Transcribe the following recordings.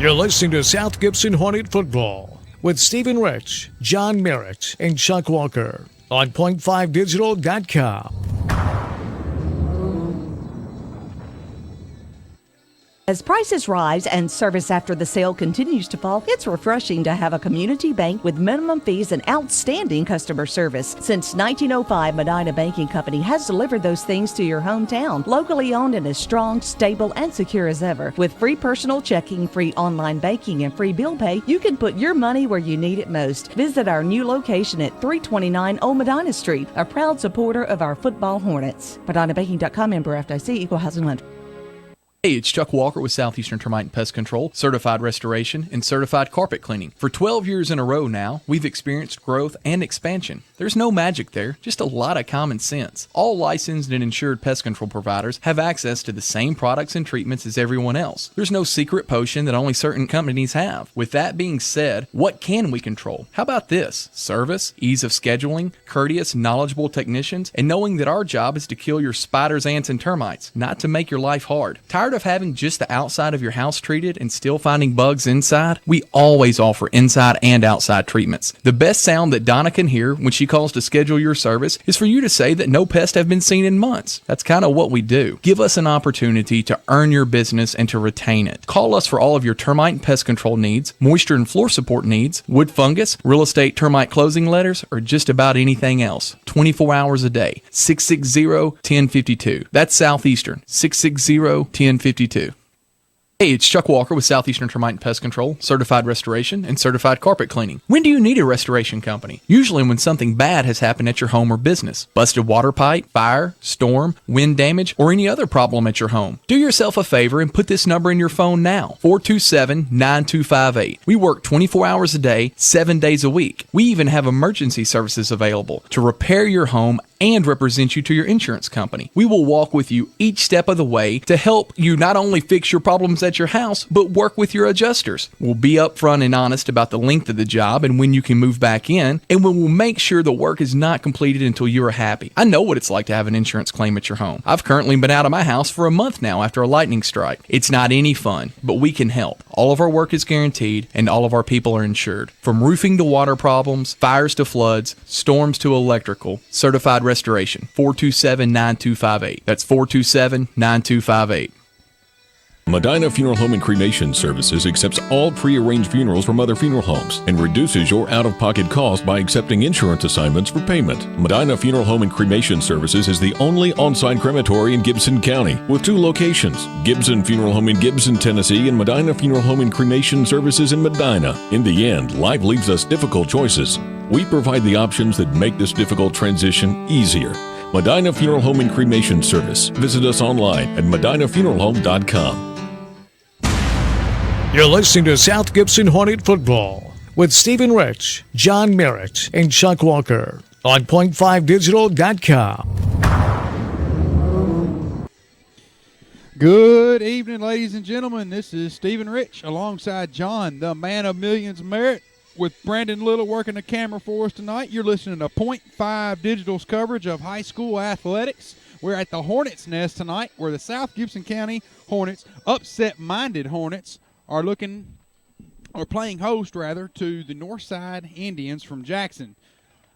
You're listening to South Gibson Hornet Football with Stephen Rich, John Merritt, and Chuck Walker on point5digital.com. As prices rise and service after the sale continues to fall, it's refreshing to have a community bank with minimum fees and outstanding customer service. Since 1905, Medina Banking Company has delivered those things to your hometown. Locally owned and as strong, stable, and secure as ever. With free personal checking, free online banking, and free bill pay, you can put your money where you need it most. Visit our new location at 329 Old Medina Street, a proud supporter of our football Hornets. MedinaBanking.com, member FDIC, equal housing lender. Hey, it's Chuck Walker with Southeastern Termite and Pest Control, certified restoration, and certified carpet cleaning. For 12 years in a row now, we've experienced growth and expansion. There's no magic there, just a lot of common sense. All licensed and insured pest control providers have access to the same products and treatments as everyone else. There's no secret potion that only certain companies have. With that being said, what can we control? How about this? Service, ease of scheduling, courteous, knowledgeable technicians, and knowing that our job is to kill your spiders, ants, and termites, not to make your life hard. Tired of having just the outside of your house treated and still finding bugs inside? We always offer inside and outside treatments. The best sound that Donna can hear when she calls to schedule your service is for you to say that no pests have been seen in months. That's kind of what we do. Give us an opportunity to earn your business and to retain it. Call us for all of your termite and pest control needs, moisture and floor support needs, wood fungus, real estate termite closing letters, or just about anything else. 24 hours a day. 660-1052. That's Southeastern. 660-1052. Hey, it's Chuck Walker with Southeastern Termite and Pest Control, certified restoration, and certified carpet cleaning. When do you need a restoration company? Usually when something bad has happened at your home or business. Busted water pipe, fire, storm, wind damage, or any other problem at your home. Do yourself a favor and put this number in your phone now, 427-9258. We work 24 hours a day, 7 days a week. We even have emergency services available to repair your home and represent you to your insurance company. We will walk with you each step of the way to help you not only fix your problems at your house, but work with your adjusters. We'll be upfront and honest about the length of the job and when you can move back in, and we will make sure the work is not completed until you are happy. I know what it's like to have an insurance claim at your home. I've currently been out of my house for a month now after a lightning strike. It's not any fun, but we can help. All of our work is guaranteed, and all of our people are insured. From roofing to water problems, fires to floods, storms to electrical, certified restoration, 427-9258. That's 427-9258. Medina Funeral Home and Cremation Services accepts all pre-arranged funerals from other funeral homes and reduces your out-of-pocket cost by accepting insurance assignments for payment. Medina Funeral Home and Cremation Services is the only on-site crematory in Gibson County with 2 locations, Gibson Funeral Home in Gibson, Tennessee, and Medina Funeral Home and Cremation Services in Medina. In the end, life leaves us difficult choices. We provide the options that make this difficult transition easier. Medina Funeral Home and Cremation Service. Visit us online at medinafuneralhome.com. You're listening to South Gibson Hornet Football with Stephen Rich, John Merritt, and Chuck Walker on point5digital.com. Good evening, ladies and gentlemen. This is Stephen Rich alongside John, the man of millions, Merritt, with Brandon Little working the camera for us tonight. You're listening to Point 5 Digital's coverage of high school athletics. We're at the Hornets' Nest tonight, where the South Gibson County Hornets, upset-minded Hornets, are playing host to the Northside Indians from Jackson.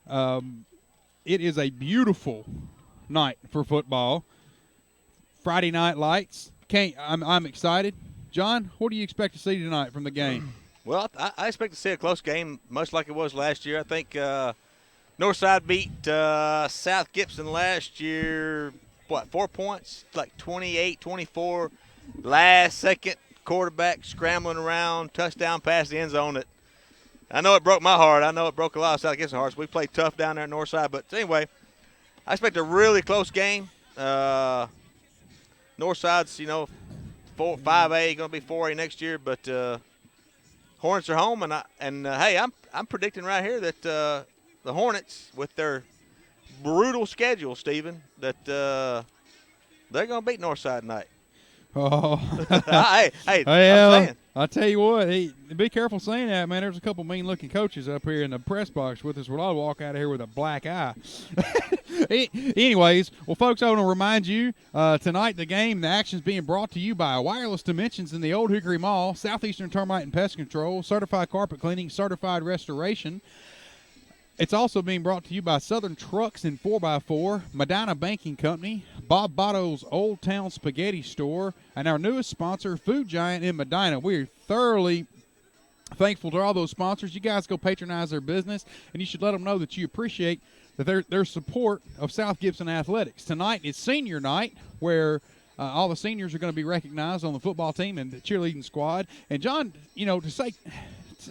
It is a beautiful night for football. Friday night lights. I'm excited. John, what do you expect to see tonight from the game? Well, I expect to see a close game, much like it was last year. I think Northside beat South Gibson last year, 4 points? Like 28-24. Last second, quarterback scrambling around, touchdown pass the end zone. I know it broke my heart. I know it broke a lot of South Gibson hearts. We played tough down there at Northside. But anyway, I expect a really close game. Northside's, 5A, going to be 4A next year. But Hornets are home, and hey, I'm predicting right here that the Hornets, with their brutal schedule, Stephen, that they're going to beat Northside tonight. Oh, hey, I'm well, saying. I'll tell you what. Be careful saying that, man. There's a couple mean-looking coaches up here in the press box with us. Well, I'll walk out of here with a black eye. Anyways, well, folks, I want to remind you tonight the action's being brought to you by Wireless Dimensions in the Old Hickory Mall, Southeastern Termite and Pest Control, Certified Carpet Cleaning, Certified Restoration. It's also being brought to you by Southern Trucks and 4x4, Medina Banking Company, Bob Botto's Old Town Spaghetti Store, and our newest sponsor, Food Giant in Medina. We're thoroughly thankful to all those sponsors. You guys go patronize their business, and you should let them know that you appreciate that their support of South Gibson Athletics. Tonight is senior night, where all the seniors are going to be recognized on the football team and the cheerleading squad. And, John,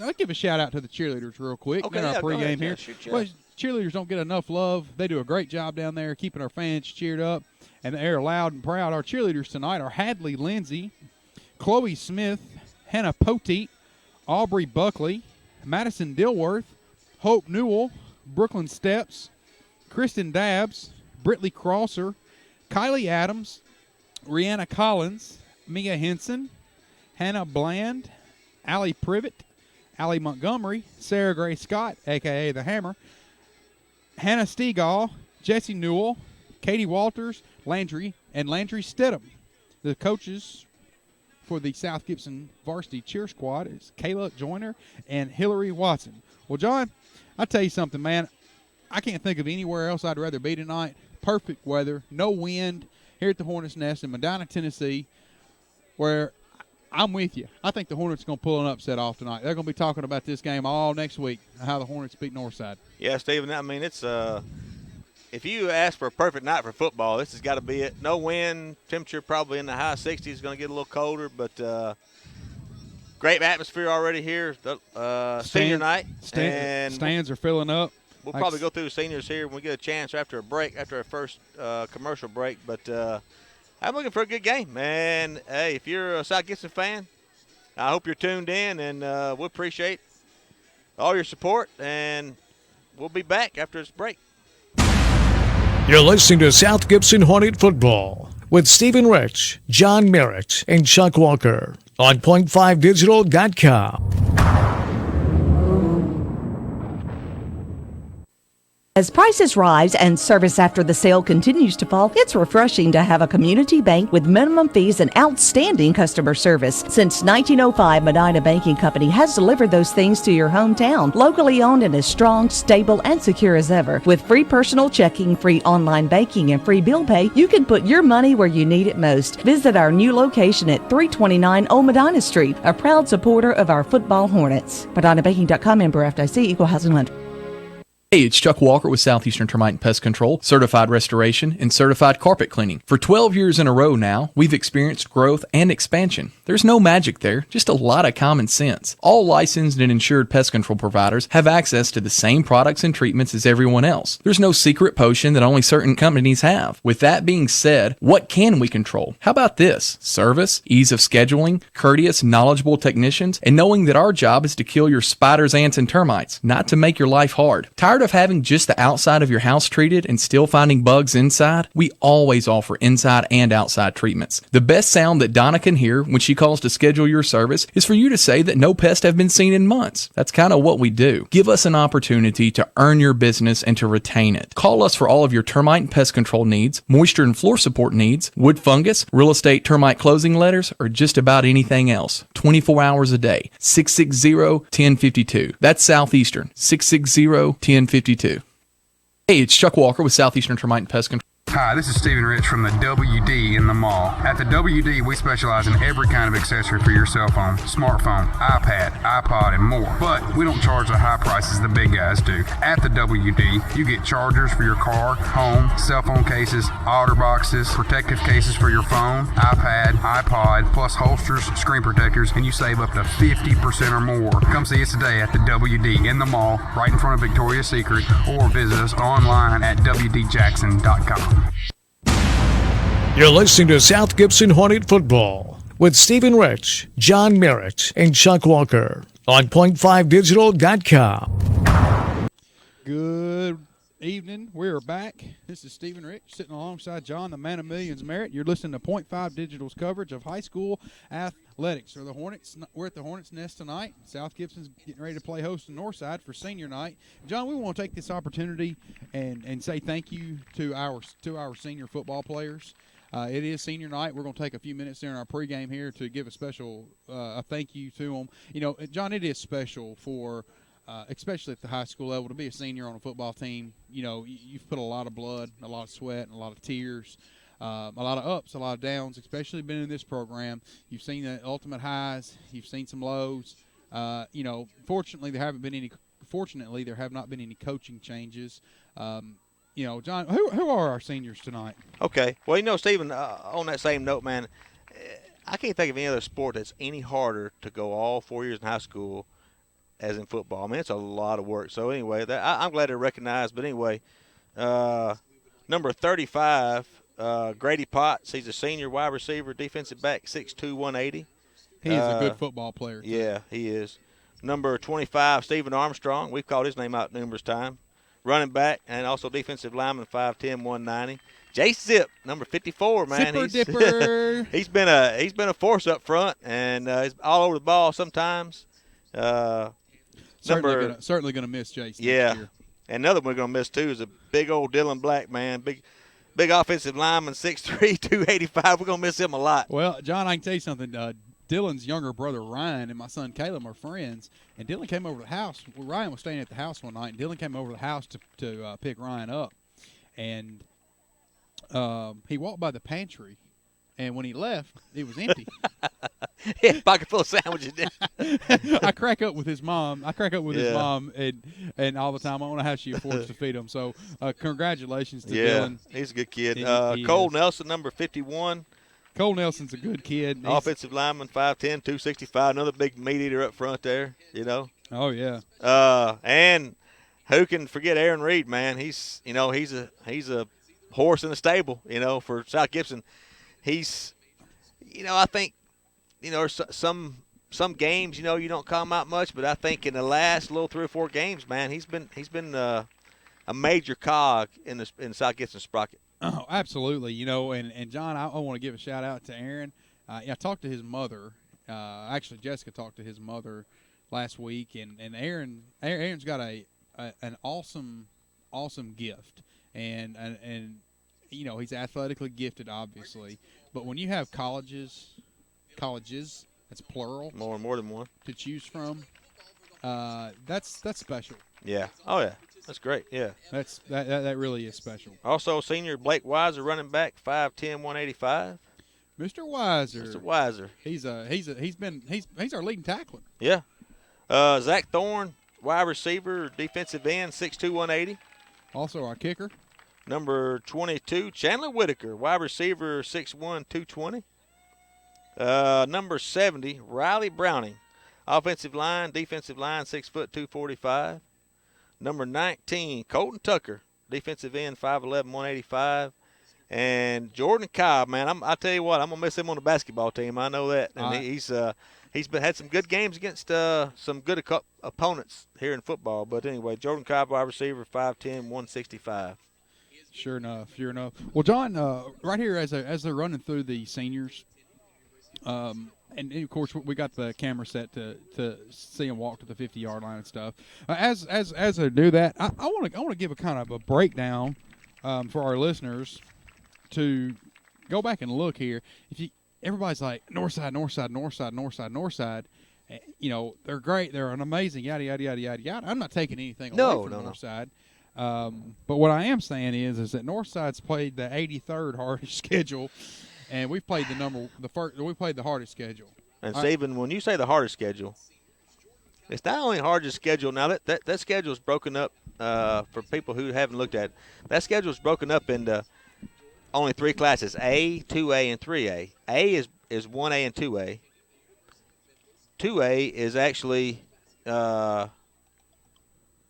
I'll give a shout-out to the cheerleaders real quick in our pregame here. Well, cheerleaders don't get enough love. They do a great job down there keeping our fans cheered up, and they're loud and proud. Our cheerleaders tonight are Hadley Lindsay, Chloe Smith, Hannah Poteet, Aubrey Buckley, Madison Dilworth, Hope Newell, Brooklyn Steps, Kristen Dabbs, Britley Crosser, Kylie Adams, Rihanna Collins, Mia Henson, Hannah Bland, Allie Privet, Allie Montgomery, Sarah Gray Scott, a.k.a. The Hammer, Hannah Stegall, Jesse Newell, Katie Walters, Landry Stidham. The coaches for the South Gibson Varsity Cheer Squad is Kayla Joyner and Hillary Watson. Well, John, I'll tell you something, man. I can't think of anywhere else I'd rather be tonight. Perfect weather, no wind here at the Hornets' Nest in Medina, Tennessee, where I'm with you. I think the Hornets are going to pull an upset off tonight. They're going to be talking about this game all next week, how the Hornets beat Northside. Yeah, Stephen, I mean, it's if you ask for a perfect night for football, this has got to be it. No wind, temperature probably in the high 60s, going to get a little colder, but great atmosphere already here. Senior night. Stands are filling up. We'll probably go through the seniors here when we get a chance after a break, after our first commercial break, but I'm looking for a good game, man. Hey, if you're a South Gibson fan, I hope you're tuned in, and we appreciate all your support, and we'll be back after this break. You're listening to South Gibson Hornet Football with Stephen Rich, John Merritt, and Chuck Walker on point5digital.com. As prices rise and service after the sale continues to fall, it's refreshing to have a community bank with minimum fees and outstanding customer service. Since 1905, Medina Banking Company has delivered those things to your hometown. Locally owned and as strong, stable, and secure as ever. With free personal checking, free online banking, and free bill pay, you can put your money where you need it most. Visit our new location at 329 Old Medina Street, a proud supporter of our football Hornets. MedinaBanking.com, member FDIC, equal housing lender. Hey, it's Chuck Walker with Southeastern Termite and Pest Control, Certified Restoration, and Certified Carpet Cleaning. For 12 years in a row now, we've experienced growth and expansion. There's no magic there, just a lot of common sense. All licensed and insured pest control providers have access to the same products and treatments as everyone else. There's no secret potion that only certain companies have. With that being said, what can we control? How about this? Service, ease of scheduling, courteous, knowledgeable technicians, and knowing that our job is to kill your spiders, ants, and termites, not to make your life hard. Tired of having just the outside of your house treated and still finding bugs inside? We always offer inside and outside treatments. The best sound that Donna can hear when she calls to schedule your service is for you to say that no pests have been seen in months. That's kind of what we do. Give us an opportunity to earn your business and to retain it. Call us for all of your termite and pest control needs, moisture and floor support needs, wood fungus, real estate termite closing letters, or just about anything else. 24 hours a day. 660-1052. That's Southeastern. 660-1052. Hey, it's Chuck Walker with Southeastern Termite and Pest Control. Hi, this is Stephen Rich from the WD in the mall. At the WD, we specialize in every kind of accessory for your cell phone, smartphone, iPad, iPod, and more. But we don't charge the high prices the big guys do. At the WD, you get chargers for your car, home, cell phone cases, otter boxes, protective cases for your phone, iPad, iPod, plus holsters, screen protectors, and you save up to 50% or more. Come see us today at the WD in the mall, right in front of Victoria's Secret, or visit us online at WDJackson.com. You're listening to South Gibson Hornet Football with Stephen Rich, John Merritt, and Chuck Walker on point5digital.com. Good evening. We're back. This is Stephen Rich sitting alongside John, the man of millions Merritt. You're listening to Point Five Digital's coverage of high school athletics. We're at the Hornets Nest tonight. South Gibson's getting ready to play host to Northside for senior night. John, we want to take this opportunity and say thank you to our senior football players. It is senior night. We're going to take a few minutes during our pregame here to give a special a thank you to them. You know, John, it is special for especially at the high school level, to be a senior on a football team. You know, you've put a lot of blood, a lot of sweat, and a lot of tears, a lot of ups, a lot of downs, especially been in this program. You've seen the ultimate highs. You've seen some lows. You know, fortunately, there have not been any coaching changes. You know, John, who are our seniors tonight? Okay. Well, you know, Stephen, on that same note, man, I can't think of any other sport that's any harder to go all 4 years in high school as in football. I mean, it's a lot of work. So, anyway, I'm glad they're recognized. But, anyway, number 35, Grady Potts. He's a senior wide receiver, defensive back, 6'2", 180. He is a good football player, too. Yeah, he is. Number 25, Stephen Armstrong. We've called his name out numerous times. Running back and also defensive lineman, 5'10", 190. Jay Zip, number 54, man. Dipper. He's been a force up front, and he's all over the ball sometimes. Certainly gonna miss Jason. Yeah, next year. And another one we're gonna miss too is a big old Dylan Black, man. Big offensive lineman, 6'3", 285. We're gonna miss him a lot. Well, John, I can tell you something. Dylan's younger brother Ryan and my son Caleb are friends, and Dylan came over to the house. Well, Ryan was staying at the house one night, and Dylan came over to the house to pick Ryan up, and he walked by the pantry, and when he left, it was empty. He had a pocket full of sandwiches. I crack up with his mom. His mom, and all the time. I don't know how she affords to feed him. So, congratulations to Dylan. He's a good kid. Cole Nelson, number 51. Cole Nelson's a good kid. Offensive lineman, 5'10", 265. Another big meat eater up front there, you know. Oh, yeah. And who can forget Aaron Reed, man? He's a horse in the stable, you know, for South Gibson. He's, you know, I think, you know, some games, you know, you don't come out much, but I think in the last little 3 or 4 games, man, he's been a major cog in the South Gibson sprocket. Oh, absolutely. You know, and John, I want to give a shout out to Aaron. I talked to his mother. Actually, Jessica talked to his mother last week, and Aaron's got an awesome gift, and you know, he's athletically gifted, obviously. But when you have colleges, that's plural, more than one to choose from, that's special. Yeah. Oh yeah. That's great, yeah. That really is special. Also, senior Blake Weiser, running back, 5'10", 185. Mr. Weiser. Mr. Weiser. He's our leading tackler. Yeah. Zach Thorne, wide receiver, defensive end, 6'2", 180. Also our kicker. Number 22, Chandler Whitaker, wide receiver, 6'1", 220. Number 70, Riley Browning, offensive line, defensive line, 6', 245. Number 19, Colton Tucker, defensive end, 5'11", 185. And Jordan Cobb, man, I tell you what, I'm going to miss him on the basketball team. I know that. And he's had some good games against some good opponents here in football. But anyway, Jordan Cobb, wide receiver, 5'10", 165. Sure enough. Well, John, right here as they're running through the seniors, and of course we got the camera set to see them walk to the 50-yard line and stuff. As they do that, I want to give a kind of a breakdown for our listeners to go back and look here. Everybody's like Northside, you know, they're great, they're an amazing yada yada yada yada yada. I'm not taking anything away from Northside. But what I am saying is that Northside's played the 83rd hardest schedule, and we've played we played the hardest schedule. And Stephen, when you say the hardest schedule, it's not only hardest schedule. Now that schedule is broken up for people who haven't looked at it. That schedule is broken up into only 3 classes: A, 2A, and 3A. A is 1A and 2A. 2A is actually 3A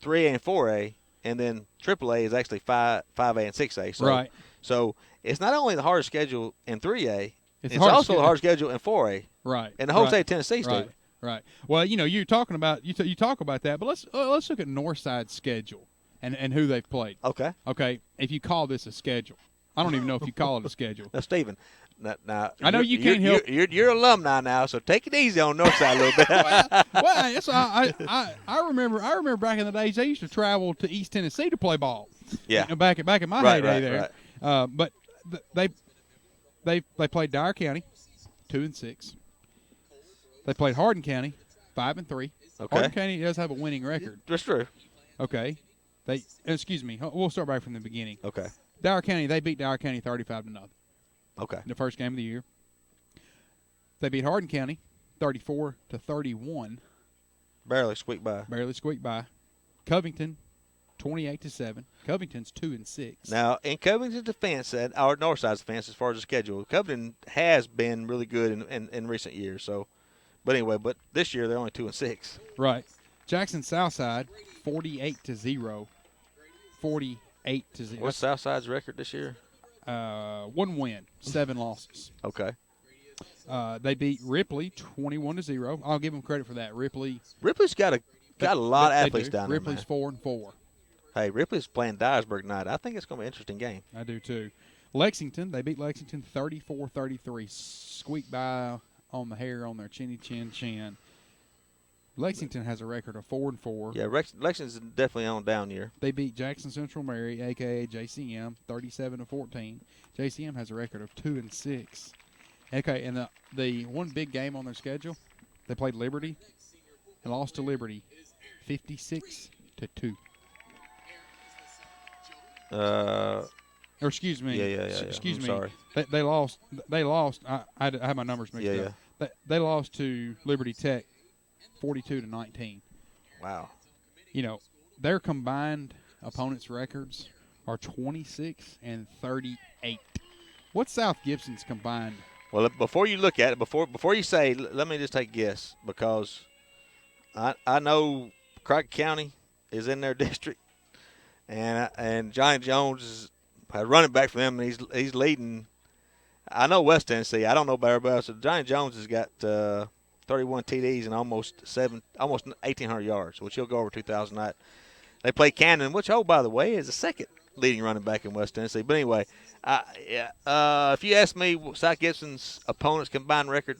and 4A. And then AAA is actually 5A and 6A. So, right. So it's not only the hardest schedule in 3A, it's also the hardest schedule in 4A. Right. In the whole state of Tennessee, Steve. Right. Well, you know, you talk about that, but let's look at Northside's schedule and who they've played. Okay. Okay, if you call this a schedule. I don't even know if you call it a schedule. Now, Stephen, now I know you can't help. You're alumni now, so take it easy on Northside a little bit. Well, that's I remember back in the days they used to travel to East Tennessee to play ball. Yeah. Back in my heyday there. Right. But they played Dyer County, 2-6. They played Hardin County, 5-3. Okay. Hardin County does have a winning record. That's true. Okay. Excuse me. We'll start back from the beginning. Okay. Dyer County, they beat Dyer County 35-0. Okay. In the first game of the year. They beat Hardin County 34-31. Barely squeaked by. Covington 28-7. Covington's 2-6. Now, in Covington's defense, our Northside's defense, as far as the schedule, Covington has been really good in recent years. So, but anyway, this year they're only 2-6. Right. Jackson Southside 48-0. 48-0. What's Southside's record this year? 1 win, 7 losses. Okay. They beat Ripley 21-0. I'll give them credit for that. Ripley's got a lot of athletes down there. Ripley's 4-4. Hey, Ripley's playing Dyersburg tonight. I think it's going to be an interesting game. I do too. Lexington, they beat Lexington 34-33. Squeaked by on the hair on their chinny chin. Lexington has a record of 4-4. Yeah, Lexington's definitely on down year. They beat Jackson Central Mary, a.k.a. JCM, 37-14. JCM has a record of 2-6. Okay, and the one big game on their schedule, they played Liberty and lost to Liberty 56-2. Or excuse me. Yeah. Excuse me. Sorry. They lost. I have my numbers mixed up. Yeah. They lost to Liberty Tech 42-19. Wow. You know, their combined opponents' records are 26-38. What's South Gibson's combined? Well, before you look at it, before you say, let me just take a guess, because I know Crockett County is in their district, and Johnny Jones is a running back for them, and he's leading. I know West Tennessee. I don't know about everybody else. So Johnny Jones has got 31 TDs and almost 1,800 yards, which he'll go over 2,000 tonight. They play Camden, which, by the way, is the second leading running back in West Tennessee. But anyway, if you ask me South Gibson's opponents' combined record,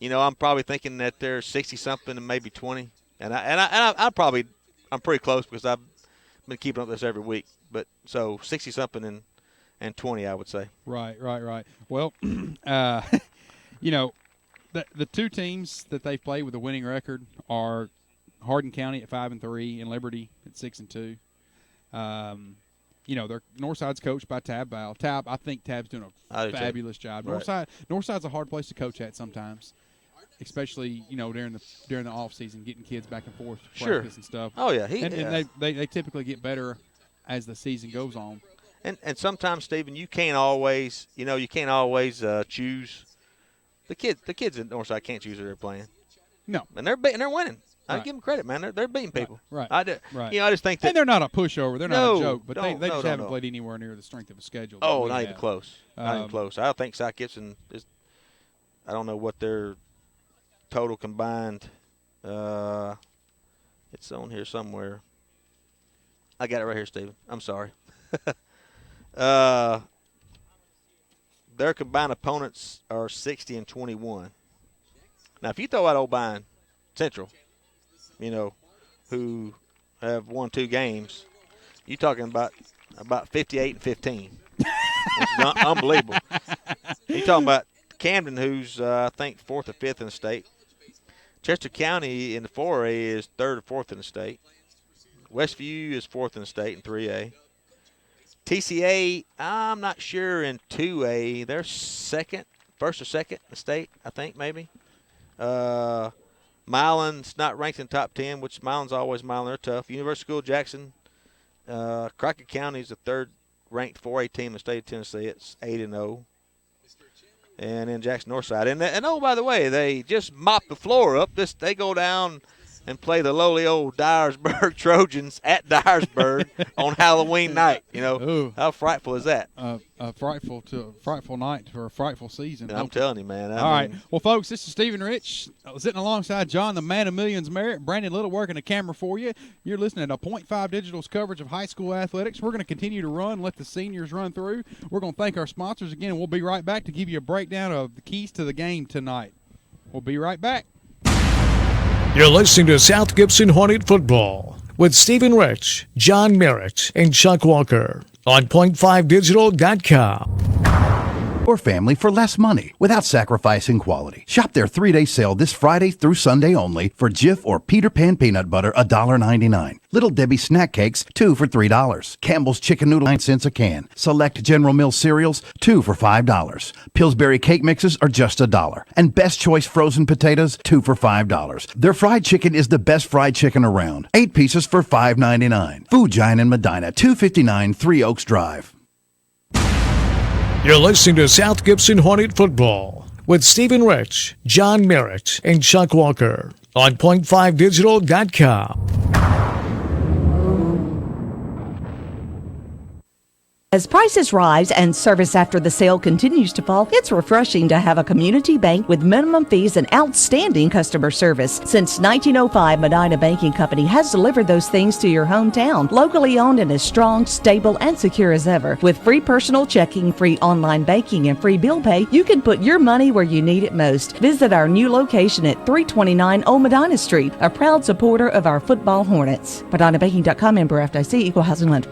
I'm probably thinking that they're 60-something and maybe 20. And I'm pretty close because I've been keeping up with this every week. But so 60-something and 20, I would say. Right. Well, the two teams that they've played with a winning record are Hardin County at 5-3 and Liberty at 6-2. Their Northside's coached by Tab Val. I think Tab's doing a fabulous job. Right. Northside's a hard place to coach at sometimes, especially during the off season, getting kids back and forth to practice and stuff. Oh yeah, they typically get better as the season goes on. And sometimes, Stephen, you can't always choose. The kids at Northside can't choose who they're playing. No, and they're winning. I give them credit, man. They're beating people. Right. I just think that. And they're not a pushover. They're not a joke. But they just haven't no. played anywhere near the strength of a schedule. Oh, not even close. Not even close. I think South Gibson is. I don't know what their total combined. It's on here somewhere. I got it right here, Stephen. I'm sorry. Their combined opponents are 60-21. Now, if you throw out O'Brien Central, who have won 2 games, you're talking about 58-15, which is unbelievable. You're talking about Camden, who's I think 4th or 5th in the state. Chester County in the 4A is 3rd or 4th in the state. Westview is 4th in the state in 3A. TCA, I'm not sure in 2A. They're 1st or 2nd in the state, I think maybe. Milan's not ranked in the top 10, which Milan's always Milan. They're tough. University School Jackson, Crockett County is the 3rd ranked 4A team in the state of Tennessee. It's 8-0. And then Jackson Northside. And by the way, they just mopped the floor up. They go down and play the lowly old Dyersburg Trojans at Dyersburg on Halloween night. Ooh. How frightful is that? A frightful night for a frightful season. I'm telling you, man. All right. Well, folks, this is Stephen Rich sitting alongside John, the man of millions, Merritt, Brandon Little working the camera for you. You're listening to Point 5 Digital's coverage of high school athletics. We're going to continue to let the seniors run through. We're going to thank our sponsors again, and we'll be right back to give you a breakdown of the keys to the game tonight. We'll be right back. You're listening to South Gibson Hornet Football with Stephen Rich, John Merritt, and Chuck Walker on point5digital.com. Your family for less money without sacrificing quality. Shop their 3-day sale this Friday through Sunday only for Jif or Peter Pan peanut butter, $1.99. Little Debbie snack cakes, 2 for $3. Campbell's chicken noodle, 9 cents a can. Select General Mills cereals, 2 for $5. Pillsbury cake mixes are just $1. And Best Choice frozen potatoes, 2 for $5. Their fried chicken is the best fried chicken around. 8 pieces for $5.99. Food Giant in Medina, 259 Three Oaks Drive. You're listening to South Gibson Hornet Football with Stephen Rich, John Merritt, and Chuck Walker on point5digital.com. As prices rise and service after the sale continues to fall, it's refreshing to have a community bank with minimum fees and outstanding customer service. Since 1905, Medina Banking Company has delivered those things to your hometown. Locally owned and as strong, stable, and secure as ever. With free personal checking, free online banking, and free bill pay, you can put your money where you need it most. Visit our new location at 329 Old Medina Street, a proud supporter of our football Hornets. MedinaBanking.com, member FDIC, equal housing lender.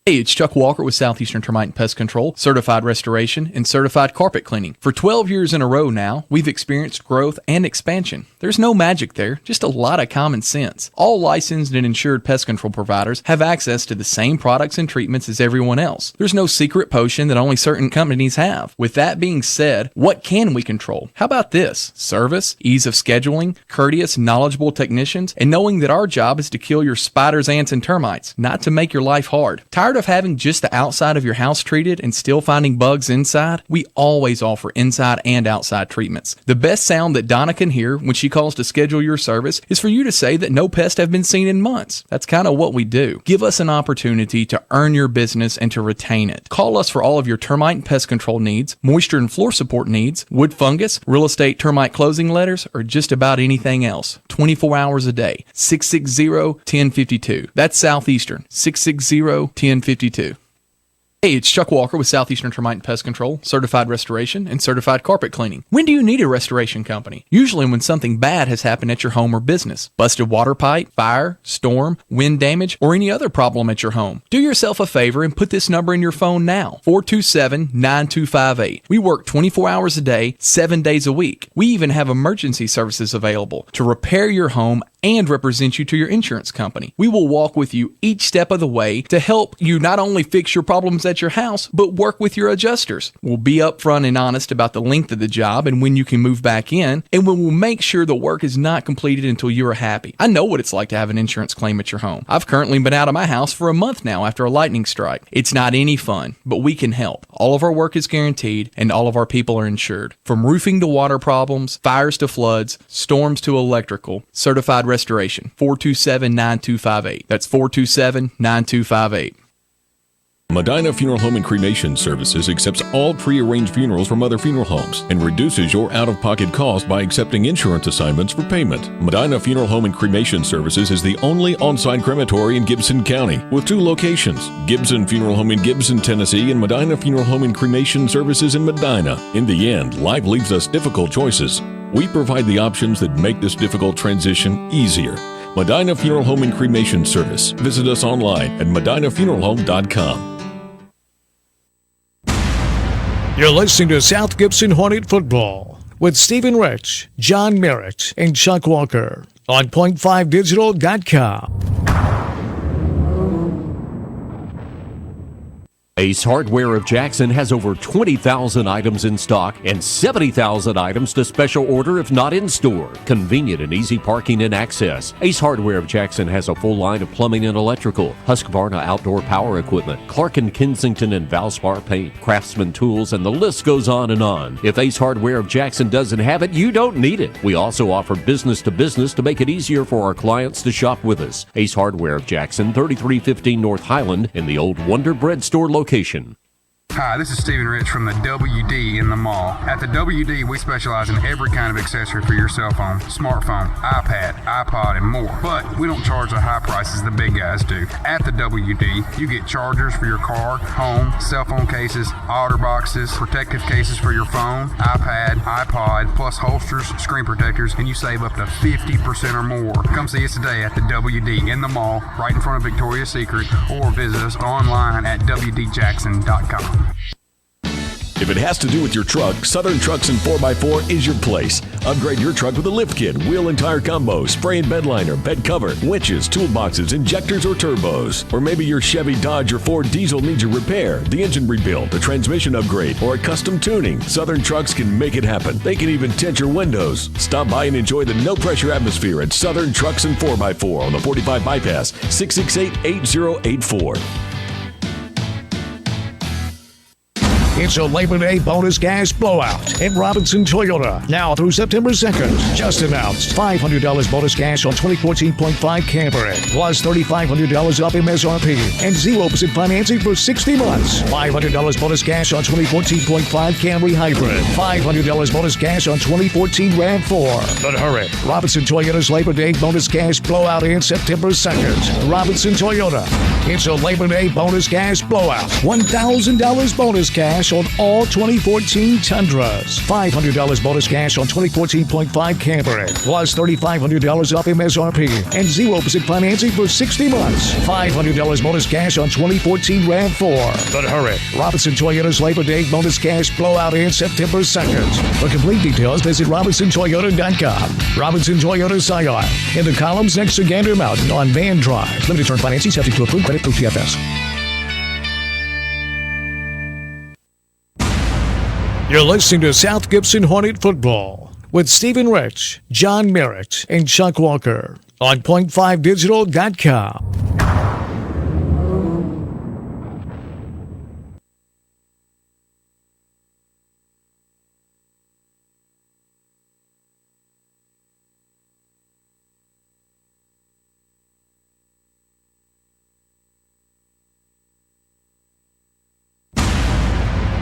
Hey, it's Chuck Walker with Southeastern Termite and Pest Control, certified restoration, and certified carpet cleaning. For 12 years in a row now, we've experienced growth and expansion. There's no magic there, just a lot of common sense. All licensed and insured pest control providers have access to the same products and treatments as everyone else. There's no secret potion that only certain companies have. With that being said, what can we control? How about this? Service, ease of scheduling, courteous, knowledgeable technicians, and knowing that our job is to kill your spiders, ants, and termites, not to make your life hard. Tired of having just the outside of your house treated and still finding bugs inside? We always offer inside and outside treatments. The best sound that Donna can hear when she calls to schedule your service is for you to say that no pests have been seen in months. That's kind of what we do. Give us an opportunity to earn your business and to retain it. Call us for all of your termite and pest control needs, moisture and floor support needs, wood fungus, real estate termite closing letters, or just about anything else. 24 hours a day. 660-1052. That's Southeastern. 660-1052. Hey, it's Chuck Walker with Southeastern Termite and Pest Control, certified restoration, and certified carpet cleaning. When do you need a restoration company? Usually when something bad has happened at your home or business. Busted water pipe, fire, storm, wind damage, or any other problem at your home. Do yourself a favor and put this number in your phone now, 427-9258. We work 24 hours a day, 7 days a week. We even have emergency services available to repair your home and represent you to your insurance company. We will walk with you each step of the way to help you not only fix your problems at your house, but work with your adjusters. We'll be upfront and honest about the length of the job and when you can move back in, and we will make sure the work is not completed until you are happy. I know what it's like to have an insurance claim at your home. I've currently been out of my house for a month now after a lightning strike. It's not any fun, but we can help. All of our work is guaranteed, and all of our people are insured. From roofing to water problems, fires to floods, storms to electrical, certified restoration, 427-9258. That's 427-9258. Medina Funeral Home and Cremation Services accepts all pre-arranged funerals from other funeral homes and reduces your out-of-pocket cost by accepting insurance assignments for payment. Medina Funeral Home and Cremation Services is the only on-site crematory in Gibson County with 2 locations, Gibson Funeral Home in Gibson, Tennessee, and Medina Funeral Home and Cremation Services in Medina. In the end, life leaves us difficult choices. We provide the options that make this difficult transition easier. Medina Funeral Home and Cremation Service. Visit us online at medinafuneralhome.com. You're listening to South Gibson Hornet Football with Stephen Rich, John Merritt, and Chuck Walker on point5digital.com. Ace Hardware of Jackson has over 20,000 items in stock and 70,000 items to special order if not in store. Convenient and easy parking and access. Ace Hardware of Jackson has a full line of plumbing and electrical, Husqvarna outdoor power equipment, Clark & Kensington and Valspar paint, Craftsman tools, and the list goes on and on. If Ace Hardware of Jackson doesn't have it, you don't need it. We also offer business to business to make it easier for our clients to shop with us. Ace Hardware of Jackson, 3315 North Highland in the old Wonder Bread store location. Hi, this is Stephen Rich from the WD in the mall. At the WD, we specialize in every kind of accessory for your cell phone, smartphone, iPad, iPod, and more. But we don't charge the high prices the big guys do. At the WD, you get chargers for your car, home, cell phone cases, otter boxes, protective cases for your phone, iPad, iPod, plus holsters, screen protectors, and you save up to 50% or more. Come see us today at the WD in the mall, right in front of Victoria's Secret, or visit us online at WDJackson.com. If it has to do with your truck, Southern Trucks and 4x4 is your place. Upgrade your truck with a lift kit, wheel and tire combo, spray and bed liner, bed cover, winches, toolboxes, injectors, or turbos. Or maybe your Chevy, Dodge, or Ford diesel needs a repair, the engine rebuild, a transmission upgrade, or a custom tuning. Southern Trucks can make it happen. They can even tint your windows. Stop by and enjoy the no-pressure atmosphere at Southern Trucks and 4x4 on the 45 Bypass, 668-8084. It's a Labor Day bonus gas blowout at Robinson Toyota. Now through September 2nd. Just announced $500 bonus gas on 2014.5 Camry, plus $3,500 off MSRP and 0% financing for 60 months. $500 bonus gas on 2014.5 Camry Hybrid. $500 bonus gas on 2014 RAV4. But hurry, Robinson Toyota's Labor Day bonus gas blowout ends September 2nd. Robinson Toyota. It's a Labor Day bonus gas blowout. $1,000 bonus gas on all 2014 Tundras. $500 bonus cash on 2014.5 Camry, plus $3,500 off MSRP and 0% financing for 60 months. $500 bonus cash on 2014 RAV4. But hurry, Robinson Toyota's Labor Day bonus cash blowout ends September 2nd. For complete details, visit RobinsonToyota.com. Robinson Toyota Scion in the columns next to Gander Mountain on Van Drive. Limited term financing subject to approved credit through TFS. You're listening to South Gibson Hornet Football with Stephen Rich, John Merritt, and Chuck Walker on point5digital.com.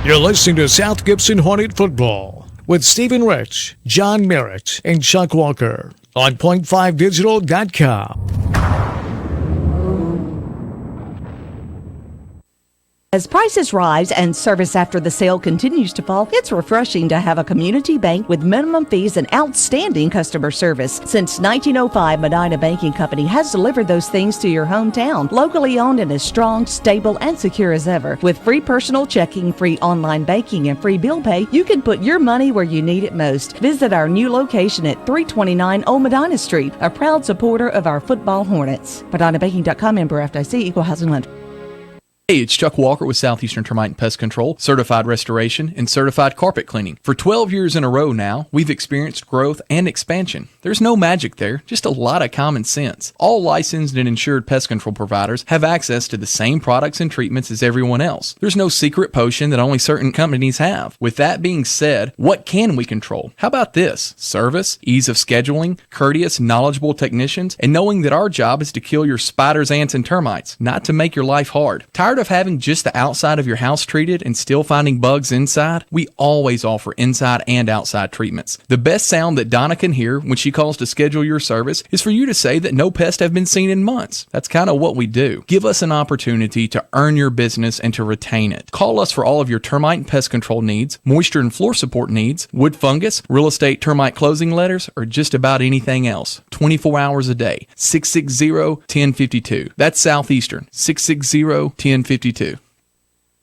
You're listening to South Gibson Hornet Football with Stephen Rich, John Merritt, and Chuck Walker on point5digital.com. As prices rise and service after the sale continues to fall, it's refreshing to have a community bank with minimum fees and outstanding customer service. Since 1905, Medina Banking Company has delivered those things to your hometown. Locally owned and as strong, stable, and secure as ever. With free personal checking, free online banking, and free bill pay, you can put your money where you need it most. Visit our new location at 329 Old Medina Street, a proud supporter of our football Hornets. MedinaBanking.com, member FDIC, equal housing lender. Hey, it's Chuck Walker with Southeastern Termite and Pest Control, certified restoration, and certified carpet cleaning. For 12 years in a row now, we've experienced growth and expansion. There's no magic there, just a lot of common sense. All licensed and insured pest control providers have access to the same products and treatments as everyone else. There's no secret potion that only certain companies have. With that being said, what can we control? How about this? Service, ease of scheduling, courteous, knowledgeable technicians, and knowing that our job is to kill your spiders, ants, and termites, not to make your life hard. Tired of having just the outside of your house treated and still finding bugs inside? We always offer inside and outside treatments. The best sound that Donna can hear when she calls to schedule your service is for you to say that no pests have been seen in months. That's kind of what we do. Give us an opportunity to earn your business and to retain it. Call us for all of your termite and pest control needs, moisture and floor support needs, wood fungus, real estate termite closing letters, or just about anything else. 24 hours a day. 660-1052. That's Southeastern. 660-1052.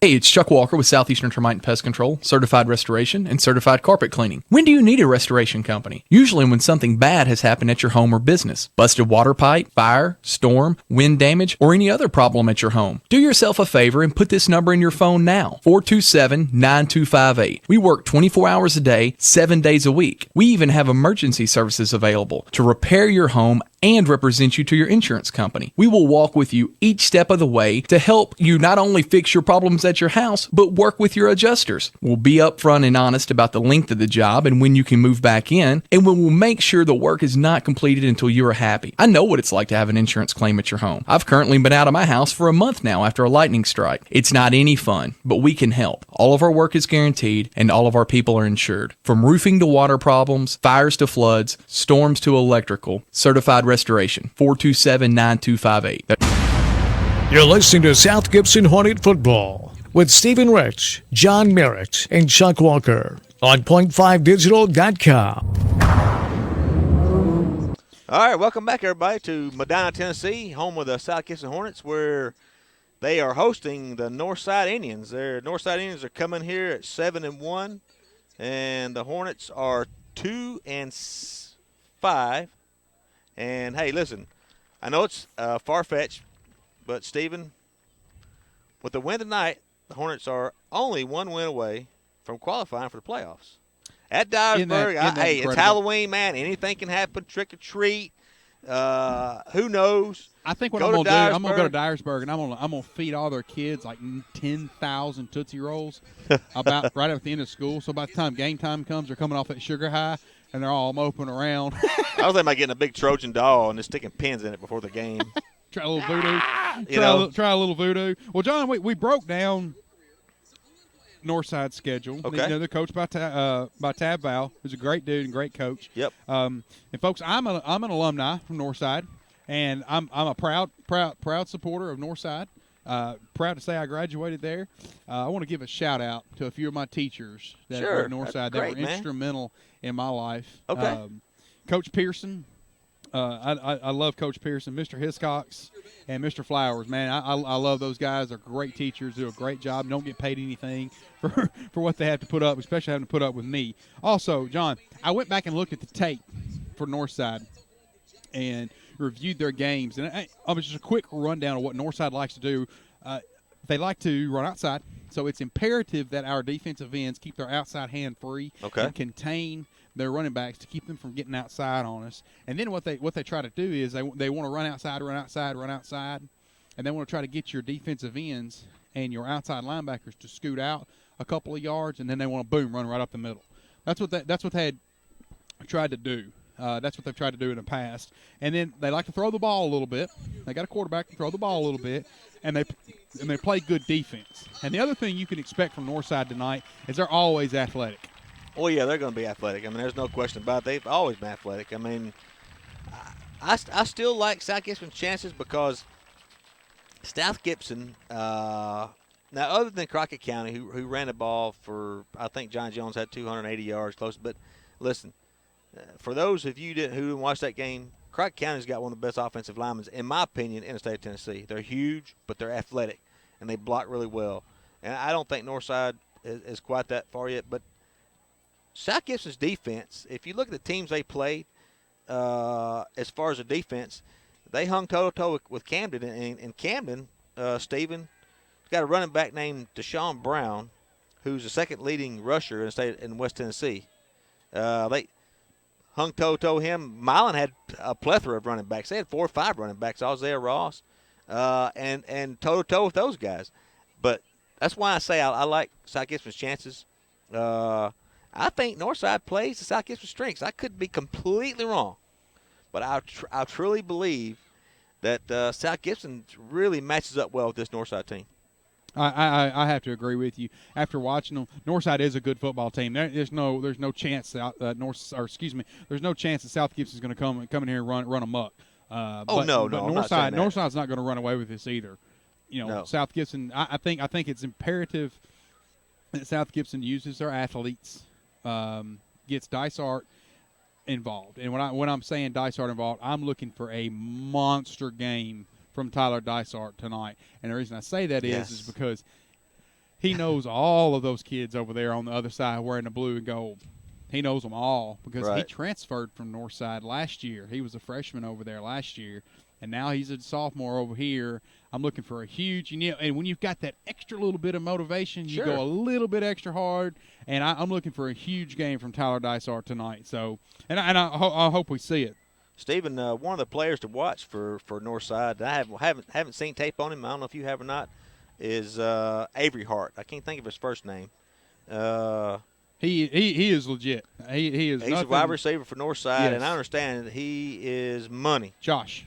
Hey, it's Chuck Walker with Southeastern Termite and Pest Control, Certified Restoration, and Certified Carpet Cleaning. When do you need a restoration company? Usually when something bad has happened at your home or business. Busted water pipe, fire, storm, wind damage, or any other problem at your home. Do yourself a favor and put this number in your phone now, 427-9258. We work 24 hours a day, 7 days a week. We even have emergency services available to repair your home and represent you to your insurance company. We will walk with you each step of the way to help you not only fix your problems at your house, but work with your adjusters. We'll be upfront and honest about the length of the job and when you can move back in, and we will make sure the work is not completed until you are happy. I know what it's like to have an insurance claim at your home. I've currently been out of my house for a month now after a lightning strike. It's not any fun, but we can help. All of our work is guaranteed, and all of our people are insured. From roofing to water problems, fires to floods, storms to electrical, Certified Restoration, 427-9258. You're listening to South Gibson Hornet Football with Stephen Rich, John Merritt, and Chuck Walker on point5digital.com. All right, welcome back, everybody, to Medina, Tennessee, home of the South Gibson Hornets, where they are hosting the Northside Indians. Their Northside Indians are coming here at 7-1, and the Hornets are 2-5. And, hey, listen, I know it's far-fetched, but, Stephen, with the win tonight, the Hornets are only one win away from qualifying for the playoffs. At Dyersburg, hey, it's Halloween, man. Anything can happen. Trick or treat. Who knows? I think what I'm going to do, I'm going to go to Dyersburg, and I'm going to feed all their kids like 10,000 Tootsie Rolls about right at the end of school. So by the time game time comes, they're coming off that sugar high, and they're all moping around. I was thinking about getting a big Trojan doll and just sticking pins in it before the game. Try a little voodoo. Try a little voodoo. Well, John, we broke down Northside's schedule. Okay. They're coached by Tab Val, who's a great dude and great coach. Yep. And folks, I'm an alumni from Northside, and I'm a proud supporter of Northside. Proud to say I graduated there. I want to give a shout out to a few of my teachers that were at Northside that were instrumental in my life. Okay. Coach Pearson. I love Coach Pearson, Mr. Hiscox, and Mr. Flowers. Man, I love those guys. They're great teachers, do a great job, don't get paid anything for what they have to put up, especially having to put up with me. Also, John, I went back and looked at the tape for Northside and reviewed their games. And I was just a quick rundown of what Northside likes to do. They like to run outside, so it's imperative that our defensive ends keep their outside hand free and contain their running backs to keep them from getting outside on us. And then what they try to do is they want to run outside, and they want to try to get your defensive ends and your outside linebackers to scoot out a couple of yards, and then they want to run right up the middle. That's what they had tried to do. That's what they've tried to do in the past. And then they like to throw the ball a little bit. They got a quarterback to throw the ball a little bit, and they play good defense. And the other thing you can expect from Northside tonight is they're always athletic. Oh, yeah, they're going to be athletic. I mean, there's no question about it. They've always been athletic. I mean, I still like South Gibson's chances because South Gibson, now other than Crockett County, who ran the ball for, I think John Jones had 280 yards close. But listen, for those of you who didn't watch that game, Crockett County's got one of the best offensive linemen, in my opinion, in the state of Tennessee. They're huge, but they're athletic, and they block really well. And I don't think Northside is quite that far yet, but South Gibson's defense, if you look at the teams they played, as far as the defense, they hung toe-to-toe with Camden. And Camden, Stephen, got a running back named Deshaun Brown, who's the second leading rusher in West Tennessee. They hung toe-to-toe him. Milan had a plethora of running backs. They had 4 or 5 running backs. Isaiah Ross, and toe-to-toe with those guys. But that's why I say I like South Gibson's chances. I think Northside plays to South Gibson's strengths. I could be completely wrong, but I truly believe that South Gibson really matches up well with this Northside team. I have to agree with you. After watching them, Northside is a good football team. There's no chance that there's no chance that South Gibson's going to come in here and run amok. No. Northside's not going to run away with this either. No. South Gibson. I think it's imperative that South Gibson uses their athletes. Gets Dysart involved. And when I'm saying Dysart involved, I'm looking for a monster game from Tyler Dysart tonight. And the reason I say that is because he knows all of those kids over there on the other side wearing the blue and gold. He knows them all because he transferred from Northside last year. He was a freshman over there last year, and now he's a sophomore over here. I'm looking for a huge, and when you've got that extra little bit of motivation, you go a little bit extra hard, and I'm looking for a huge game from Tyler Dysart tonight. So, and I hope we see it. Stephen, one of the players to watch for Northside, I haven't seen tape on him. I don't know if you have or not, is Avery Hart. I can't think of his first name. He is legit. He's a wide receiver for Northside, and I understand that he is money. Josh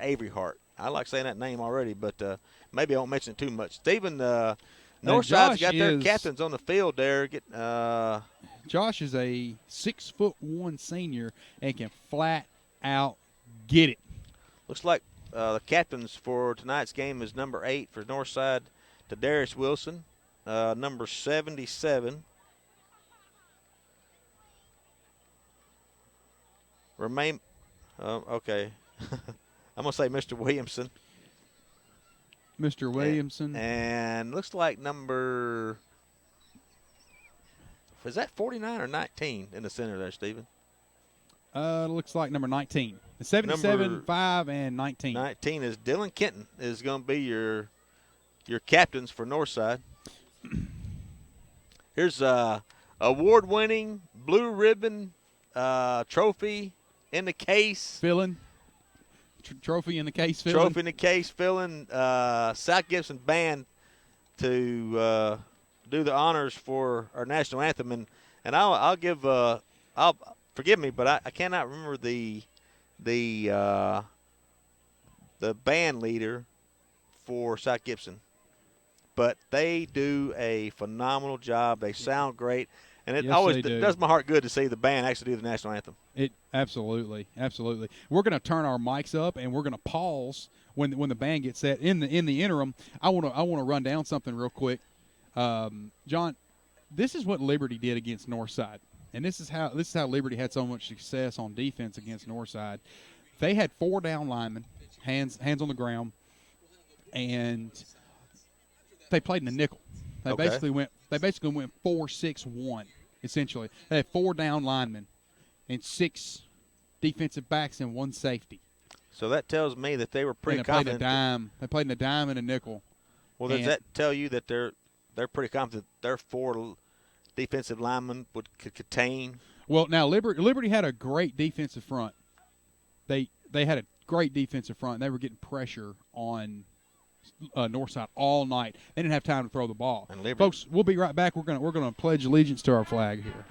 Avery Hart. I like saying that name already, but maybe I won't mention it too much. Stephen, Northside's got their captains on the field there. Josh is a 6'1" senior and can flat out get it. Looks like the captains for tonight's game is number 8 for Northside, to Darius Wilson, number 77. Okay. I'm going to say Mr. Williamson. Mr. Williamson. And looks like number – is that 49 or 19 in the center there, Stephen? Looks like number 19. 77, 5, and 19. 19 is Dylan Kenton is going to be your captains for Northside. Here's award-winning blue ribbon trophy in the case. Filling. Trophy in the case filling. Trophy in the case filling. South Gibson band to do the honors for our national anthem, and I'll give forgive me, but I cannot remember the band leader for South Gibson, but they do a phenomenal job. They sound great. And it always does my heart good to see the band actually do the national anthem. It absolutely. We're going to turn our mics up and we're going to pause when the band gets set. In the interim, I want to run down something real quick. John, this is what Liberty did against Northside, and this is how Liberty had so much success on defense against Northside. They had 4 down linemen, hands on the ground, and they played in the nickel. They basically went 4-6-1. Essentially, they had 4 down linemen and 6 defensive backs and 1 safety. So that tells me that they were pretty confident. They played in a dime and a nickel. Well, does that tell you that they're pretty confident their 4 defensive linemen could contain? Well, now Liberty had a great defensive front. They had a great defensive front. They were getting pressure on Northside all night. They didn't have time to throw the ball. Folks, we'll be right back. We're gonna pledge allegiance to our flag here.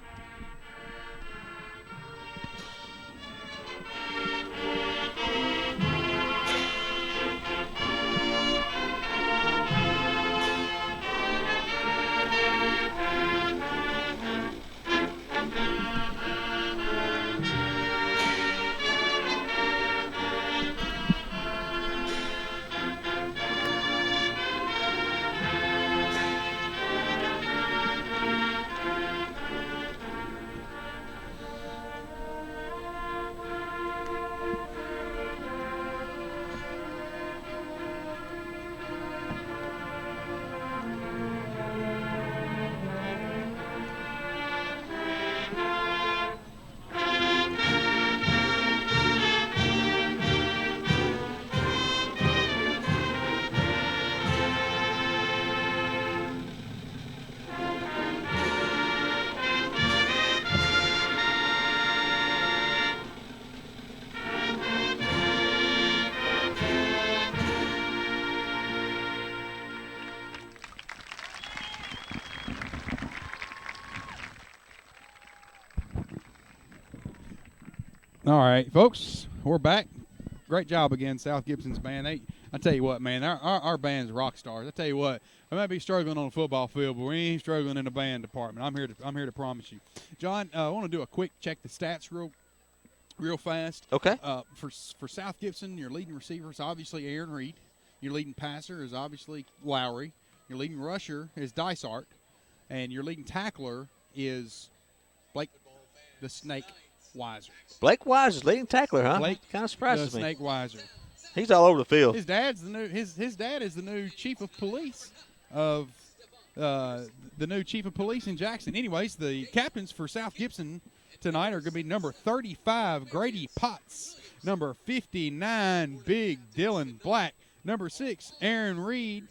All right, folks, we're back. Great job again, South Gibson's band. I tell you what, man, our band's rock stars. I tell you what, we might be struggling on the football field, but we ain't struggling in the band department. I'm here to promise you. John, I want to do a quick check the stats real fast. Okay. For South Gibson, your leading receiver is obviously Aaron Reed. Your leading passer is obviously Lowry. Your leading rusher is Dysart, and your leading tackler is Blake the Snake Weiser. Blake Weiser's leading tackler, huh? Blake kind of surprises me. Snake Weiser. He's all over the field. His dad is the new chief of police of the new chief of police in Jackson. Anyways, the captains for South Gibson tonight are going to be number 35, Grady Potts, number 59, Big Dylan Black, number 6, Aaron Reed,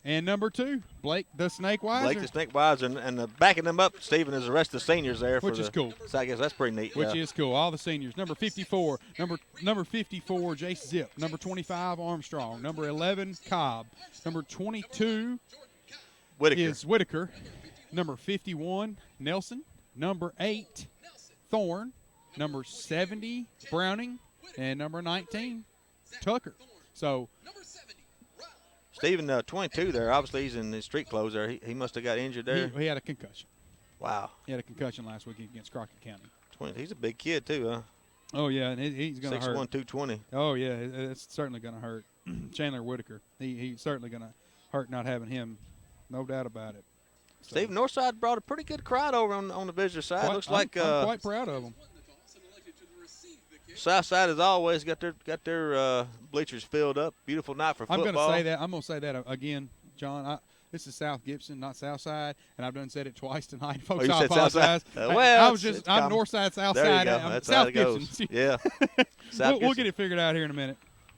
and number 2, Blake the Snake Weiser. Blake the Snake Weiser, and backing them up, Stephen, is the rest of the seniors there. Which is cool. So I guess that's pretty neat. Which is cool. All the seniors. Number 54, number 54, Jace Zip. Number 25, Armstrong. Number 11, Cobb. Number 22 is Whitaker. Number 51, Nelson. Number 8, Thorne. Number 70, Browning. And number 19, Tucker. So Stephen, 22 there, obviously he's in his street clothes there. He must have got injured there. He had a concussion. Wow. He had a concussion last week against Crockett County. He's a big kid too, huh? Oh, yeah, and he's going to hurt. 6'1", 220. Oh, yeah, it's certainly going to hurt. Chandler Whitaker, he's certainly going to hurt not having him, no doubt about it. So. Steve, Northside brought a pretty good crowd over on the visitor side. I'm quite proud of them. Southside has always got their bleachers filled up. Beautiful night for football. I'm going to say that again, John. This is South Gibson, not Southside, and I've done said it twice tonight. Folks, I apologize. I'm Northside, Southside. There you go. That's South how it goes. Gibson. Yeah. We'll get it figured out here in a minute.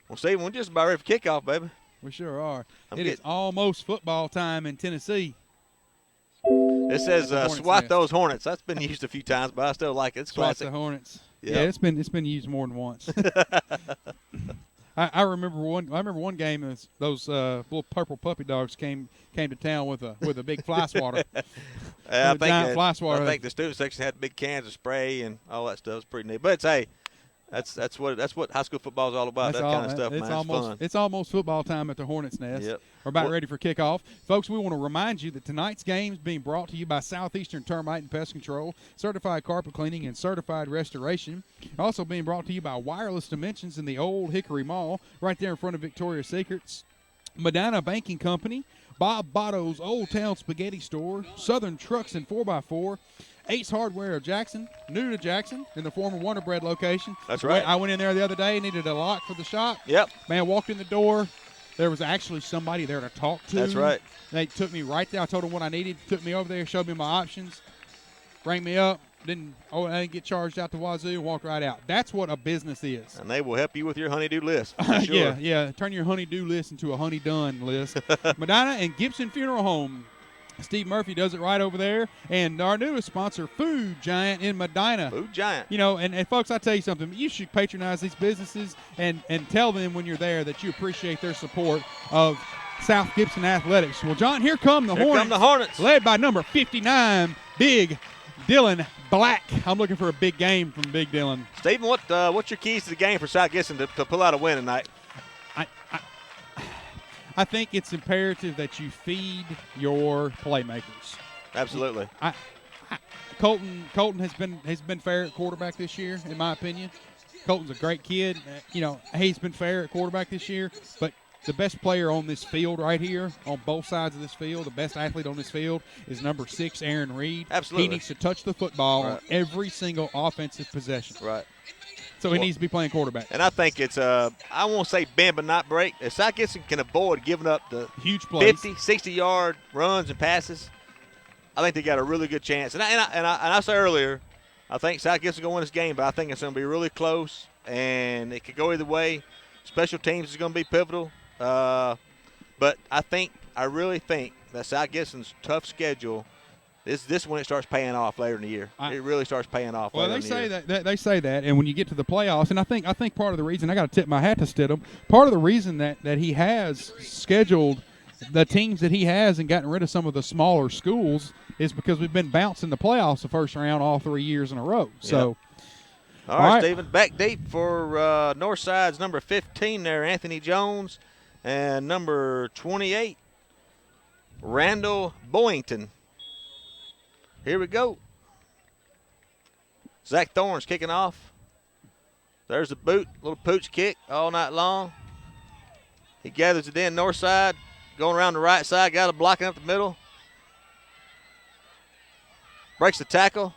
Well, Stephen, we're just about ready for kickoff, baby. We sure are. It is almost football time in Tennessee. It says swat those Hornets. That's been used a few times, but I still like it. It's swat classic. The Hornets. Yep. Yeah, it's been used more than once. I remember one game. Those little purple puppy dogs came to town with a big fly swatter. I think the student section had big cans of spray and all that stuff. It's pretty neat. But that's what high school football is all about. Kind of stuff. It's fun. It's almost football time at the Hornets Nest. Yep. We're about ready for kickoff. Folks, we want to remind you that tonight's game is being brought to you by Southeastern Termite and Pest Control, Certified Carpet Cleaning, and Certified Restoration. Also being brought to you by Wireless Dimensions in the Old Hickory Mall, right there in front of Victoria's Secrets. Medina Banking Company, Bob Botto's Old Town Spaghetti Store, Southern Trucks and 4x4, Ace Hardware of Jackson, new to Jackson, in the former Wonder Bread location. That's right. I went in there the other day, needed a lock for the shop. Yep. Man, walked in the door. There was actually somebody there to talk to. That's right. They took me right there. I told them what I needed. Took me over there, showed me my options, rang me up. I didn't get charged out the wazoo, walked right out. That's what a business is. And they will help you with your honey-do list. For sure. Yeah. Turn your honey-do list into a honey-done list. Medina and Gibson Funeral Home. Steve Murphy does it right over there. And our newest sponsor, Food Giant in Medina. Food Giant. You know, and folks, I tell you something. You should patronize these businesses and tell them when you're there that you appreciate their support of South Gibson Athletics. Well, John, here come the Hornets. Here come the Hornets. Led by number 59, Big Dylan Black. I'm looking for a big game from Big Dylan. Stephen, what's your keys to the game for South Gibson to pull out a win tonight? I think it's imperative that you feed your playmakers. Absolutely. Colton has been fair at quarterback this year, in my opinion. Colton's a great kid. He's been fair at quarterback this year, but the best player on this field right here, on both sides of this field, the best athlete on this field is number 6, Aaron Reed. Absolutely. He needs to touch the football on every single offensive possession. Right. So he needs to be playing quarterback. And I think it's, I won't say bend but not break. If South Gibson can avoid giving up the huge plays, 50, 60-yard runs and passes, I think they got a really good chance. And I said earlier, I think South Gibson's going to win this game, but I think it's going to be really close, and it could go either way. Special teams is going to be pivotal. But I really think that South Gibson's tough schedule, this when it starts paying off later in the year. It really starts paying off. Well, later in the year. They say that, and when you get to the playoffs, and I think part of the reason, I got to tip my hat to Stidham, part of the reason that he has scheduled the teams that he has and gotten rid of some of the smaller schools is because we've been bouncing the playoffs the first round all 3 years in a row. So. All right, Stephen, back deep for Northside's number 15 there, Anthony Jones, and number 28, Randall Boyington. Here we go. Zach Thorne's kicking off. There's the boot, little pooch kick all night long. He gathers it in, Northside, going around the right side, got it blocking up the middle. Breaks the tackle.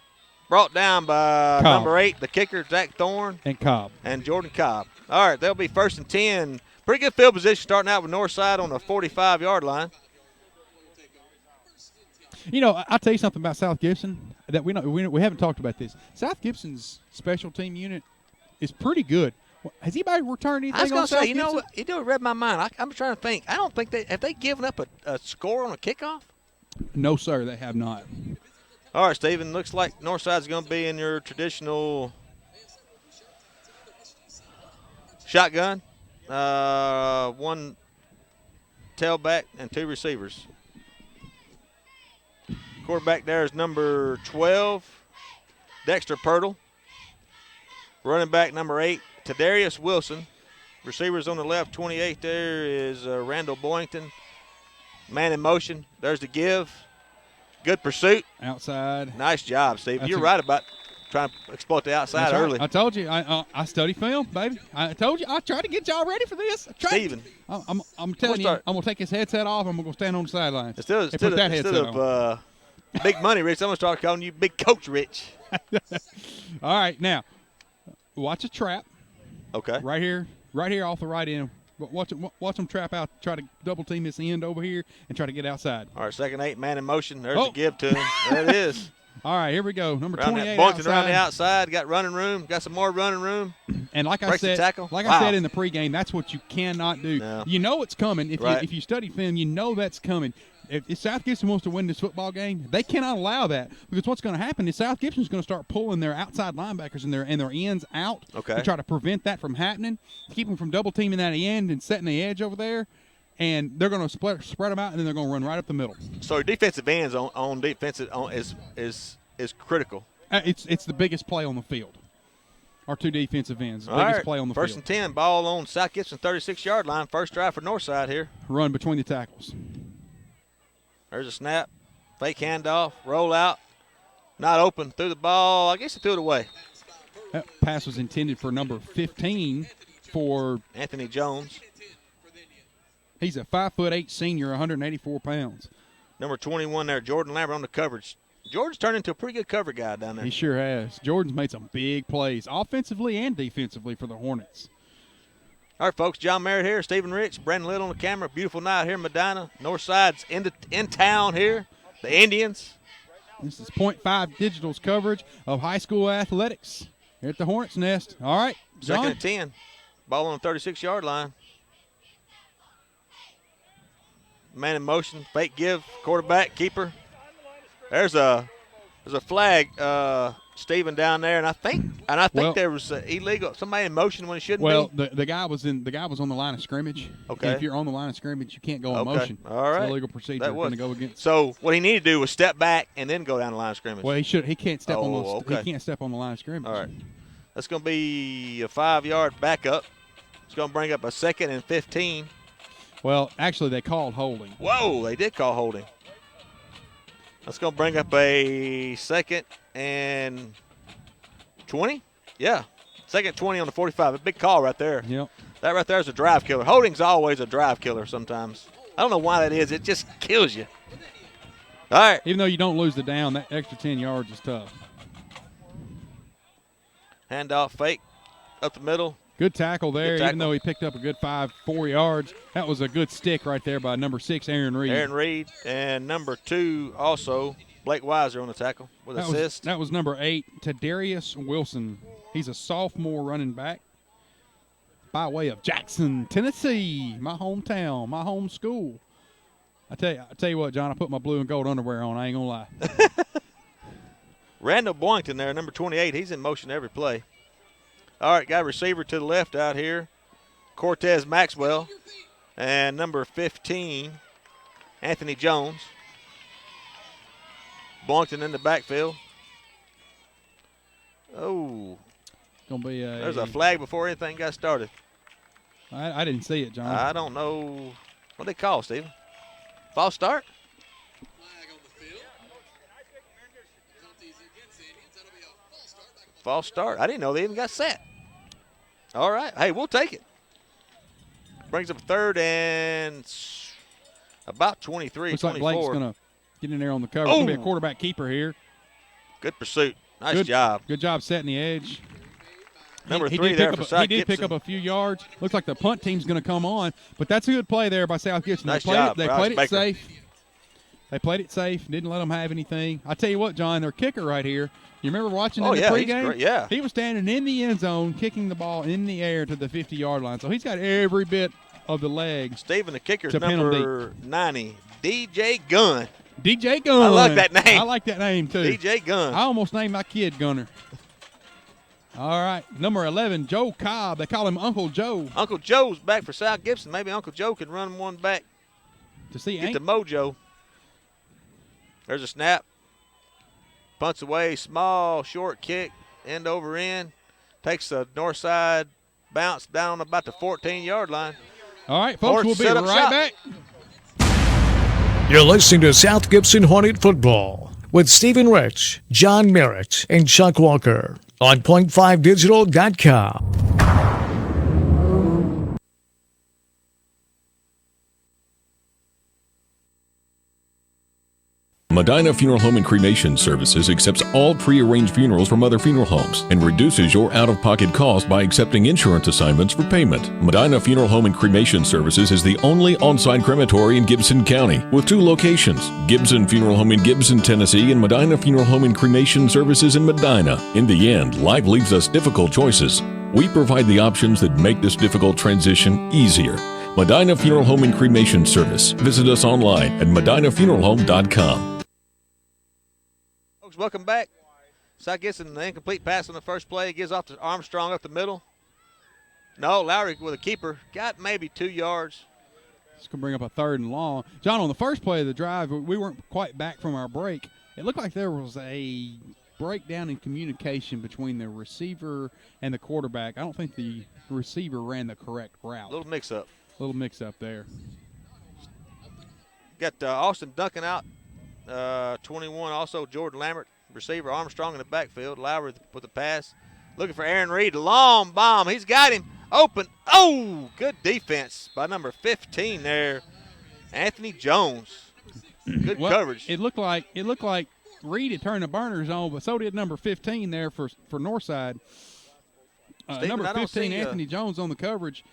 Brought down by number 8, the kicker, Zach Thorne. And Cobb. And Jordan Cobb. All right, they'll be 1st and 10. Pretty good field position starting out with Northside on the 45-yard line. You know, I'll tell you something about South Gibson that we haven't talked about this. South Gibson's special team unit is pretty good. Has anybody returned anything? I was on going to South say, you Gibson? know what? It read my mind. I'm trying to think. I don't think have they given up a score on a kickoff? No, sir, they have not. All right, Stephen. Looks like Northside's going to be in your traditional shotgun. One tailback and two receivers. Quarterback there is number 12, Dexter Pirtle. Running back number 8, Tadarius Wilson. Receivers on the left, 28 there is Randall Boynton. Man in motion. There's the give. Good pursuit. Outside. Nice job, Steve. You're right about trying to exploit the outside early. I told you. I study film, baby. I told you. I tried to get y'all ready for this. Steven. I'm telling you, I'm going to take his headset off. I'm going to stand on the sidelines. Instead of Big Money Rich, I'm going to start calling you Big Coach Rich. All right, now, watch a trap. Okay. Right here off the right end. Watch them trap out, try to double team this end over here, and try to get outside. All right, second 8, man in motion. There's the give to him. There it is. All right, here we go. Number 28 Boynton around the outside. Got running room. Got some more running room. And like I said, I said in the pregame, that's what you cannot do. No. You know it's coming. If you study film, you know that's coming. If South Gibson wants to win this football game, they cannot allow that, because what's going to happen is South Gibson's going to start pulling their outside linebackers and their ends out to try to prevent that from happening, keep them from double teaming that end and setting the edge over there. And they're going to spread them out, and then they're going to run right up the middle. So defensive ends on defensive is critical. It's the biggest play on the field. Our two defensive ends, biggest play on the field. First and 10, ball on South Gibson 36-yard line. First drive for Northside here. Run between the tackles. There's a snap, fake handoff, roll out, not open, threw the ball. I guess he threw it away. That pass was intended for number 15 for Anthony Jones. He's a 5'8" senior, 184 pounds. Number 21 there, Jordan Lambert on the coverage. Jordan's turned into a pretty good cover guy down there. He sure has. Jordan's made some big plays, offensively and defensively, for the Hornets. All right, folks, John Merritt here, Stephen Rich, Brandon Little on the camera. Beautiful night here in Medina. Northside's in town here. The Indians. This is .5 Digital's coverage of high school athletics here at the Hornets Nest. All right, John. Second and 10. Ball on the 36-yard line. Man in motion, fake give, quarterback, keeper. There's a flag, Stephen, down there, and I think there was illegal. Somebody in motion when it shouldn't be. Well, the guy was on the line of scrimmage. Okay. And if you're on the line of scrimmage, you can't go in motion. All right. It's illegal procedure. That was going to go against. So what he needed to do was step back and then go down the line of scrimmage. Well, he can't step he can't step on the line of scrimmage. All right. That's going to be a 5-yard backup. It's going to bring up a 2nd and 15. Well, actually, they called holding. Whoa, they did call holding. That's going to bring up a 2nd and 20? Yeah, 2nd 20 on the 45. A big call right there. Yep. That right there is a drive killer. Holding's always a drive killer sometimes. I don't know why that is. It just kills you. All right. Even though you don't lose the down, that extra 10 yards is tough. Handoff fake up the middle. Good tackle there, tackle. even though he picked up a good 4 yards. That was a good stick right there by number 6, Aaron Reed. Aaron Reed, and number 2 also, Blake Weiser on the tackle with assist. That was number 8, Tadarius Wilson. He's a sophomore running back by way of Jackson, Tennessee, my hometown, my home school. I tell you what, John, I put my blue and gold underwear on. I ain't going to lie. Randall Boynton there, number 28. He's in motion every play. All right, got a receiver to the left out here, Cortez Maxwell, and number 15, Anthony Jones. Boynton in the backfield. Oh, gonna be there's a flag before anything got started. I didn't see it, John. I don't know what they call, Steven. False start. False start. I didn't know they even got set. All right. Hey, we'll take it. Brings up 3rd and about 23, Looks 24. like Blake's going to get in there on the cover. It's going to be a quarterback keeper here. Good pursuit. Nice job. Good job setting the edge. Number 3 there for South Gibson. He did pick up a few yards. Looks like the punt team's going to come on, but that's a good play there by South Gibson. Nice they job. They played it safe. They played it safe, didn't let them have anything. I tell you what, John, their kicker right here, you remember watching in the pregame? Great, yeah. He was standing in the end zone, kicking the ball in the air to the 50-yard line. So he's got every bit of the legs. Stephen, the kicker's number 90, DJ Gunn. DJ Gunn. I like that name. I like that name, too. DJ Gunn. I almost named my kid Gunner. All right, number 11, Joe Cobb. They call him Uncle Joe. Uncle Joe's back for South Gibson. Maybe Uncle Joe can run one back to see get the mojo. There's a snap. Punts away, small, short kick, end over end. Takes the north side, bounce down about the 14-yard line. All right, folks, we'll be right back. You're listening to South Gibson Hornet Football with Stephen Rich, John Merritt, and Chuck Walker on point5digital.com. Medina Funeral Home and Cremation Services accepts all pre-arranged funerals from other funeral homes and reduces your out-of-pocket cost by accepting insurance assignments for payment. Medina Funeral Home and Cremation Services is the only on-site crematory in Gibson County with 2 locations, Gibson Funeral Home in Gibson, Tennessee, and Medina Funeral Home and Cremation Services in Medina. In the end, life leaves us difficult choices. We provide the options that make this difficult transition easier. Medina Funeral Home and Cremation Service. Visit us online at medinafuneralhome.com. Welcome back. South Gibson, an incomplete pass on the first play. Gives off to Armstrong up the middle. No, Lowry with a keeper. Got maybe 2 yards. It's going to bring up a 3rd and long. John, on the first play of the drive, we weren't quite back from our break. It looked like there was a breakdown in communication between the receiver and the quarterback. I don't think the receiver ran the correct route. Little mix-up. Little mix-up there. Got Austin Duncan out. 21, also Jordan Lambert, receiver. Armstrong in the backfield. Lowry with the pass. Looking for Aaron Reed. Long bomb. He's got him open. Oh, good defense by number 15 there, Anthony Jones. Good coverage. It looked like Reed had turned the burners on, but so did number 15 there for Northside. Number 15, Anthony Jones on the coverage.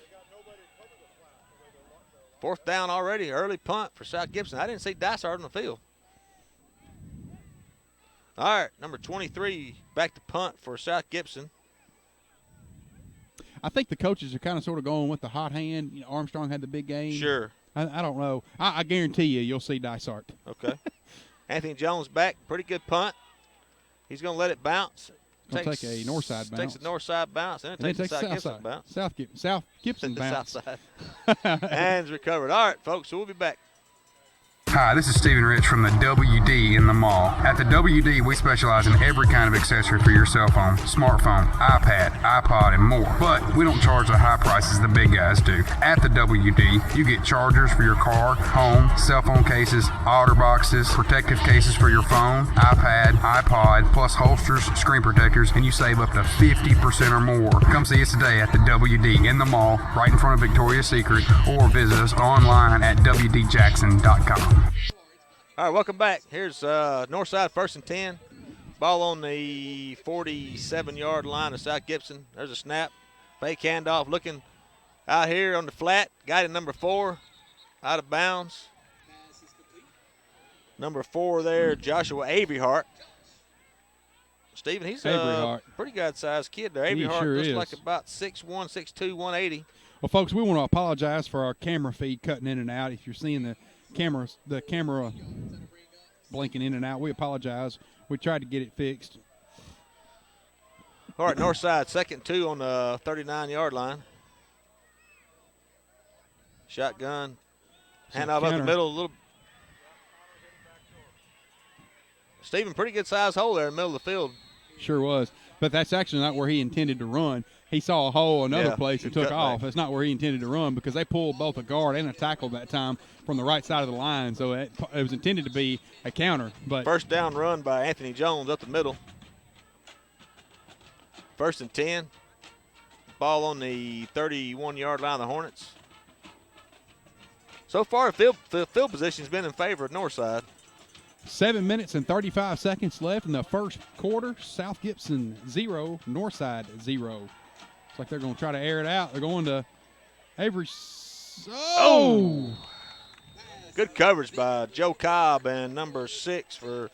4th down already. Early punt for South Gibson. I didn't see Dysart on the field. All right, number 23, back to punt for South Gibson. I think the coaches are kind of sort of going with the hot hand. You know, Armstrong had the big game. Sure. I don't know. I guarantee you'll see Dysart. Okay. Anthony Jones back. Pretty good punt. He's going to let it bounce. Take a north side bounce. Takes a north side bounce, and it takes a South Gibson bounce. South Gibson bounce. South side. Hands recovered. All right, folks, so we'll be back. Hi, this is Stephen Rich from the WD in the mall. At the WD, we specialize in every kind of accessory for your cell phone, smartphone, iPad, iPod, and more. But we don't charge the high prices the big guys do. At the WD, you get chargers for your car, home, cell phone cases, outer boxes, protective cases for your phone, iPad, iPod, plus holsters, screen protectors, and you save up to 50% or more. Come see us today at the WD in the mall, right in front of Victoria's Secret, or visit us online at WDJackson.com. All right, welcome back. Here's Northside 1st and 10. Ball on the 47-yard line of South Gibson. There's a snap. Fake handoff. Looking out here on the flat. Got it, number 4. Out of bounds. Number 4 there, Joshua Averyhart. Stephen, he's a pretty good-sized kid there. Averyhart sure looks is. like about 6'1", 6'2", 180. Well, folks, we want to apologize for our camera feed cutting in and out. If you're seeing the camera blinking in and out, we apologize. We tried to get it fixed. All right, Northside, 2nd and 2 on the 39-yard line. Shotgun. Handoff up the middle. A little. Stephen, pretty good size hole there in the middle of the field. Sure was. But that's actually not where he intended to run. He saw a hole another place and took off. That's not where he intended to run because they pulled both a guard and a tackle that time from the right side of the line. So it was intended to be a counter. But 1st down run by Anthony Jones up the middle. 1st and 10. Ball on the 31-yard line of the Hornets. So far, field position has been in favor of Northside. 7 minutes and 35 seconds left in the first quarter. South Gibson 0, Northside 0. It's like they're going to try to air it out. They're going to Avery. Oh! Good coverage by Joe Cobb and number 6 for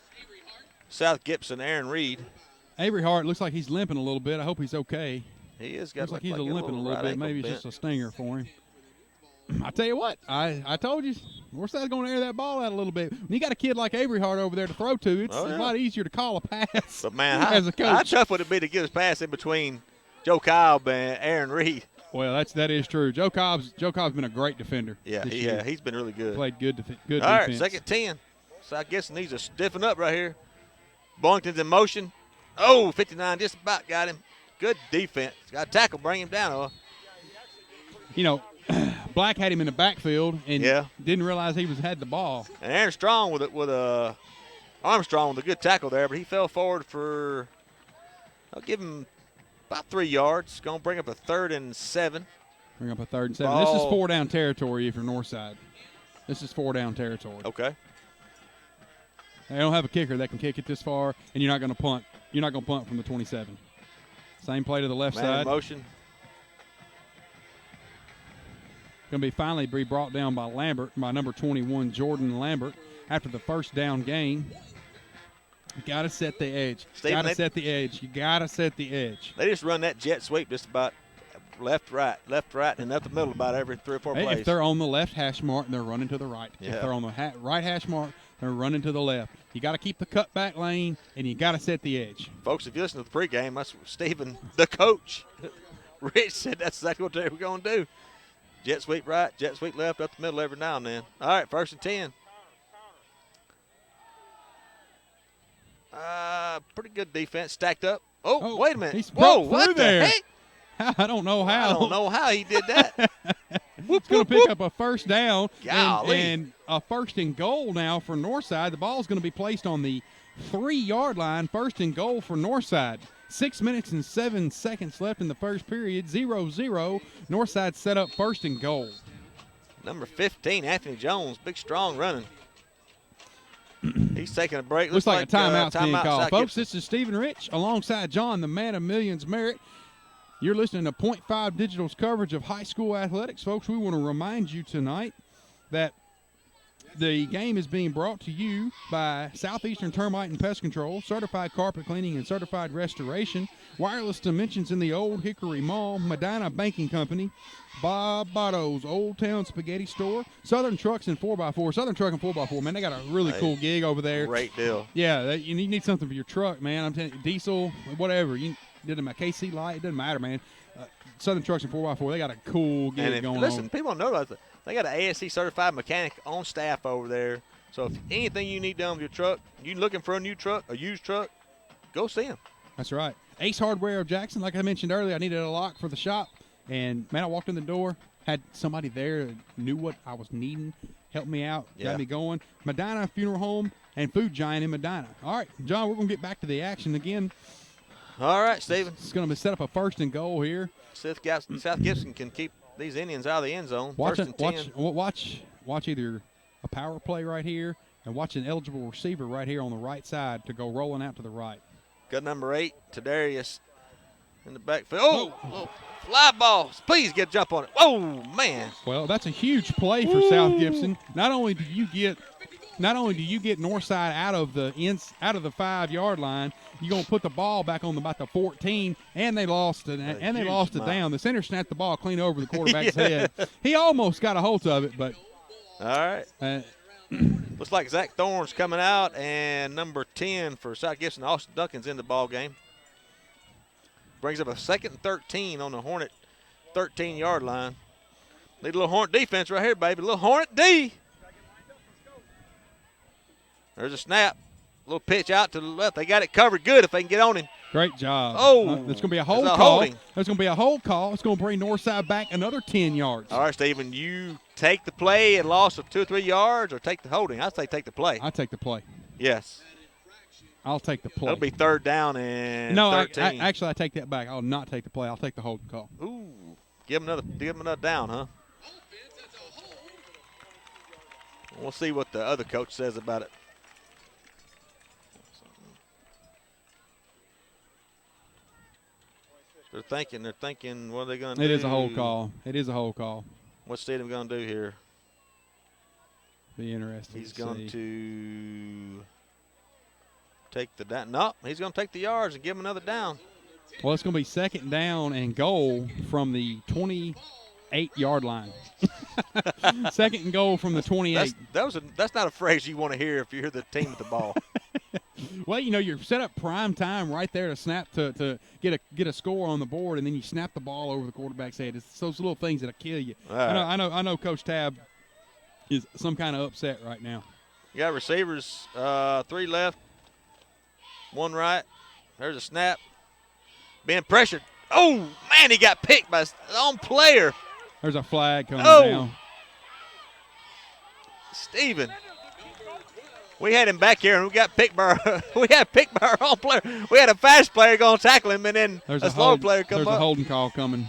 South Gibson, Aaron Reed. Avery Hart looks like he's limping a little bit. I hope he's okay. He is got looks like he's limping a little right bit. Maybe it's just a stinger for him. I tell you what, I told you, Northside's going to air that ball out a little bit. When you got a kid like Avery Hart over there to throw to, it's a lot easier to call a pass. But man, as a coach, how tough would it be to get his pass in between Joe Cobb and Aaron Reed? Well, that is true. Joe Cobb's been a great defender. Yeah, he's been really good. Played good defense. All right, second 10. So I guess needs to stiffen up right here. Boynton's in motion. Oh, 59 just about got him. Good defense. Got a tackle, bring him down. You know, Black had him in the backfield and didn't realize he had the ball. And Aaron Strong Armstrong with a good tackle there, but he fell forward for, I'll give him about 3 yards. Going to bring up a 3rd and 7. Bring up a 3rd and 7. This is 4-down territory if you're Northside. This is 4-down territory. Okay. They don't have a kicker that can kick it this far, and you're not going to punt. You're not going to punt from the 27. Same play to the left Man side. in motion. Going to finally be brought down by Lambert, by number 21, Jordan Lambert, after the first down gain. You got to set the edge. You got to set the edge. They just run that jet sweep just about left, right, and up the middle about every 3 or 4 plays. If they're on the left hash mark, they're running to the right. Yeah. If they're on the right hash mark, they're running to the left. You got to keep the cutback lane, and you got to set the edge. Folks, if you listen to the pregame, that's what Stephen, the coach, Rich said that's exactly what they were going to do. Jet sweep right, jet sweep left, up the middle every now and then. All right, 1st and 10. Pretty good defense, stacked up. Oh, wait a minute. He's Whoa, broke what through the there. heck? I don't know how. I don't know how he did that. He's going to pick up a first down Golly. and a 1st and goal now for Northside. The ball is going to be placed on the 3-yard line, 1st and goal for Northside. 6 minutes and 7 seconds left in the first period, 0-0. Northside set up 1st and goal. Number 15, Anthony Jones, big, strong running. He's taking a break. Looks like a timeout's being called. Folks, Gibson. this is Stephen Rich alongside John, the man of millions Merritt. You're listening to Point 5 Digital's coverage of high school athletics. Folks, we want to remind you tonight that the game is being brought to you by Southeastern Termite and Pest Control, Certified Carpet Cleaning and Certified Restoration, Wireless Dimensions in the Old Hickory Mall, Medina Banking Company, Bob Botto's Old Town Spaghetti Store, Southern Trucks and 4x4. Southern Truck and 4x4, man, they got a really cool gig over there. Great deal. Yeah, you need something for your truck, man. I'm telling you, diesel, whatever. You did them a KC light, it doesn't matter, man. Southern Trucks and 4x4, they got a cool gig going on. Listen, people don't know that. They got an ASC certified mechanic on staff over there. So if anything you need done with your truck, you looking for a new truck, a used truck, go see them. That's right. Ace Hardware of Jackson, like I mentioned earlier, I needed a lock for the shop. And, man, I walked in the door, had somebody there that knew what I was needing, helped me out, got me going. Medina Funeral Home and Food Giant in Medina. All right, John, we're going to get back to the action again. All right, Stephen. It's going to be set up a 1st and goal here. South Gibson can keep these Indians out of the end zone. Watch either a power play right here and watch an eligible receiver right here on the right side to go rolling out to the right. Got number 8, Tadarius, in the backfield. Oh, fly ball. Please get a jump on it. Oh, man. Well, that's a huge play for South Gibson. Not only do you get Northside out of the 5-yard line, you're gonna put the ball back on about the 14, and they lost it. And they lost it down. The center snapped the ball clean over the quarterback's head. He almost got a hold of it, but all right. Looks like Zach Thorne's coming out, and number 10 for South Gibson, Austin Duncan's in the ball game. Brings up a 2nd and 13 on the Hornet 13-yard line. Need a little Hornet defense right here, baby. A little Hornet D. There's a snap. A little pitch out to the left. They got it covered good if they can get on him. Great job. Oh. There's going to be a hold call. There's going to be a hold call. It's going to bring Northside back another 10 yards. All right, Stephen, you take the play and loss of 2 or 3 yards or take the holding? I'd say take the play. I take the play. Yes. I'll take the play. It'll be 3rd down and 13. Actually, I take that back. I'll not take the play. I'll take the holding call. Ooh. Give him another down, huh? We'll see what the other coach says about it. They're thinking, what are they going to do? It is a hold call. What's Stadium going to do here? Be interesting. He's going to take the down. No, he's going to take the yards and give him another down. Well, it's going to be 2nd down and goal from the 28-yard line. 2nd and goal from the 28. That's not a phrase you want to hear if you're the team with the ball. Well, you're set up prime time right there to snap to get a score on the board, and then you snap the ball over the quarterback's head. It's those little things that'll kill you. Right. I know Coach Tab is some kind of upset right now. You got receivers, 3 left, 1 right. There's a snap. Being pressured. Oh, man, he got picked by his own player. There's a flag coming down. Steven. We had him back here, and we got picked by our own player. We had a fast player going to tackle him, and then a slow player come up. There's a holding call coming.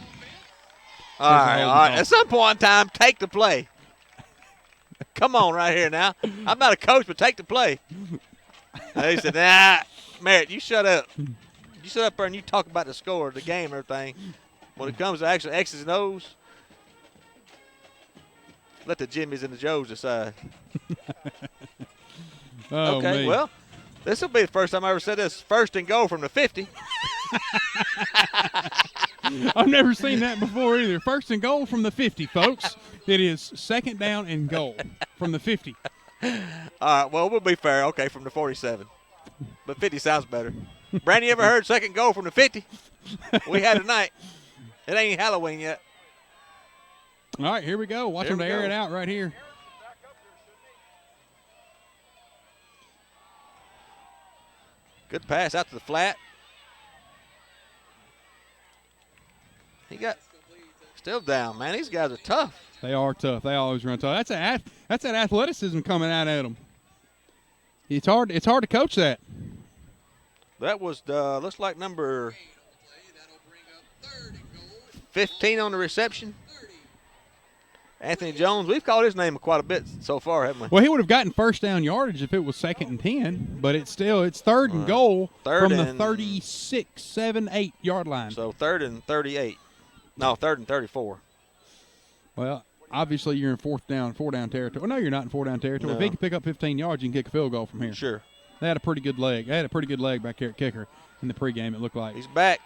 All right. At some point in time, take the play. Come on right here now. I'm not a coach, but take the play. And he said, nah, Merritt, you shut up. You sit up there and you talk about the score, the game, and everything. When it comes to actual X's and O's, let the Jimmies and the Joes decide. Okay, well, this will be the first time I ever said this. 1st and goal from the 50. I've never seen that before either. 1st and goal from the 50, folks. It is 2nd down and goal from the 50. All right, well, we'll be fair. Okay, from the 47. But 50 sounds better. Brandon, you ever heard 2nd goal from the 50? We had tonight. It ain't Halloween yet. All right, here we go. Watch them air it out right here. Good pass out to the flat. He got still down, man. These guys are tough. They are tough. They always run tough. That's that athleticism coming out at them. It's hard to coach that. That was looks like number 15 on the reception. Anthony Jones, we've called his name quite a bit so far, haven't we? Well, he would have gotten 1st down yardage if it was 2nd and 10, but it's 3rd and goal from the 36, 7, 8 yard line. So 3rd and 38. No, 3rd and 34. Well, obviously you're in 4 down territory. Well, no, you're not in 4 down territory. No. If he can pick up 15 yards, you can kick a field goal from here. Sure. They had a pretty good leg. Back here at kicker in the pregame, it looked like. He's back.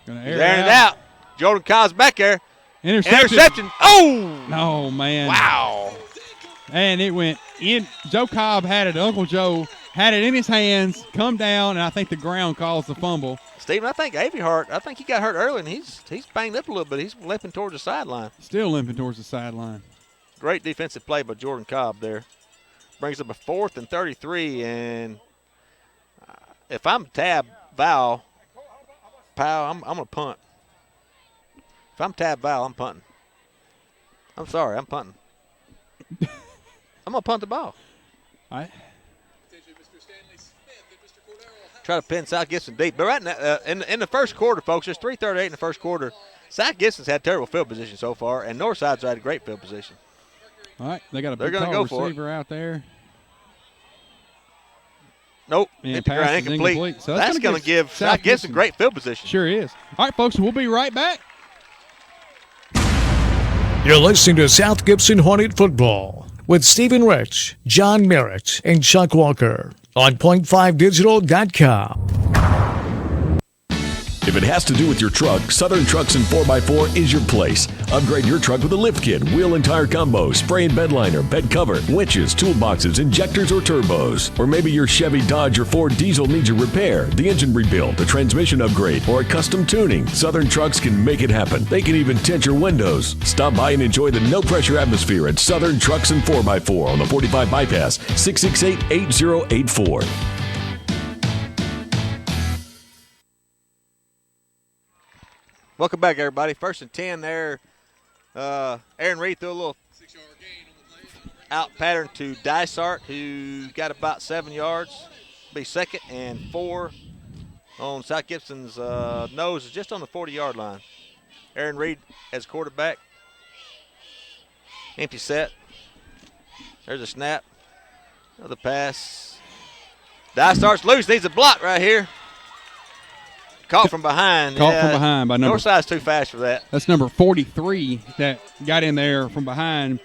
Gonna He's airing it out. Jordan Cobb's back there. Interception. Oh! No, man. Wow. And it went in. Joe Cobb had it. Uncle Joe had it in his hands, come down, and I think the ground caused the fumble. Steven, I think he got hurt early, and he's banged up a little bit. He's limping towards the sideline. Still limping towards the sideline. Great defensive play by Jordan Cobb there. Brings up a 4th and 33, and if I'm Tab Val, I'm going to punt. If I'm Tab Val, I'm punting. I'm sorry, I'm punting. I'm going to punt the ball. All right. Try to pin South Gibson deep. But right now, in the first quarter, folks, there's 3:38 in the first quarter. South Gibson's had terrible field position so far, and Northside's had a great field position. All right, they got a big tall receiver out there. Nope, and hit the ground, incomplete. So that's going to give South Gibson great field position. Sure is. All right, folks, we'll be right back. You're listening to South Gibson Hornet Football with Stephen Rich, John Merritt, and Chuck Walker on point5digital.com. If it has to do with your truck, Southern Trucks and 4x4 is your place. Upgrade your truck with a lift kit, wheel and tire combo, spray and bed liner, bed cover, winches, toolboxes, injectors, or turbos. Or maybe your Chevy, Dodge, or Ford diesel needs a repair, the engine rebuild, a transmission upgrade, or a custom tuning. Southern Trucks can make it happen. They can even tint your windows. Stop by and enjoy the no-pressure atmosphere at Southern Trucks and 4x4 on the 45 Bypass, 668-8084. Welcome back, everybody. 1st and 10 there. Aaron Reed threw a little out pattern to Dysart, who got about 7 yards. Be 2nd and 4 on South Gibson's nose, is just on the 40-yard line. Aaron Reed as quarterback. Empty set. There's a snap. Another pass. Dysart's loose. Needs a block right here. Caught from behind. From behind by number. Northside's too fast for that. That's number 43 that got in there from behind.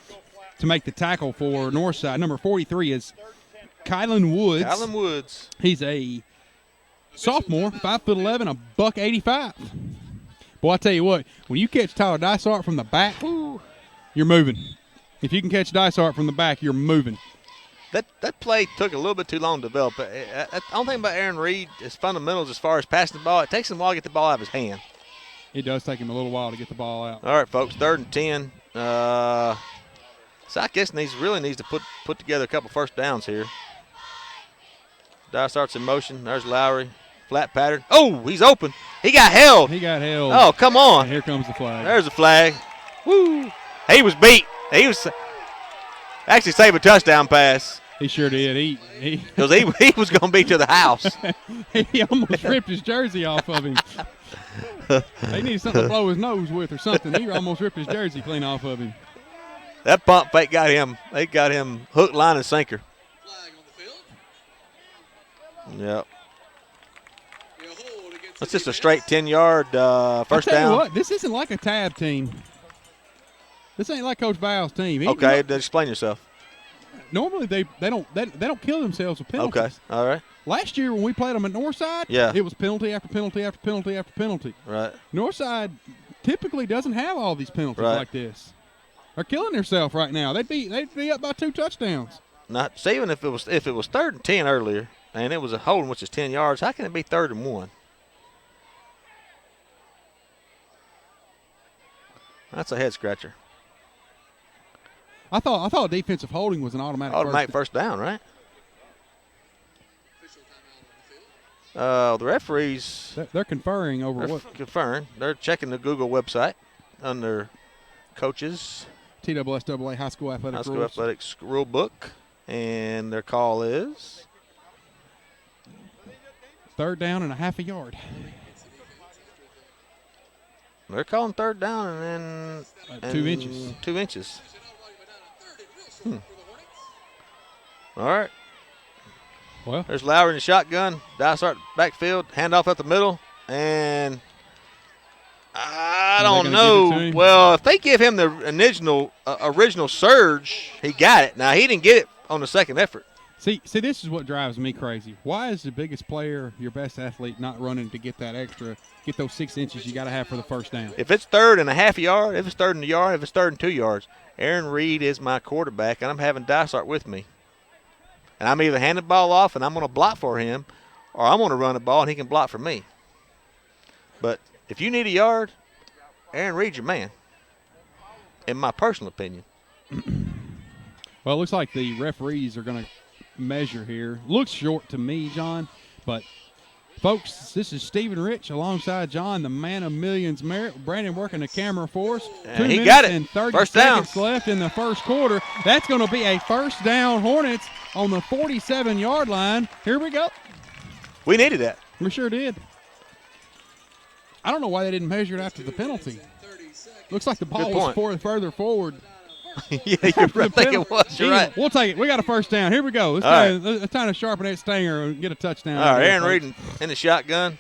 to make the tackle for Northside. Number 43 is Kylan Woods. Kylan Woods. He's a sophomore, 5'11", $185. Boy, I tell you what, when you catch Tyler Dysart from the back, you're moving. If you can catch Dysart from the back, you're moving. That play took a little bit too long to develop. The only thing about Aaron Reed is fundamentals as far as passing the ball. It takes him a while to get the ball out of his hand. It does take him a little while to get the ball out. All right, folks, 3rd and 10. South Gibson really needs to put together a couple first downs here. Dysart's in motion. There's Lowry. Flat pattern. Oh, he's open. He got held. Oh, come on. And here comes the flag. There's the flag. Woo. He was beat. He was actually saved a touchdown pass. He sure did. Because he was going to be to the house. He almost ripped his jersey off of him. They need something to blow his nose with or something. He almost ripped his jersey clean off of him. That pump fake got him. They got him hook, line, and sinker. Yep. That's just a straight 10-yard first down. Tell you what, this isn't like a tab team. This ain't like Coach Val's team. Okay, explain yourself. Normally they don't kill themselves with penalties. Okay, all right. Last year when we played them at Northside, it was penalty after penalty after penalty after penalty. Right. Northside typically doesn't have all these penalties like this. They're killing themselves right now. They'd be up by 2 touchdowns. Not even if it was 3rd and 10 earlier, and it was a holding, which is 10 yards. How can it be 3rd and 1? That's a head scratcher. I thought defensive holding was an automatic first down, right? The referees. They're conferring over they're what? Conferring. They're checking the Google website under coaches. TSSAA High School Athletics rule book, and their call is 3rd down and a half a yard. They're calling 3rd down and then 2 inches. 2 inches. All right. Well, there's Lowry in the shotgun. Dysart backfield, handoff up the middle, and I don't know. Well, if they give him the original surge, he got it. Now he didn't get it on the second effort. See, this is what drives me crazy. Why is the biggest player, your best athlete, not running to get that extra, get those 6 inches you got to have for the first down? If it's 3rd and a half yard, if it's 3rd and a yard, if it's 3rd and 2 yards, Aaron Reed is my quarterback, and I'm having Dysart with me. And I'm either handing the ball off and I'm going to block for him, or I'm going to run the ball and he can block for me. But if you need a yard, Aaron Reed's your man, in my personal opinion. Well, it looks like the referees are going to measure here. Looks short to me, John, but folks, this is Stephen Rich alongside John, the man of millions Merritt. Brandon working the camera for us. 2 minutes got it. And 30 first seconds down. left in the first quarter. That's going to be a first down Hornets on the 47-yard line. Here we go. We needed that. We sure did. I don't know why they didn't measure it after the penalty. Looks like the ball was further forward. Yeah, you're right. I think it was. You're right. We'll take it. We got a first down. Here we go. Let's try to sharpen that stinger and get a touchdown. All right, Aaron Reed in the shotgun.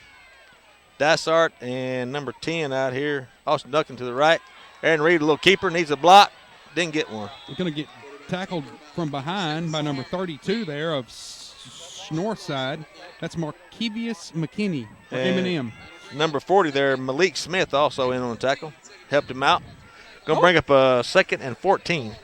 Dysart and number 10 out here. Austin Duncan to the right. Aaron Reed, a little keeper, needs a block. Didn't get one. We're going to get tackled from behind by number 32 there of Northside. That's Markevius McKinney, or M&M. Number 40 there, Malik Smith, also in on the tackle. Helped him out. Going to bring up a 2nd and 14.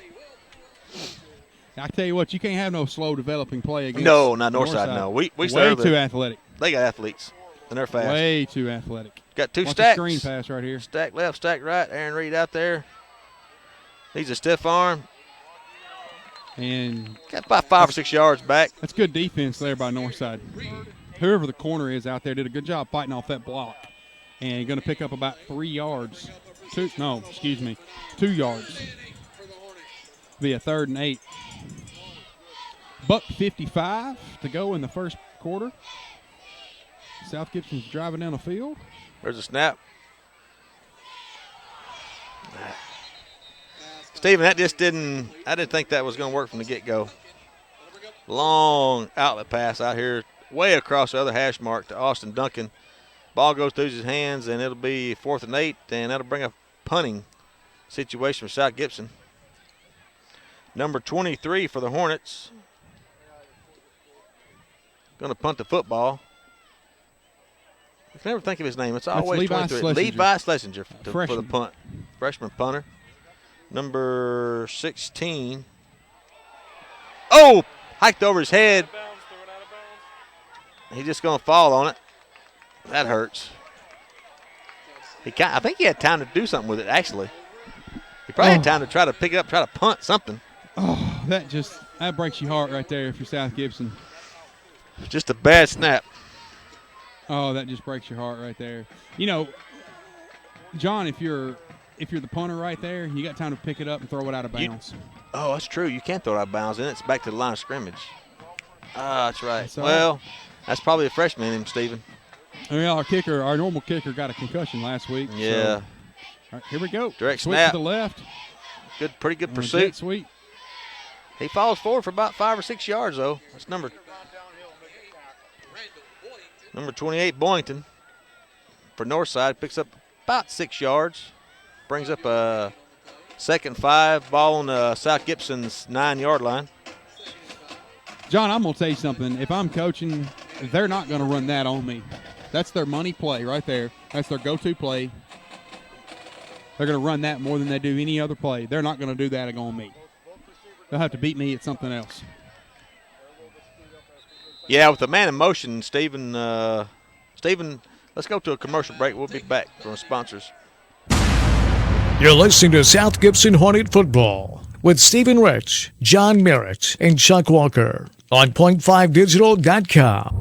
I tell you what, you can't have no slow developing play against No, not Northside. No, we way too athletic. They got athletes, and they're fast. Way too athletic. Got 2 Watch stacks. The screen pass right here. Stack left, stack right. Aaron Reed out there. He's a stiff arm. And got about 5 or 6 yards back. That's good defense there by Northside. Whoever the corner is out there did a good job fighting off that block. And going to pick up about 3 yards. 2 yards. Be a 3rd and 8. $1:55 to go in the first quarter. South Gibson's driving down the field. There's a snap. Steven, I didn't think that was going to work from the get-go. Long outlet pass out here, way across the other hash mark to Austin Duncan. Ball goes through his hands, and it'll be 4th and 8, and that'll bring a punting situation for South Gibson. Number 23 for the Hornets. Going to punt the football. I can never think of his name. It's always Levi 23. Schlesinger. Levi Schlesinger for the Freshman. punt. Freshman punter. Number 16. Oh! Hiked over his head. He's just going to fall on it. That hurts. I think he had time to do something with it, actually. He probably had time to try to pick it up, try to punt something. Oh, that breaks your heart right there if you're South Gibson. Just a bad snap. Oh, that just breaks your heart right there. You know, John, if you're the punter right there, you got time to pick it up and throw it out of bounds. Oh, that's true. You can't throw it out of bounds, and it's back to the line of scrimmage. Ah, that's right. That's all well, right. That's probably a freshman in him, Steven. Well, our normal kicker got a concussion last week. Yeah. So. All right, here we go. Direct Switch snap. to the left. Pretty good Jet pursuit. sweep. He falls forward for about 5 or 6 yards, though. That's number 28, Boynton, for Northside. Picks up about 6 yards. Brings up a 2nd and 5. Ball on South Gibson's 9-yard line. John, I'm going to tell you something. If I'm coaching, they're not going to run that on me. That's their money play right there. That's their go-to play. They're going to run that more than they do any other play. They're not going to do that on me. They'll have to beat me at something else. Yeah, with the man in motion, Steven, let's go to a commercial break. We'll be back from our sponsors. You're listening to South Gibson Hornet Football with Stephen Rich, John Merritt, and Chuck Walker on point5digital.com.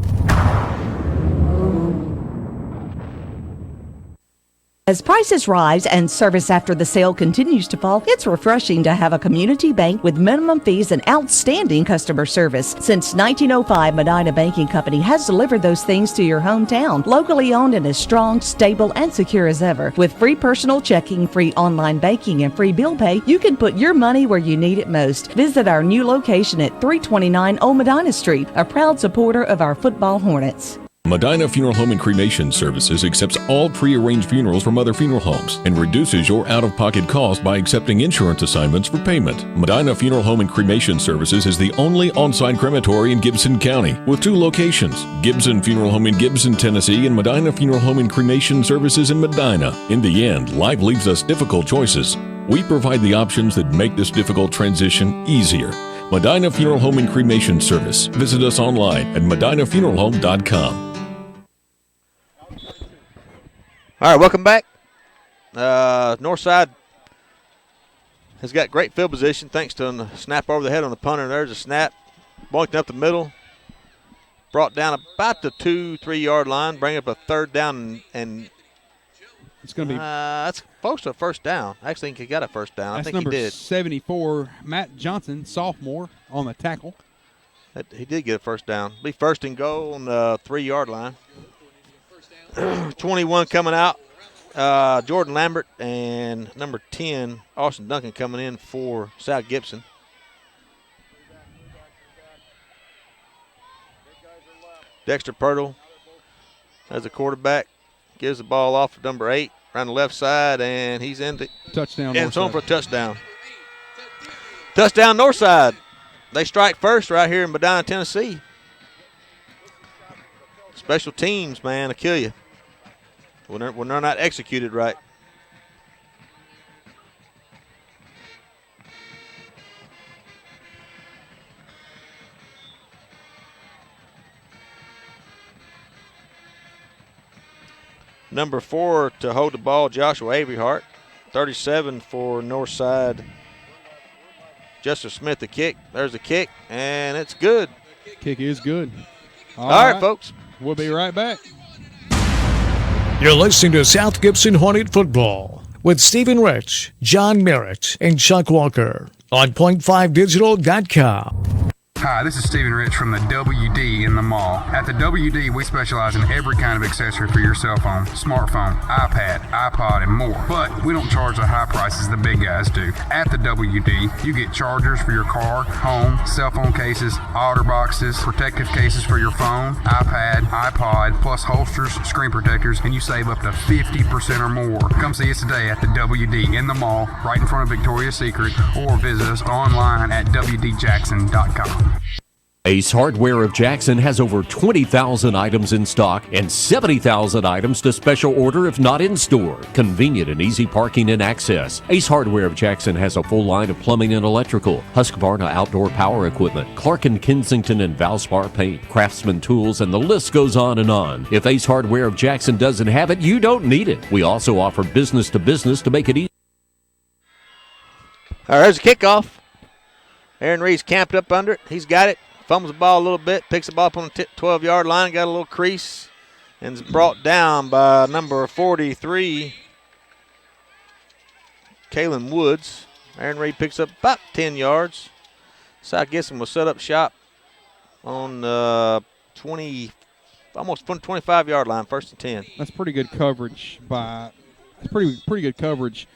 As prices rise and service after the sale continues to fall, it's refreshing to have a community bank with minimum fees and outstanding customer service. Since 1905, Medina Banking Company has delivered those things to your hometown. Locally owned and as strong, stable, and secure as ever. With free personal checking, free online banking, and free bill pay, you can put your money where you need it most. Visit our new location at 329 Old Medina Street, a proud supporter of our football Hornets. Medina Funeral Home and Cremation Services accepts all pre-arranged funerals from other funeral homes and reduces your out-of-pocket cost by accepting insurance assignments for payment. Medina Funeral Home and Cremation Services is the only on-site crematory in Gibson County with 2 locations, Gibson Funeral Home in Gibson, Tennessee, and Medina Funeral Home and Cremation Services in Medina. In the end, life leaves us difficult choices. We provide the options that make this difficult transition easier. Medina Funeral Home and Cremation Service. Visit us online at medinafuneralhome.com. All right, welcome back. Northside has got great field position thanks to a snap over the head on the punter. There's a snap. Boynton up the middle. Brought down about the 2-3 yard line. Bring up a 3rd down, and it's going to be. That's close to a first down. I actually think he got a first down. I think he did. Number 74, Matt Johnson, sophomore, on the tackle. He did get a first down. Be 1st and goal on the 3 yard line. 21 coming out, Jordan Lambert, and number 10, Austin Duncan, coming in for South Gibson. Dexter Pirtle as a quarterback, gives the ball off to number 8 around the left side, and he's in the touchdown. End zone for a touchdown. Touchdown Northside. They strike first right here in Medina, Tennessee. Special teams, man, will kill you when they're not executed right. Number 4 to hold the ball, Joshua Averyhart. 37 for Northside, Justin Smith, the kick. There's the kick, and it's good. Kick is good. All right, folks. We'll be right back. You're listening to South Gibson Hornet Football with Stephen Rich, John Merritt, and Chuck Walker on point5digital.com. Hi, this is Stephen Rich from the WD in the mall. At the WD, we specialize in every kind of accessory for your cell phone, smartphone, iPad, iPod, and more. But we don't charge the high prices the big guys do. At the WD, you get chargers for your car, home, cell phone cases, outer boxes, protective cases for your phone, iPad, iPod, plus holsters, screen protectors, and you save up to 50% or more. Come see us today at the WD in the mall, right in front of Victoria's Secret, or visit us online at wdjackson.com. Ace Hardware of Jackson has over 20,000 items in stock and 70,000 items to special order if not in store. Convenient and easy parking and access. Ace Hardware of Jackson has a full line of plumbing and electrical, Husqvarna outdoor power equipment, Clark & Kensington and Valspar paint, Craftsman tools, and the list goes on and on. If Ace Hardware of Jackson doesn't have it, you don't need it. We also offer business to business to make it easy. All right, there's a kickoff. Aaron Reed's camped up under it. He's got it. Fumbles the ball a little bit, picks the ball up on the 12-yard line, got a little crease, and is brought down by number 43, Kalen Woods. Aaron Reed picks up about 10 yards. South Gibson will set up shop on almost 25-yard line, 1st and 10. That's pretty good coverage by pretty good coverage,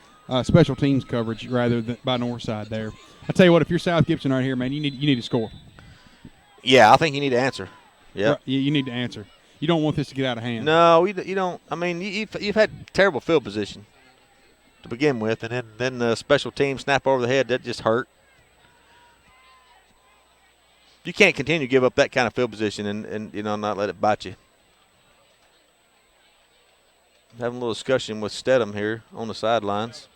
special teams coverage rather than by Northside there. I tell you what, if you're South Gibson right here, man, you need to score. Yeah, I think you need to answer. Yeah, right, you need to answer. You don't want this to get out of hand. No, you don't. I mean, you've had terrible field position to begin with, and then the special team snap over the head, that just hurt. You can't continue to give up that kind of field position and not let it bite you. Having a little discussion with Stedham here on the sidelines.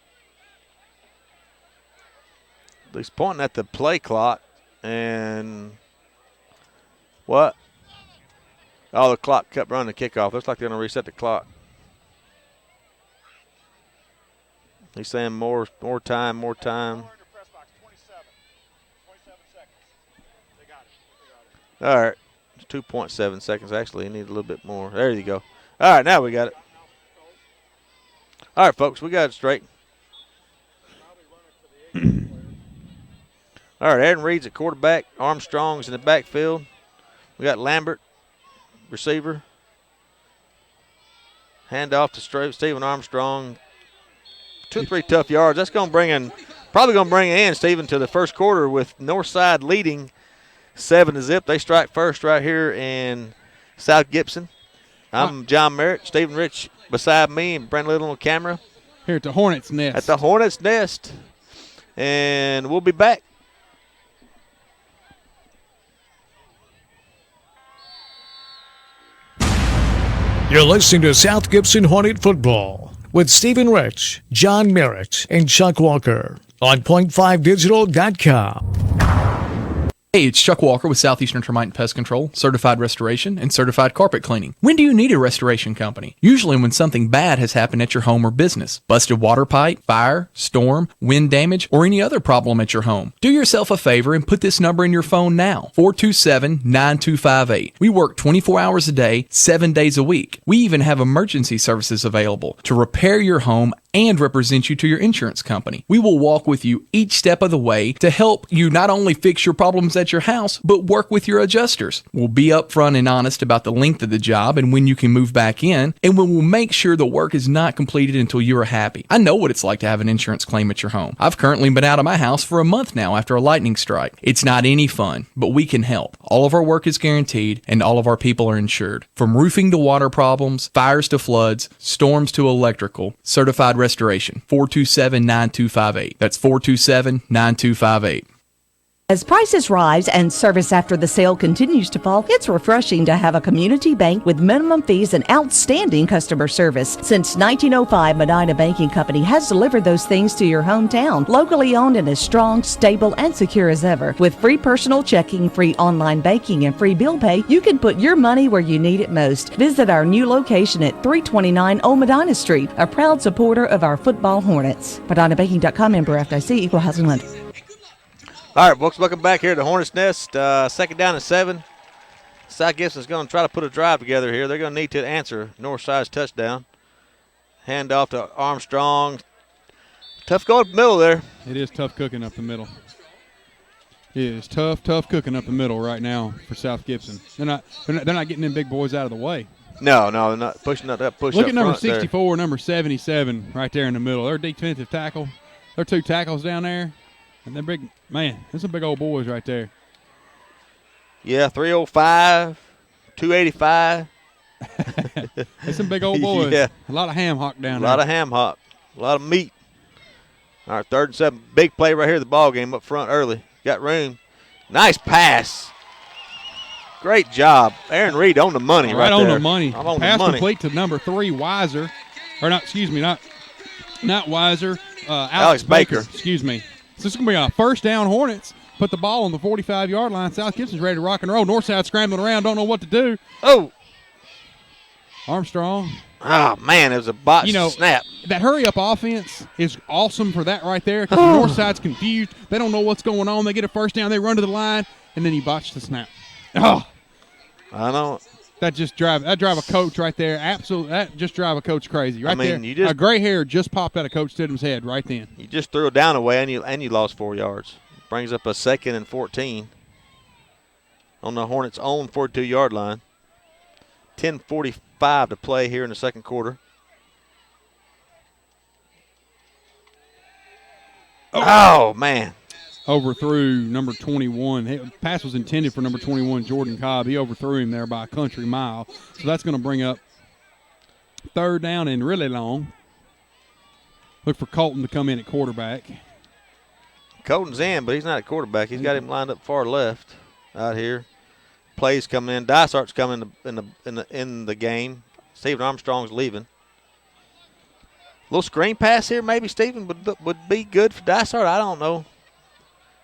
He's pointing at the play clock, and what? Oh, the clock kept running the kickoff. Looks like they're going to reset the clock. He's saying more time. All right, 2.7 seconds. Actually, you need a little bit more. There you go. All right, now we got it. All right, folks, we got it straight. All right, Aaron Reed's at quarterback. Armstrong's in the backfield. We got Lambert, receiver. Hand off to Stephen Armstrong. 2 or 3 tough yards. That's going to probably going to bring in Stephen to the first quarter with Northside leading 7-0. They strike first right here in South Gibson. I'm John Merritt, Stephen Rich beside me, and Brent Little on camera. Here at the Hornets Nest. At the Hornets Nest. And we'll be back. You're listening to South Gibson Hornet Football with Stephen Rich, John Merritt, and Chuck Walker on point5digital.com. Hey, it's Chuck Walker with Southeastern Termite and Pest Control, certified restoration, and certified carpet cleaning. When do you need a restoration company? Usually when something bad has happened at your home or business. Busted water pipe, fire, storm, wind damage, or any other problem at your home. Do yourself a favor and put this number in your phone now, 427-9258. We work 24 hours a day, 7 days a week. We even have emergency services available to repair your home and represent you to your insurance company. We will walk with you each step of the way to help you not only fix your problems at your house, but work with your adjusters. We'll be upfront and honest about the length of the job and when you can move back in, and we will make sure the work is not completed until you are happy. I know what it's like to have an insurance claim at your home. I've currently been out of my house for a month now after a lightning strike. It's not any fun, but we can help. All of our work is guaranteed, and all of our people are insured. From roofing to water problems, fires to floods, storms to electrical, certified restoration, 427-9258. That's 427-9258. As prices rise and service after the sale continues to fall, it's refreshing to have a community bank with minimum fees and outstanding customer service. Since 1905, Medina Banking Company has delivered those things to your hometown. Locally owned and as strong, stable, and secure as ever. With free personal checking, free online banking, and free bill pay, you can put your money where you need it most. Visit our new location at 329 Old Medina Street, a proud supporter of our football Hornets. MedinaBanking.com, member FDIC, equal housing lender. All right, folks, welcome back here to Hornets Nest. 2nd down and 7. South Gibson's going to try to put a drive together here. They're going to need to answer Northside's touchdown. Hand off to Armstrong. Tough go up the middle there. It is tough cooking up the middle. It is tough cooking up the middle right now for South Gibson. They're not getting them big boys out of the way. No, they're not pushing up that push. Look up at number front 64, number 77 right there in the middle. Their defensive tackle. Their 2 tackles down there. And they're big. Man, there's some big old boys right there. Yeah, 305, 285. There's some big old boys. Yeah. A lot of ham hock down there. A lot of ham hock. A lot of meat. All right, 3rd and 7. Big play right here, the ball game up front early. Got room. Nice pass. Great job. Aaron Reed on the money right there. on the money. I'm on Pass the money. complete to number 3, Weiser. Or not, excuse me, not Weiser. Alex Baker. Excuse me. So this is going to be a first down Hornets. Put the ball on the 45-yard line. South Gibson's ready to rock and roll. Northside scrambling around, don't know what to do. Oh. Armstrong. Oh, man, it was a botched snap. That hurry-up offense is awesome for that right there because the Northside's confused. They don't know what's going on. They get a first down. They run to the line, and then he botched the snap. Oh. I know. That drive a coach right there. Absolutely, that just drive a coach crazy right there. A gray hair just popped out of Coach Stidham's head right then. You just threw it down away, and you lost 4 yards. Brings up a 2nd and 14 on the Hornets' own 42-yard line. 10:45 to play here in the second quarter. Oh man. Overthrew number 21. Pass was intended for number 21, Jordan Cobb. He overthrew him there by a country mile. So that's going to bring up 3rd down and really long. Look for Colton to come in at quarterback. Colton's in, but he's not at quarterback. He's got him lined up far left out here. Plays coming in. Dysart's coming in the game. Stephen Armstrong's leaving. Little screen pass here, maybe Stephen would be good for Dysart. I don't know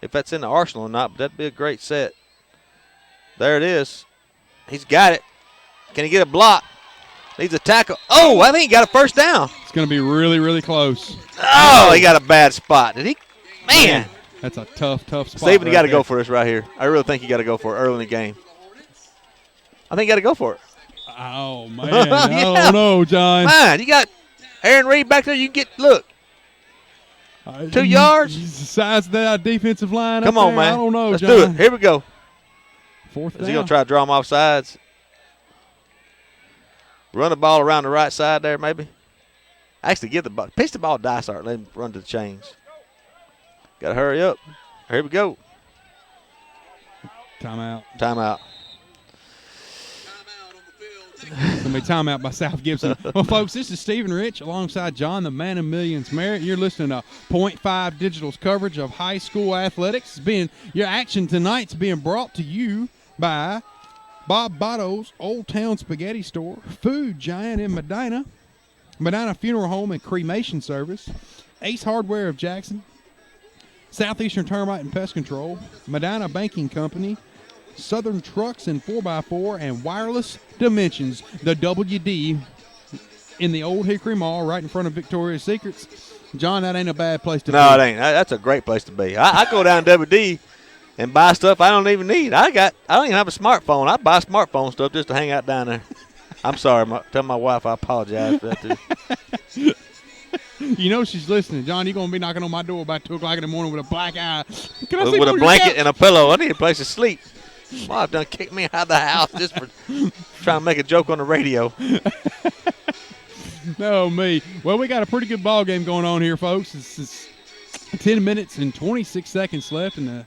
if that's in the arsenal or not, but that'd be a great set. There it is. He's got it. Can he get a block? Needs a tackle. Oh, I think he got a first down. It's going to be really, really close. Oh, he got a bad spot. Did he? Man. That's a tough spot. Stephen, you got to go for this right here. I really think you got to go for it early in the game. I think you got to go for it. Oh, man. I don't know, John. Man, you got Aaron Reed back there. You can get, look. 2 yards? He's the size of that defensive line. Come on, there. man. I don't know, Let's John. do it. Here we go. 4th down. Is he going to try to draw him off sides? Run the ball around the right side there, maybe. Actually, give the ball. Pitch the ball to Dysart. Let him run to the chains. Got to hurry up. Here we go. Timeout. It's going to be timeout by South Gibson. Well, folks, this is Stephen Rich alongside John, the man of millions, Merritt. You're listening to .5 Digital's coverage of high school athletics. Your action tonight's being brought to you by Bob Botto's Old Town Spaghetti Store, Food Giant in Medina, Medina Funeral Home and Cremation Service, Ace Hardware of Jackson, Southeastern Termite and Pest Control, Medina Banking Company, Southern Trucks and 4x4, and Wireless Dimensions, the WD in the Old Hickory Mall right in front of Victoria's Secrets. John, that ain't a bad place to be. No, it ain't. That's a great place to be. I go down to WD and buy stuff I don't even need. I don't even have a smartphone. I buy smartphone stuff just to hang out down there. I'm sorry. Tell my wife I apologize for that, too. You know she's listening. John, you're going to be knocking on my door about 2 o'clock in the morning with a black eye. Can I with a blanket and a pillow. I need a place to sleep. My wife done kicked me out of the house just for trying to make a joke on the radio. No, me. Well, we got a pretty good ball game going on here, folks. It's 10 minutes and 26 seconds left in the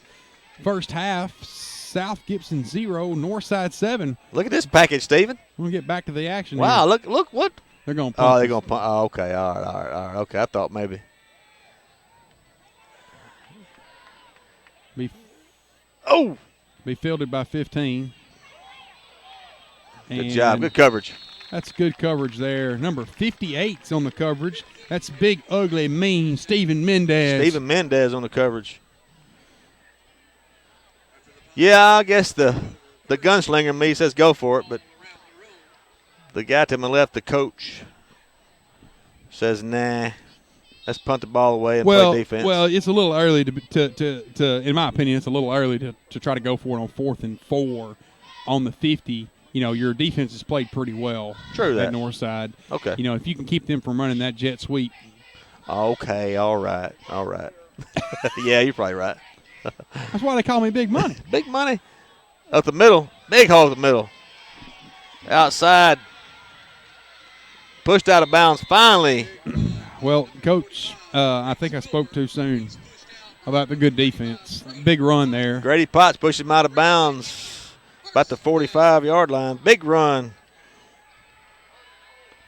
first half. South Gibson 0, Northside 7. Look at this package, Stephen. We'll get back to the action. Wow, here. look what. They're going to punt. Oh, they're going to punt. Oh, okay. All right. Okay, I thought maybe. Be fielded by 15. Good job. Good coverage. That's good coverage there. Number 58's on the coverage. That's big, ugly, mean Stephen Mendez. Stephen Mendez on the coverage. Yeah, I guess the gunslinger in me says go for it, but the guy to my left, the coach, says nah. Let's punt the ball away and play defense. Well, it's a little early to in my opinion, it's a little early to try to go for it on 4th and 4 on the 50. You know, your defense has played pretty well. True at Northside. Okay. You know, if you can keep them from running that jet sweep. Okay, all right. Yeah, you're probably right. That's why they call me Big Money. Big Money. Up the middle. Big hole up the middle. Outside. Pushed out of bounds finally. Well, Coach, I think I spoke too soon about the good defense. Big run there. Grady Potts pushed him out of bounds about the 45-yard line. Big run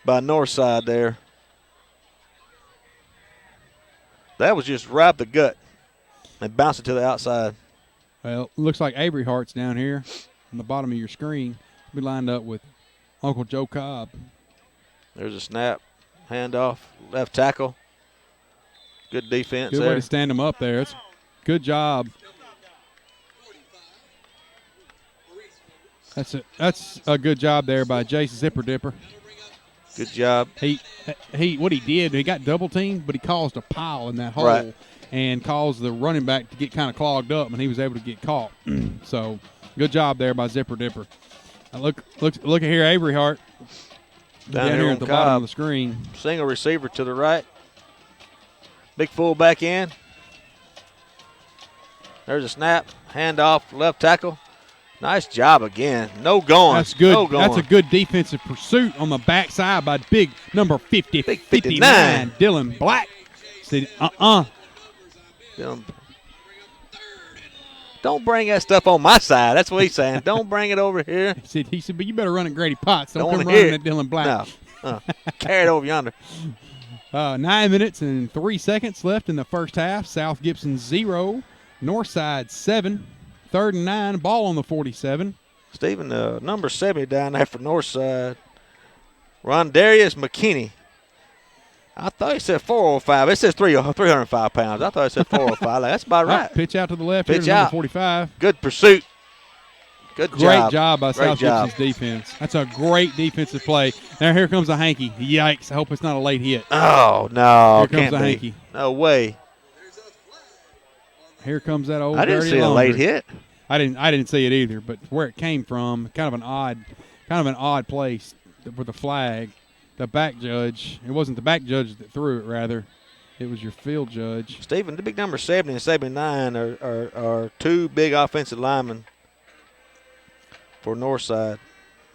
by Northside there. That was just right up the gut. They bounced it to the outside. Well, looks like Avery Hart's down here on the bottom of your screen. We lined up with Uncle Joe Cobb. There's a snap. Handoff. Left tackle. Good defense Good there. way to stand him up there. It's good job. That's a good job there by Jace Zipper Dipper. Good job. What he did, he got double teamed, but he caused a pile in that hole. Right. And caused the running back to get kind of clogged up, and he was able to get caught. So, good job there by Zipper Dipper. Now look at here, Avery Hart. Down here at the bottom of the screen. Single receiver to the right. Big fullback in. There's a snap. Handoff, left tackle. Nice job again. No going. That's good. No going. That's a good defensive pursuit on the backside by big number 50, Big 59, Dylan Black. Said, Don't bring that stuff on my side. That's what he's saying. Don't bring it over here. He said, but you better run at Grady Potts. Don't come wanna hear running at Dylan Black. No. Carry it over yonder. 9 minutes and 3 seconds left in the first half. South Gibson 0, Northside 7. 3rd and 9, ball on the 47. Stephen, number 70 down there for Northside. Rondarius McKinney. I thought he said 405. It says 305 pounds. I thought it said 405. That's about right. Pitch out to the left. Pitch here to out. number 45. Good pursuit. Great job by South Gibson's defense. That's a great defensive play. Now here comes a hanky. Yikes. I hope it's not a late hit. Oh, no. Here comes a hanky. No way. Here comes that old I didn't dirty see a laundry. late hit. I didn't see it either, but where it came from, kind of an odd place for the flag. The back judge, it wasn't the back judge that threw it, rather. It was your field judge. Stephen, the big number 70 and 79 are two big offensive linemen for Northside.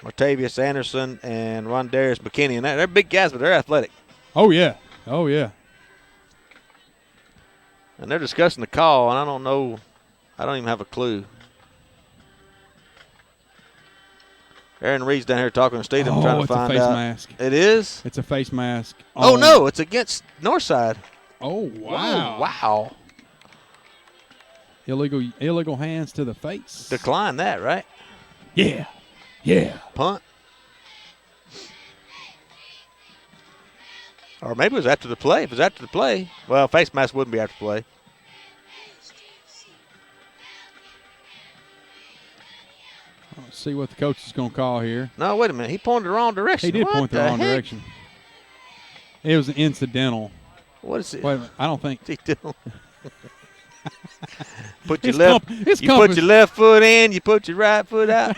Martavius Anderson and Rondarius McKinney. And they're big guys, but they're athletic. Oh, yeah. Oh, yeah. And they're discussing the call, and I don't know. I don't even have a clue. Aaron Reed's down here talking to Stephen, trying to find out. It's a face mask. It is? It's a face mask. Oh, no, it's against Northside. Oh, wow. Whoa, wow. Illegal hands to the face. Decline that, right? Yeah. Yeah. Punt. Or maybe it was after the play. If it was after the play, well, face mask wouldn't be after the play. Let's see what the coach is going to call here. No, wait a minute. He pointed the wrong direction. He did What point the wrong direction. It was incidental. What is it? Wait a minute. I don't think. What's he doing? Put your put your left foot in. You put your right foot out.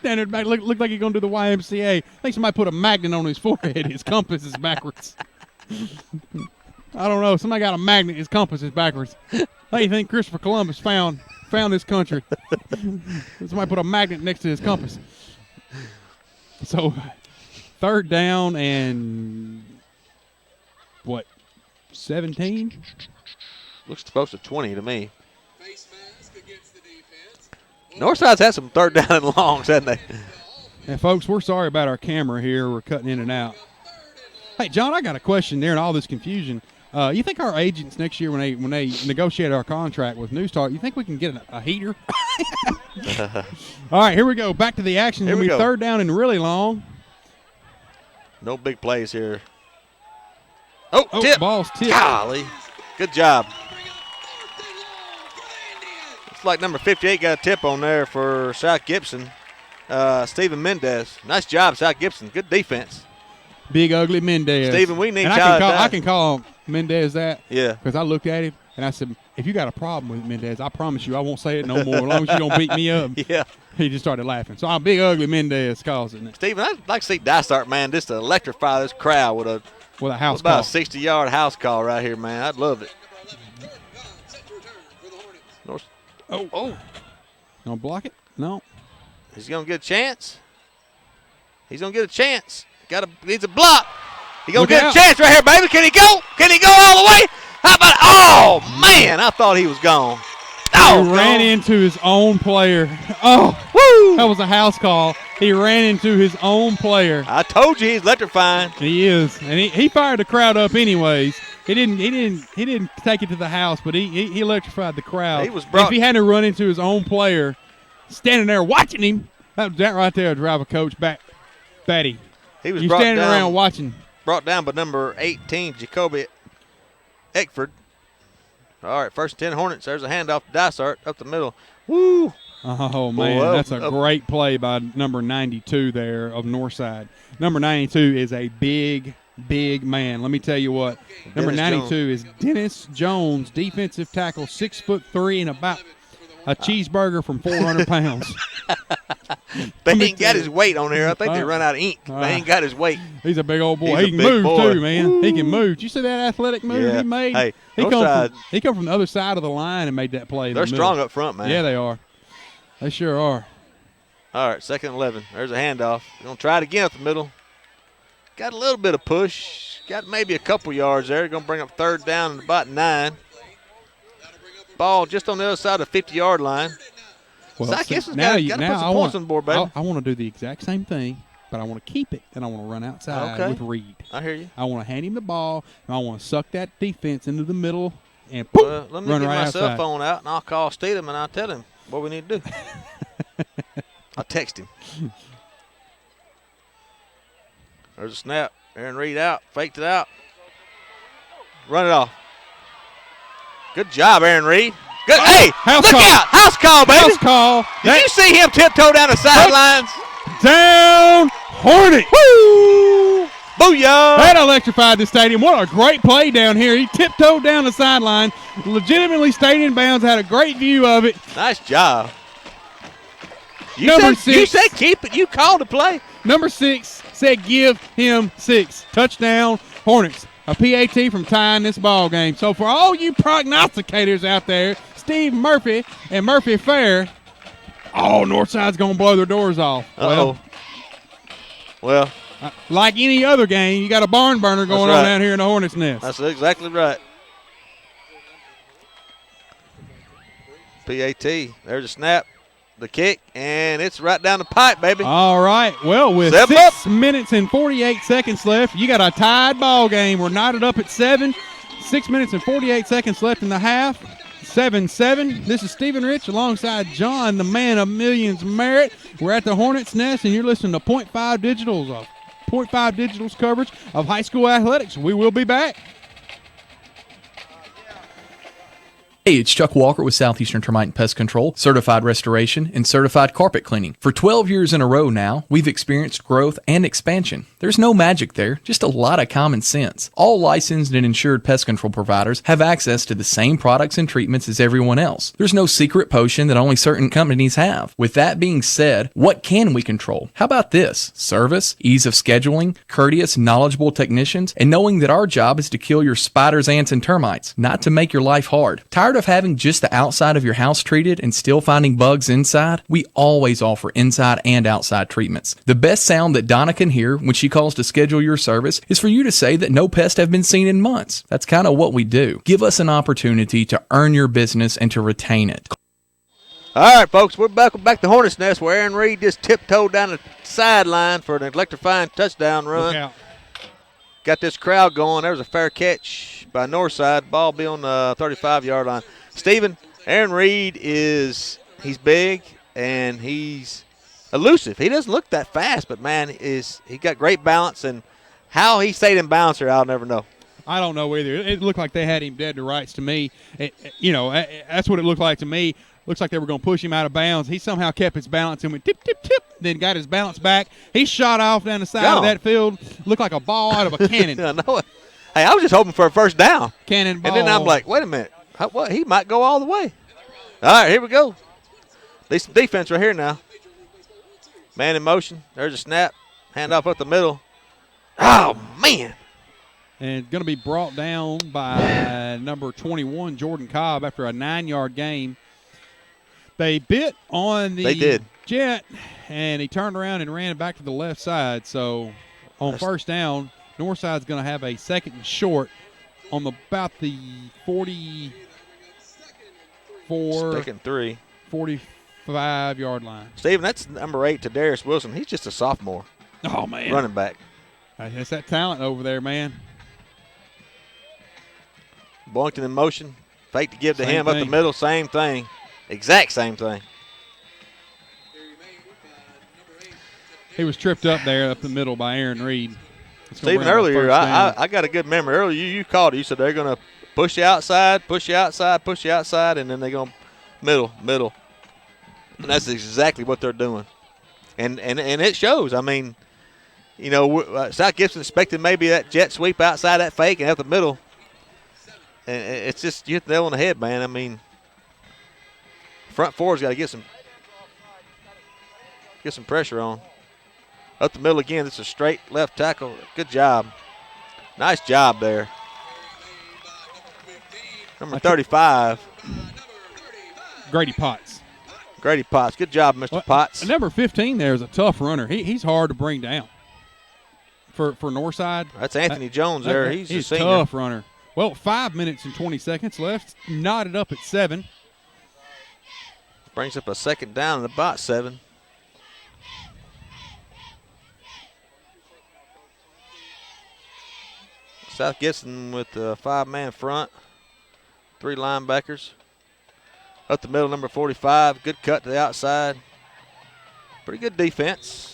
Down there back, look like he's going to do the YMCA. I think somebody put a magnet on his forehead. His compass is backwards. I don't know. Somebody got a magnet. His compass is backwards. How do you think Christopher Columbus found this country? Somebody put a magnet next to his compass. So, 3rd down and, 17? Looks close to 20 to me. Northside's had some 3rd down and longs, haven't they? And folks, we're sorry about our camera here. We're cutting in and out. Hey, John, I got a question there in all this confusion. You think our agents next year, when they negotiate our contract with New Start, you think we can get a heater? All right, here we go. Back to the action. Here we go. 3rd down and really long. No big plays here. Oh, tip. Ball's tipped. Golly. Good job. Looks like number 58 got a tip on there for South Gibson. Stephen Mendez. Nice job, South Gibson. Good defense. Big ugly Mendez. Stephen, we need I can call Mendez that. Yeah. Because I looked at him and I said, if you got a problem with Mendez, I promise you I won't say it no more. As long as you don't beat me up. Yeah. He just started laughing. So Big ugly Mendez calls it. Stephen, I'd like to see Dysart, man, just to electrify this crowd with a house about call. a 60-yard house call right here, man. I'd love it. Oh. Gonna block it? No. He's going to get a chance. He's going to get a chance. Needs a block. He's going to get a chance right here, baby. Can he go? Can he go all the way? How about it? Oh, man. I thought he was gone. Oh, he ran into his own player. Oh, woo! That was a house call. He ran into his own player. I told you he's electrifying. He is, and he fired the crowd up anyways. He didn't take it to the house, but he electrified the crowd. If he hadn't run into his own player, standing there watching him, that right there would drive a coach batty. He was standing around watching. Brought down by number 18, Jacoby Eckford. All right, 1st and 10 Hornets. There's a handoff to Dysart up the middle. Woo! Oh, man, that's a great play by number 92 there of Northside. Number 92 is a big man. Let me tell you what. Number 92 is Dennis Jones, defensive tackle, 6'3" and about a cheeseburger from 400 pounds. They ain't got his weight on here. I think they run out of ink. They ain't got his weight. He's a big old boy. He can move too, man. Woo. He can move. Did you see that athletic move he made? Hey, he come from the other side of the line and made that play. They're strong up front, man. Yeah, they are. They sure are. All right, 2nd and 11. There's a handoff. They're going to try it again up the middle. Got a little bit of push. Got maybe a couple yards there. Going to bring up 3rd down and about 9. Ball just on the other side of the 50-yard line. Well, so I guess got to put some points on the board, baby. I want to do the exact same thing, but I want to keep it, and I want to run outside with Reed. I hear you. I want to hand him the ball, and I want to suck that defense into the middle and boom, let me get my cell phone out, and I'll call Steedham, and I'll tell him what we need to do. I'll text him. There's a snap. Aaron Reed out. Faked it out. Run it off. Good job, Aaron Reed. Good. Hey, look out. House call, baby. House call. Did you see him tiptoe down the sidelines? Down Hornet. Woo! Booyah. That electrified the stadium. What a great play down here. He tiptoed down the sideline, legitimately stayed in bounds, had a great view of it. Nice job. Number 6. You said keep it. You called the play. Number 6 said give him 6. Touchdown, Hornets. A PAT from tying this ball game. So for all you prognosticators out there, Steve Murphy and Murphy Fair, Northside's going to blow their doors off. Well, like any other game, you got a barn burner going on down here in the Hornets' nest. That's exactly right. PAT. There's a snap, the kick, and it's right down the pipe, baby. All right. Well, with 6 minutes and 48 seconds left, you got a tied ball game. We're knotted up at 7. 6 minutes and 48 seconds left in the half. 7-7. This is Stephen Rich alongside John, the man of millions Merritt. We're at the Hornets' Nest, and you're listening to Point 5 Digital's coverage of high school athletics. We will be back. Hey, it's Chuck Walker with Southeastern Termite and Pest Control, certified restoration, and certified carpet cleaning. For 12 years in a row now, we've experienced growth and expansion. There's no magic there, just a lot of common sense. All licensed and insured pest control providers have access to the same products and treatments as everyone else. There's no secret potion that only certain companies have. With that being said, what can we control? How about this? Service, ease of scheduling, courteous, knowledgeable technicians, and knowing that our job is to kill your spiders, ants, and termites, not to make your life hard. Tired of having just the outside of your house treated and still finding bugs inside? We always offer inside and outside treatments. The best sound that Donna can hear when she calls to schedule your service is for you to say that no pests have been seen in months. That's kind of what we do. Give us an opportunity to earn your business and to retain it. All right, folks, we're back to Hornets' Nest where Aaron Reed just tiptoed down the sideline for an electrifying touchdown run. Got this crowd going. There was a fair catch by Northside. Ball be on the 35-yard line. Stephen, Aaron Reed he's big and he's elusive. He doesn't look that fast, but, man, he got great balance. And how he stayed in bounds here, I'll never know. I don't know either. It looked like they had him dead to rights to me. That's what it looked like to me. Looks like they were going to push him out of bounds. He somehow kept his balance and went tip, tip, tip, then got his balance back. He shot off down the side of that field. Looked like a ball out of a cannon. I know it. Hey, I was just hoping for a first down. Cannon ball. And then I'm like, wait a minute. What? He might go all the way. All right, here we go. Decent defense right here now. Man in motion. There's a snap. Handoff up the middle. Oh, man. And going to be brought down by number 21, Jordan Cobb, after a 9-yard gain. They bit on the They did. jet, and he turned around and ran back to the left side. So on first down, Northside's going to have a second and short on about the 45-yard line. Steven, that's number 8 to Darius Wilson. He's just a sophomore. Oh, man. Running back. That's that talent over there, man. Boynton in motion. Fake to give to Same him up thing. the middle. Same thing. Exact same thing. He was tripped up there up the middle by Aaron Reed. Steven, earlier, I got a good memory. Earlier, you called it. You said they're going to push you outside, and then they're going to middle. And that's exactly what they're doing. And it shows. I mean, South Gibson expected maybe that jet sweep outside that fake and up the middle. And it's just, you hit the nail on the head, man. I mean, front four's got to get some pressure on. Up the middle again, it's a straight left tackle. Good job. Nice job there. Number 35. Grady Potts. Grady Potts. Good job, Mr. Potts. Number 15 there is a tough runner. He's hard to bring down for Northside. That's Anthony Jones there. He's a senior. Tough runner. Well, 5 minutes and 20 seconds left. Knotted up at 7. Brings up a second down and about 7. South Gibson with the 5-man front. 3 linebackers. Up the middle, number 45. Good cut to the outside. Pretty good defense.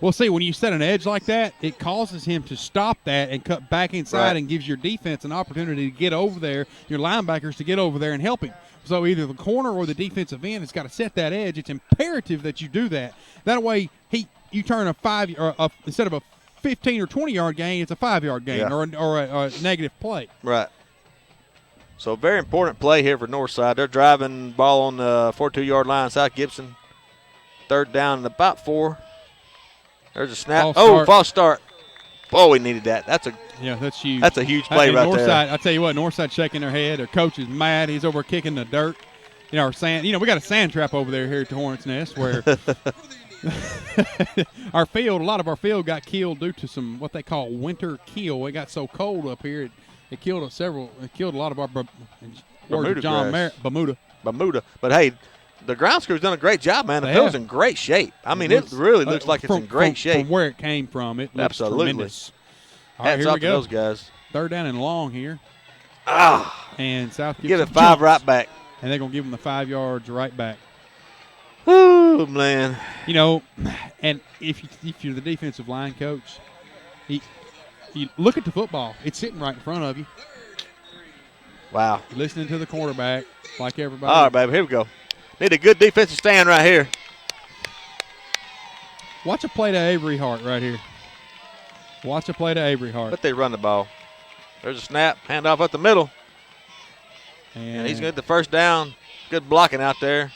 Well, see, when you set an edge like that, it causes him to stop that and cut back inside Right. and gives your defense an opportunity to get over there, your linebackers to get over there and help him. So either the corner or the defensive end has got to set that edge. It's imperative that you do that. That way, you turn instead of a 15 or 20-yard gain, it's a 5-yard gain or a negative play. Right. So very important play here for Northside. They're driving ball on the 42-yard line. South Gibson, third down and about 4. There's a snap. False start. Oh, we needed that. That's huge. That's a huge play right Northside, there. I tell you what, Northside shaking their head. Their coach is mad. He's over kicking the dirt. Our sand. We got a sand trap over there here at the Hornets Nest where a lot of our field got killed due to some what they call winter kill. It got so cold up here, it killed a lot of our Bermuda. But hey, the ground crew's done a great job, man. The field's in great shape. I mean, it really looks like it's in great shape. From where it came from, it looks tremendous. All right, Hats here off we to go. those guys. Third down and long here. And South Gibson give it 5 jumps, right back. and they're going to give them the 5 yards right back. Oh, man. And if you're the defensive line coach, you look at the football. It's sitting right in front of you. Wow. You're listening to the quarterback like everybody. All right, baby, here we go. Need a good defensive stand right here. Watch a play to Avery Hart right here. Watch a play to Avery Hart. But they run the ball. There's a snap, handoff up the middle. And he's going to get the first down. Good blocking out there.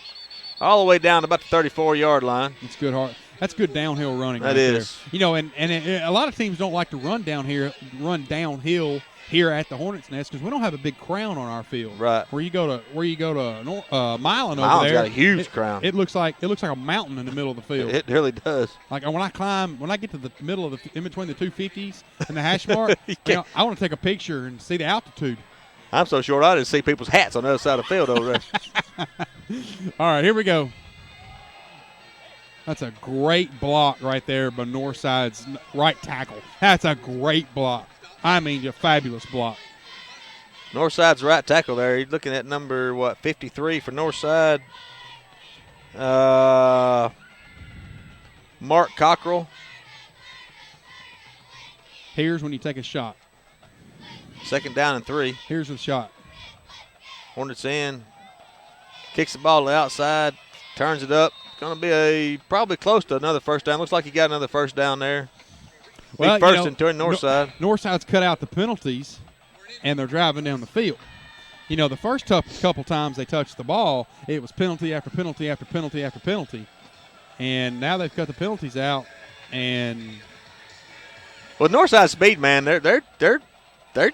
All the way down to about the 34-yard line. It's good Hart. That's good downhill running. That right is. There. A lot of teams don't like to run downhill here at the Hornets Nest because we don't have a big crown on our field. Right. Where you go to Milan over Milan's there. got a huge crown. It looks like a mountain in the middle of the field. It really does. Like when I get to the middle of in between the 250s and the hash mark, I want to take a picture and see the altitude. I'm so short I didn't see people's hats on the other side of the field over there. All right, here we go. That's a great block right there by Northside's right tackle. That's a great block. I mean, a fabulous block. Northside's right tackle there. He's looking at number, 53 for Northside. Mark Cockrell. Here's when you take a shot. Second down and 3. Here's the shot. Hornets in. Kicks the ball to the outside. Turns it up. Going to be probably close to another first down. Looks like he got another first down there. Well, first and turn Northside. Northside's cut out the penalties, and they're driving down the field. The first couple times they touched the ball, it was penalty after penalty after penalty after penalty. And now they've cut the penalties out, and well, Northside speed, man, they're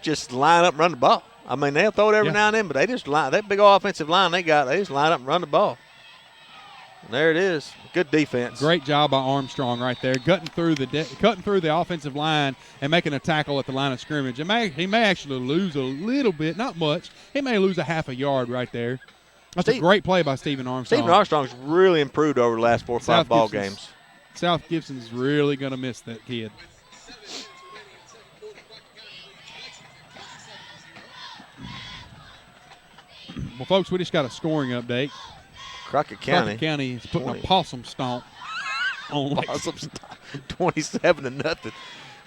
just line up and run the ball. I mean, they'll throw it every now and then, but they just line that big old offensive line they just line up and run the ball. And there it is. Good defense. Great job by Armstrong right there, cutting through the offensive line and making a tackle at the line of scrimmage. He may actually lose a little bit, not much. He may lose a half a yard right there. That's a great play by Stephen Armstrong. Stephen Armstrong's really improved over the last 4 or 5 ball games. South Gibson's really going to miss that kid. Well, folks, we just got a scoring update. Crockett County is putting a possum stomp on Possum stomp, 27-0.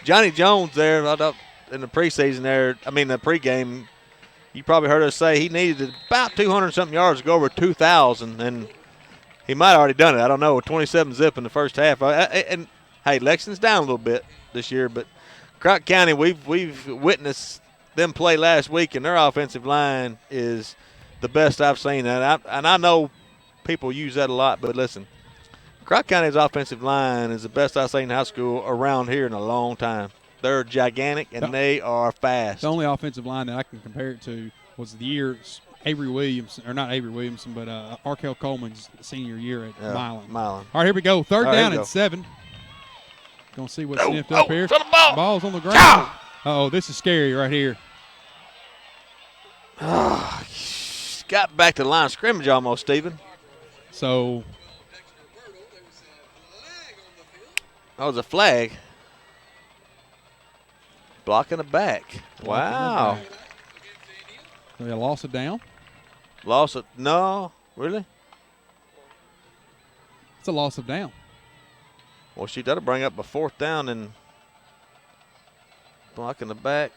Johnny Jones there in the preseason the pregame, you probably heard us say he needed about 200-something yards to go over 2,000, and he might have already done it. I don't know, 27-zip in the first half. And, hey, Lexington's down a little bit this year, but Crockett County, we've witnessed them play last week, and their offensive line is the best I've seen. And I know people use that a lot, but listen, Crockett County's offensive line is the best I've seen in high school around here in a long time. They're gigantic, and they are fast. The only offensive line that I can compare it to was the year Avery Williamson, or not Avery Williamson, but Arkell Coleman's senior year at Milan. All right, here we go. Third down and 7. Going to see what's sniffed up here. Ball's on the ground. Uh-oh, this is scary right here. Got back to the line of scrimmage almost, Stephen. So that was a flag. Blocking the back. Wow. They lost it down? Lost it? No, really? It's a loss of down. Well, shoot, that'll bring up a 4th down and blocking the back.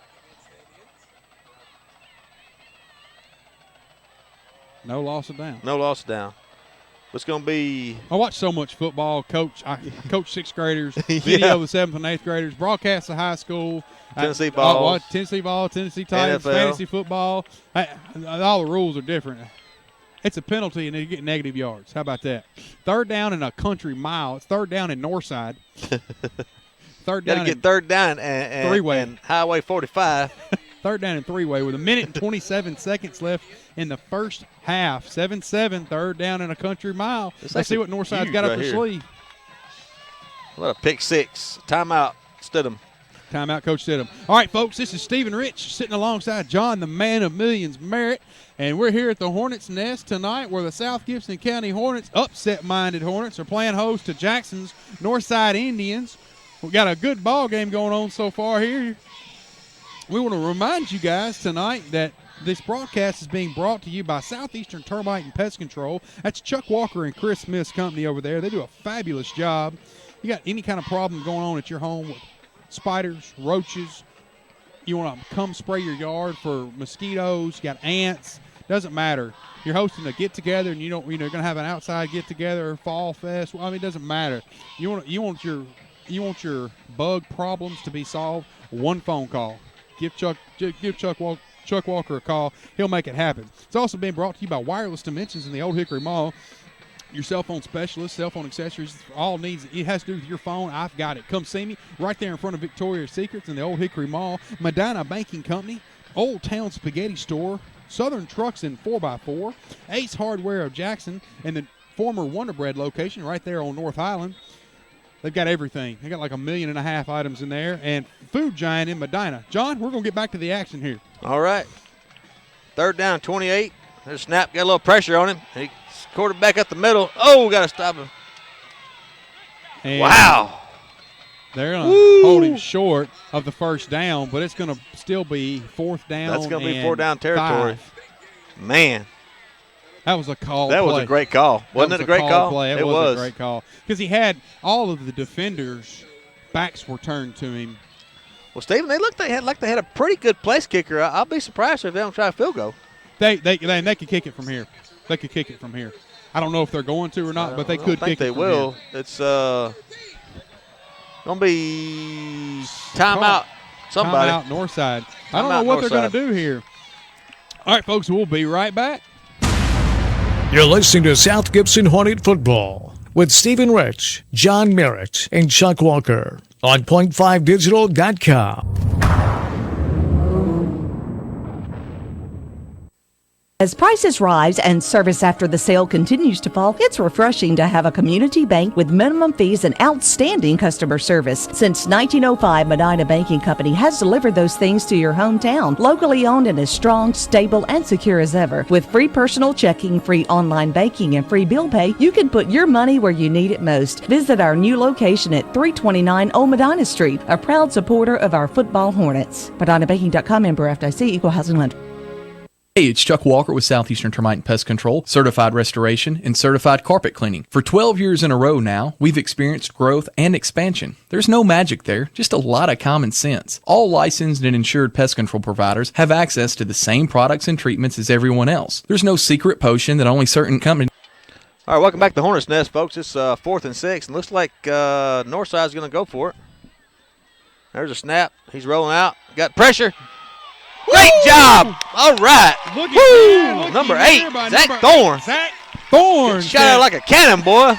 No loss of down. No loss of down. It's going to be. I watch so much football. I coach 6th graders, video the 7th and 8th graders, broadcast the high school. Tennessee ball. Tennessee ball, Tennessee Titans, NFL. fantasy football. All the rules are different. It's a penalty, and you get negative yards. How about that? Third down in a country mile. It's third down in Northside. Got to get third down and three-way. And Highway 45. Third down and 3-way with 1 minute and 27 seconds left in the first half. 7-7, third down in a country mile. Let's see what Northside's got up their sleeve. What a pick 6. Timeout, Stidham. Timeout, Coach Stidham. All right, folks, this is Stephen Rich sitting alongside John, the man of millions, Merritt. And we're here at the Hornets' Nest tonight where the South Gibson County Hornets, upset-minded Hornets, are playing host to Jackson's Northside Indians. We've got a good ball game going on so far here. We want to remind you guys tonight that this broadcast is being brought to you by Southeastern Termite and Pest Control. That's Chuck Walker and Chris Smith's company over there. They do a fabulous job. You got any kind of problem going on at your home with spiders, roaches, you want to come spray your yard for mosquitoes, you got ants, doesn't matter. You're hosting a get-together and you're going to have an outside get-together, fall fest. Well, I mean, it doesn't matter. You want your bug problems to be solved, one phone call. Give Chuck Walker a call. He'll make it happen. It's also being brought to you by Wireless Dimensions in the Old Hickory Mall. Your cell phone specialist, cell phone accessories, all needs. It has to do with your phone. I've got it. Come see me right there in front of Victoria's Secrets in the Old Hickory Mall. Medina Banking Company, Old Town Spaghetti Store, Southern Trucks in 4x4, Ace Hardware of Jackson, and the former Wonder Bread location right there on North Island. They've got everything. They got like 1.5 million items in there. And Food Giant in Medina. John, we're going to get back to the action here. All right. Third down, 28. There's a snap. Got a little pressure on him. He quarterback up the middle. Oh, got to stop him. And wow. They're going to hold him short of the first down, but it's going to still be 4th down. That's going to be 4th down territory. 5. Man. That was a call. That was a great call. Wasn't it a great call? Play. It was a great call because he had all of the defenders' backs were turned to him. Well, Stephen, they had a pretty good place kicker. I'll be surprised if they don't try a field goal. They could kick it from here. They could kick it from here. I don't know if they're going to or not, but they could kick it from here. They will. It's going to be timeout. Somebody. Timeout Northside. I don't know what they're going to do here. All right, folks, we'll be right back. You're listening to South Gibson Hornet Football with Stephen Rich, John Merritt, and Chuck Walker on point5digital.com. As prices rise and service after the sale continues to fall, it's refreshing to have a community bank with minimum fees and outstanding customer service. Since 1905, Medina Banking Company has delivered those things to your hometown. Locally owned and as strong, stable, and secure as ever. With free personal checking, free online banking, and free bill pay, you can put your money where you need it most. Visit our new location at 329 Old Medina Street, a proud supporter of our football Hornets. MedinaBanking.com, member FDIC, equal housing lender. Hey, it's Chuck Walker with Southeastern Termite and Pest Control, certified restoration, and certified carpet cleaning. For 12 years in a row now, we've experienced growth and expansion. There's no magic there, just a lot of common sense. All licensed and insured pest control providers have access to the same products and treatments as everyone else. There's no secret potion that only certain companies. All right, welcome back to Hornets Nest, folks. It's 4th and 6, and looks like Northside's going to go for it. There's a snap. He's rolling out. Got pressure. Great job! All right. Look Woo! at Number 8, Zach Thorne. Zach Thorne. Shot out like a cannon, boy.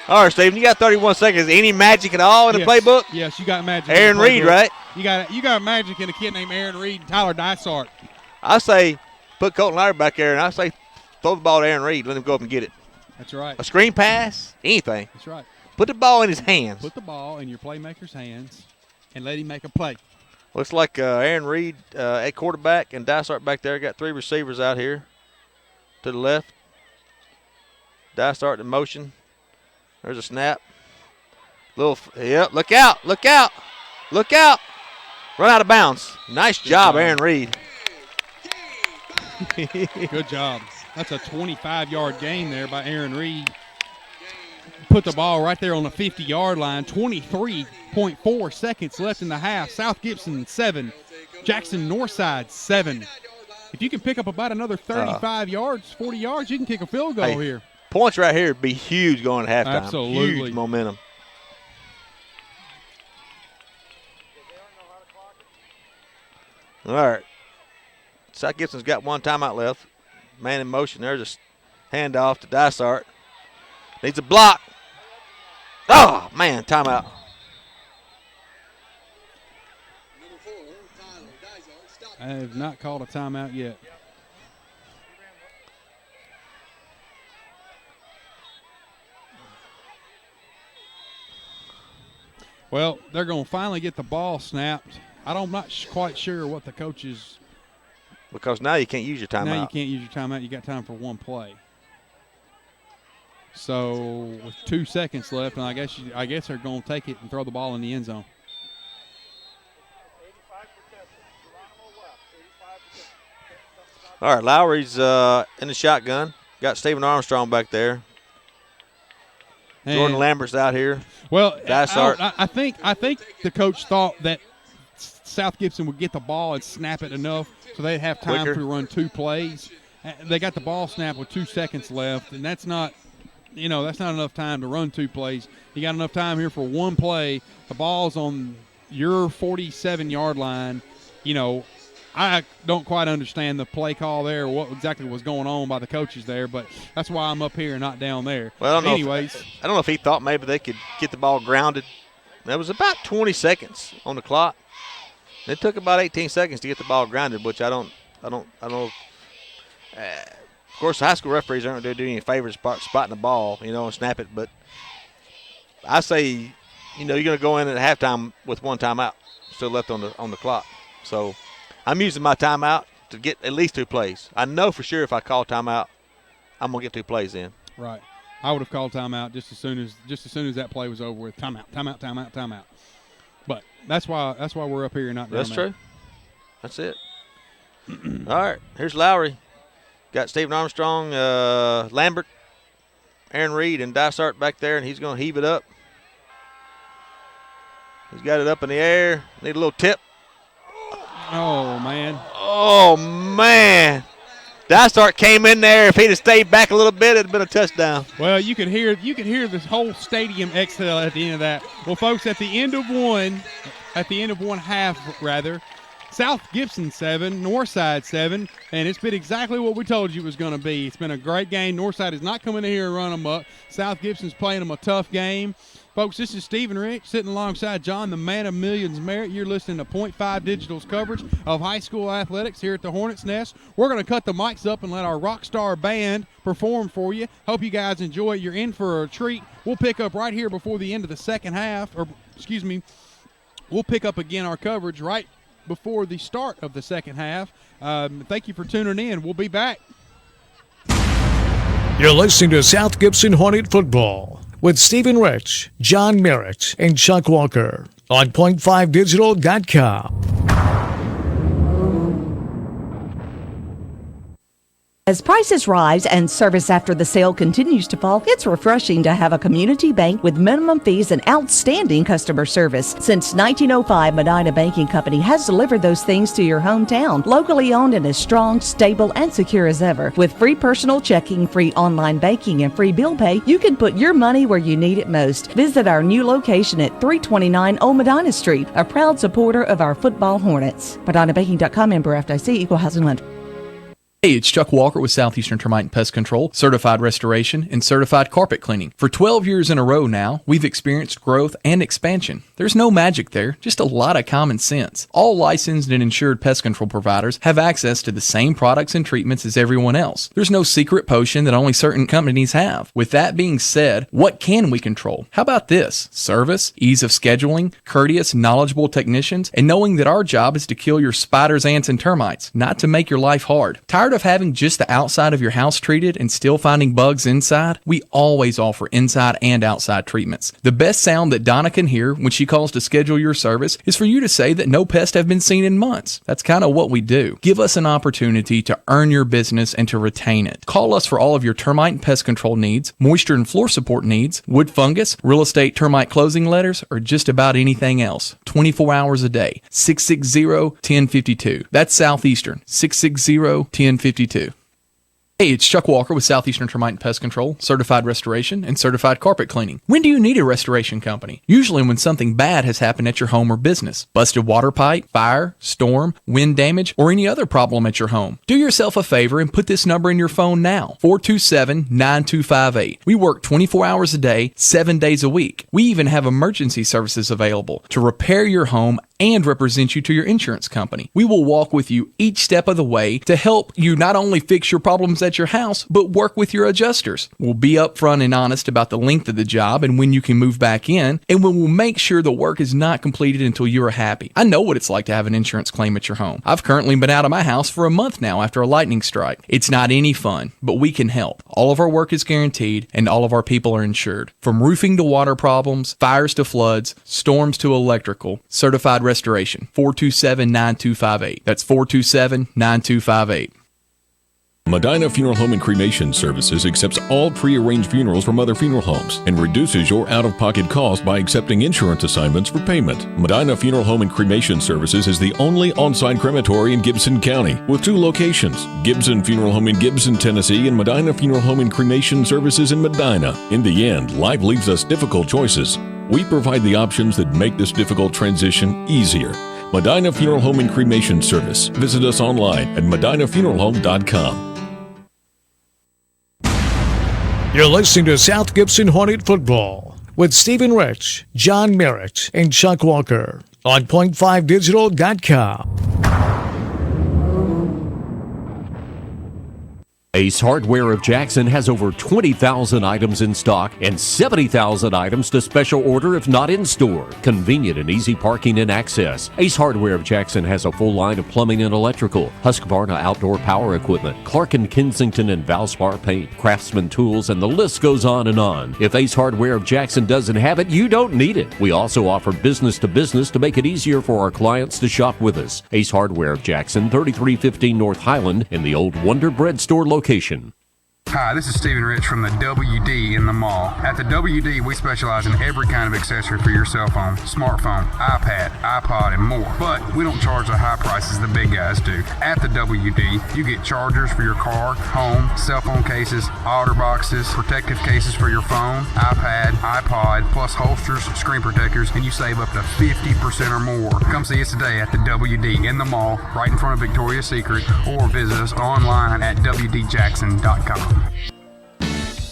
All right, Steven, you got 31 seconds. Any magic at all in the playbook? Yes, you got magic. Aaron Reed, right? You got magic in a kid named Aaron Reed and Tyler Dysart. I say put Colton Lowry back there, and I say throw the ball to Aaron Reed. Let him go up and get it. That's right. A screen pass, anything. That's right. Put the ball in his hands. Put the ball in your playmaker's hands and let him make a play. Looks like Aaron Reed at quarterback and Dysart back there. Got 3 receivers out here to the left. Dysart in motion. There's a snap. Yep, look out, look out, look out. Run out of bounds. Nice job, Aaron Reed. Good job. That's a 25-yard gain there by Aaron Reed. Put the ball right there on the 50-yard line. 23.4 seconds left in the half. South Gibson 7, Jackson Northside 7. If you can pick up about another 35 yards, 40 yards, you can kick a field goal here. Points right here would be huge going at halftime. Absolutely. Huge momentum. All right. South Gibson's got 1 timeout left. Man in motion. There's a handoff to Dysart. Needs a block. Oh, man, timeout. I have not called a timeout yet. Well, they're going to finally get the ball snapped. I'm not quite sure what the coaches. Because now you can't use your timeout. Now you can't use your timeout. You got time for 1 play. So with 2 seconds left, and I guess they're going to take it and throw the ball in the end zone. All right, Lowry's in the shotgun. Got Stephen Armstrong back there. And Jordan Lambert's out here. Well, I think the coach thought that South Gibson would get the ball and snap it enough so they'd have time to run 2 plays. They got the ball snapped with 2 seconds left, and that's not enough time to run 2 plays. You got enough time here for 1 play. The ball's on your 47-yard line. I don't quite understand the play call there, what exactly was going on by the coaches there, but that's why I'm up here and not down there. Well, I don't know if he thought maybe they could get the ball grounded. There was about 20 seconds on the clock. It took about 18 seconds to get the ball grounded, which I don't. Of course, the high school referees aren't going to do any favors spotting the ball, and snap it. But I say, you're going to go in at halftime with 1 timeout still left on the clock. So I'm using my timeout to get at least 2 plays. I know for sure if I call timeout, I'm going to get 2 plays in. Right. I would have called timeout just as soon as that play was over with. Timeout. But that's why we're up here and not down there. That's true. That's it. All right. Here's Lowry. Got Stephen Armstrong, Lambert, Aaron Reed, and Dysart back there, and he's going to heave it up. He's got it up in the air. Need a little tip. Oh, man. Dysart came in there. If he'd have stayed back a little bit, it'd have been a touchdown. Well, you could hear this whole stadium exhale at the end of that. Well, folks, at the end of one half, South Gibson 7, Northside 7, and it's been exactly what we told you it was going to be. It's been a great game. Northside is not coming in here and run them up. South Gibson's playing them a tough game. Folks, this is Stephen Rich sitting alongside John, the man of millions Merritt. You're listening to Point 5 Digital's coverage of high school athletics here at the Hornets Nest. We're going to cut the mics up and let our rock star band perform for you. Hope you guys enjoy it. You're in for a treat. We'll pick up right here before the end of the second half, we'll pick up again our coverage right before the start of the second half. Thank you for tuning in. We'll be back. You're listening to South Gibson Hornet Football with Stephen Rich, John Merritt, and Chuck Walker on point5digital.com. As prices rise and service after the sale continues to fall, it's refreshing to have a community bank with minimum fees and outstanding customer service. Since 1905, Medina Banking Company has delivered those things to your hometown. Locally owned and as strong, stable, and secure as ever. With free personal checking, free online banking, and free bill pay, you can put your money where you need it most. Visit our new location at 329 Old Medina Street, a proud supporter of our football Hornets. MedinaBanking.com, member FDIC, equal housing lender. Hey, it's Chuck Walker with Southeastern Termite and Pest Control, certified restoration, and certified carpet cleaning. For 12 years in a row now, we've experienced growth and expansion. There's no magic there, just a lot of common sense. All licensed and insured pest control providers have access to the same products and treatments as everyone else. There's no secret potion that only certain companies have. With that being said, what can we control? How about this? Service, ease of scheduling, courteous, knowledgeable technicians, and knowing that our job is to kill your spiders, ants, and termites, not to make your life hard. Tired of having just the outside of your house treated and still finding bugs inside? We always offer inside and outside treatments. The best sound that Donna can hear when she calls to schedule your service is for you to say that no pests have been seen in months. That's kind of what we do. Give us an opportunity to earn your business and to retain it. Call us for all of your termite and pest control needs, moisture and floor support needs, wood fungus, real estate termite closing letters, or just about anything else. 24 hours a day. 660-1052. That's Southeastern. 660-1052. Hey, it's Chuck Walker with Southeastern Termite and Pest Control, certified restoration, and certified carpet cleaning. When do you need a restoration company? Usually when something bad has happened at your home or business. Busted water pipe, fire, storm, wind damage, or any other problem at your home. Do yourself a favor and put this number in your phone now, 427-9258. We work 24 hours a day, 7 days a week. We even have emergency services available to repair your home and represent you to your insurance company. We will walk with you each step of the way to help you not only fix your problems at your house, but work with your adjusters. We'll be upfront and honest about the length of the job and when you can move back in, and we will make sure the work is not completed until you are happy. I know what it's like to have an insurance claim at your home. I've currently been out of my house for a month now after a lightning strike. It's not any fun, but we can help. All of our work is guaranteed, and all of our people are insured. From roofing to water problems, fires to floods, storms to electrical, certified restoration, 427-9258. That's 427-9258. Medina Funeral Home and Cremation Services accepts all pre-arranged funerals from other funeral homes and reduces your out-of-pocket cost by accepting insurance assignments for payment. Medina Funeral Home and Cremation Services is the only on-site crematory in Gibson County with 2 locations, Gibson Funeral Home in Gibson, Tennessee, and Medina Funeral Home and Cremation Services in Medina. In the end, life leaves us difficult choices. We provide the options that make this difficult transition easier. Medina Funeral Home and Cremation Service. Visit us online at medinafuneralhome.com. You're listening to South Gibson Hornet Football with Stephen Rich, John Merritt, and Chuck Walker on point5digital.com. Ace Hardware of Jackson has over 20,000 items in stock and 70,000 items to special order if not in store. Convenient and easy parking and access. Ace Hardware of Jackson has a full line of plumbing and electrical, Husqvarna outdoor power equipment, Clark & Kensington and Valspar paint, Craftsman tools, and the list goes on and on. If Ace Hardware of Jackson doesn't have it, you don't need it. We also offer business to business to make it easier for our clients to shop with us. Ace Hardware of Jackson, 3315 North Highland in the old Wonder Bread Store location. Hi, this is Stephen Rich from the WD in the mall. At the WD, we specialize in every kind of accessory for your cell phone, smartphone, iPad, iPod, and more. But we don't charge the high prices the big guys do. At the WD, you get chargers for your car, home, cell phone cases, otter boxes, protective cases for your phone, iPad, iPod, plus holsters, screen protectors, and you save up to 50% or more. Come see us today at the WD in the mall, right in front of Victoria's Secret, or visit us online at WDJackson.com.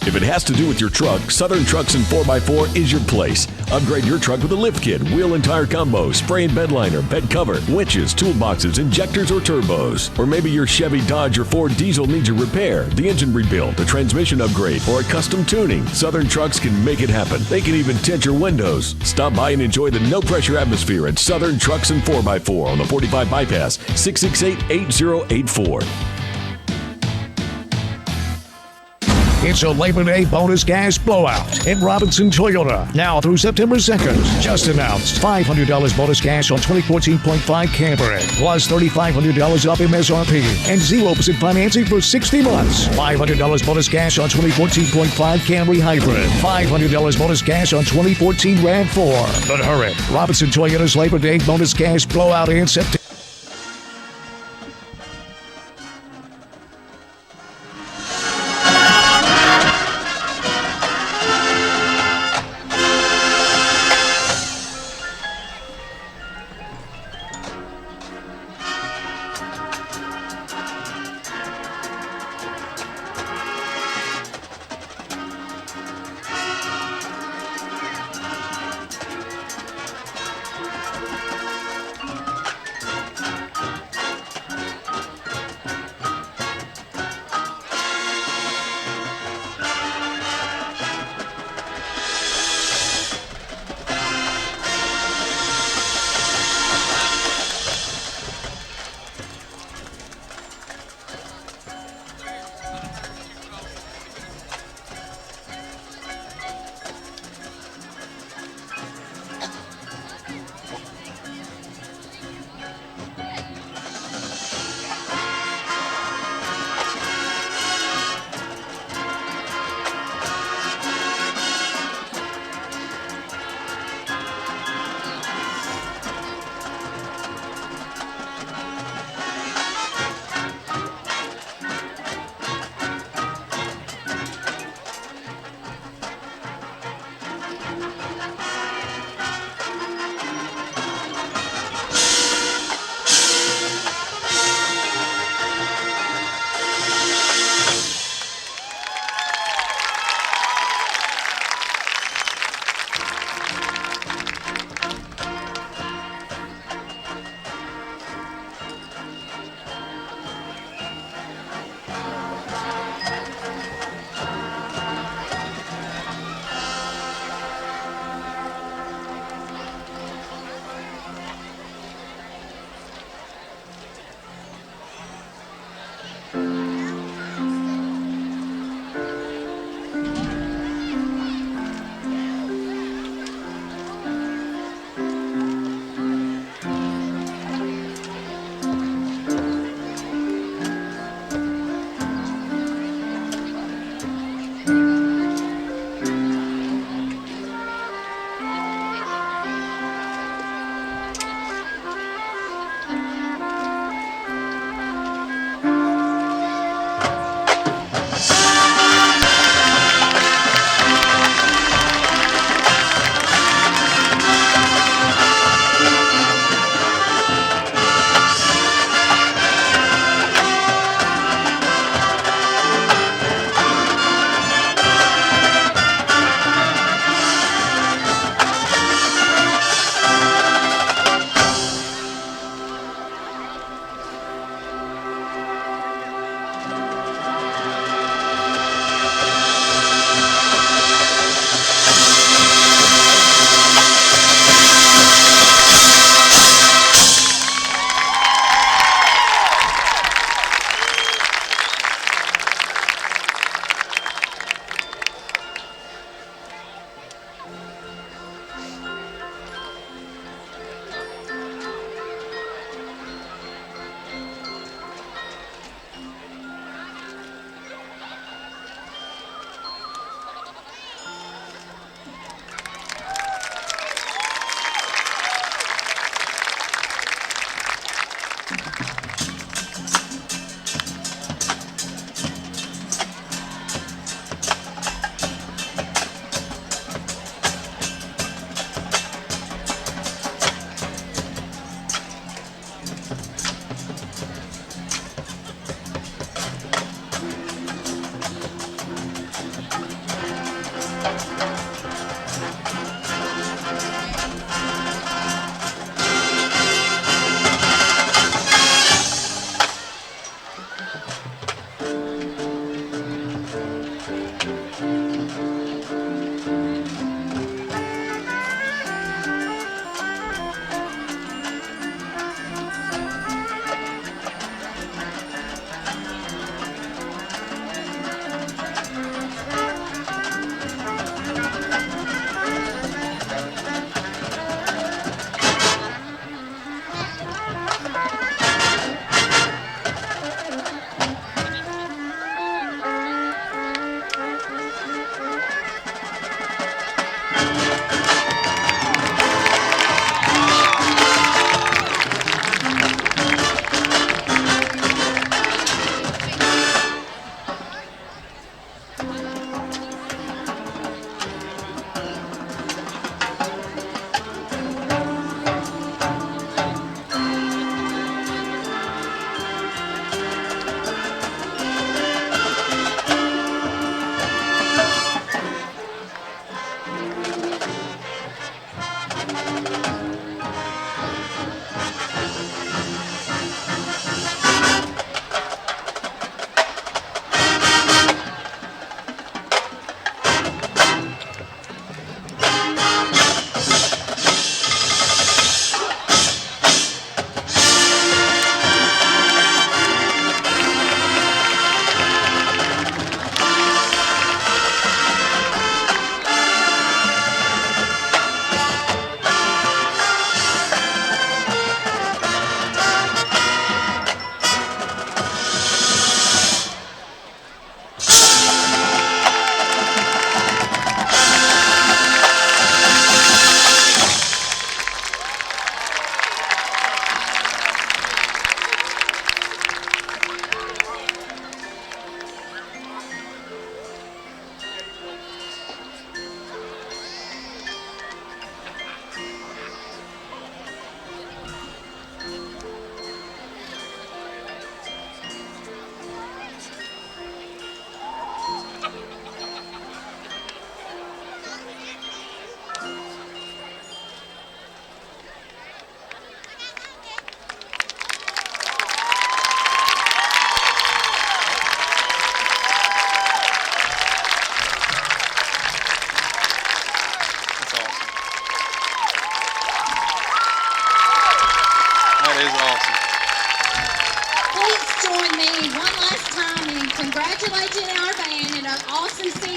If it has to do with your truck, Southern Trucks and 4x4 is your place. Upgrade your truck with a lift kit, wheel and tire combo, spray and bed liner, bed cover, winches, toolboxes, injectors, or turbos. Or maybe your Chevy, Dodge, or Ford diesel needs a repair, the engine rebuild, a transmission upgrade, or a custom tuning. Southern Trucks can make it happen. They can even tint your windows. Stop by and enjoy the no-pressure atmosphere at Southern Trucks and 4x4 on the 45 Bypass, 668-8084. It's a Labor Day bonus gas blowout at Robinson Toyota. Now through September 2nd. Just announced $500 bonus gas on 2014.5 Camry, plus $3,500 off MSRP and 0% financing for 60 months. $500 bonus gas on 2014.5 Camry Hybrid. $500 bonus gas on 2014 RAV4. But hurry, Robinson Toyota's Labor Day bonus gas blowout in September.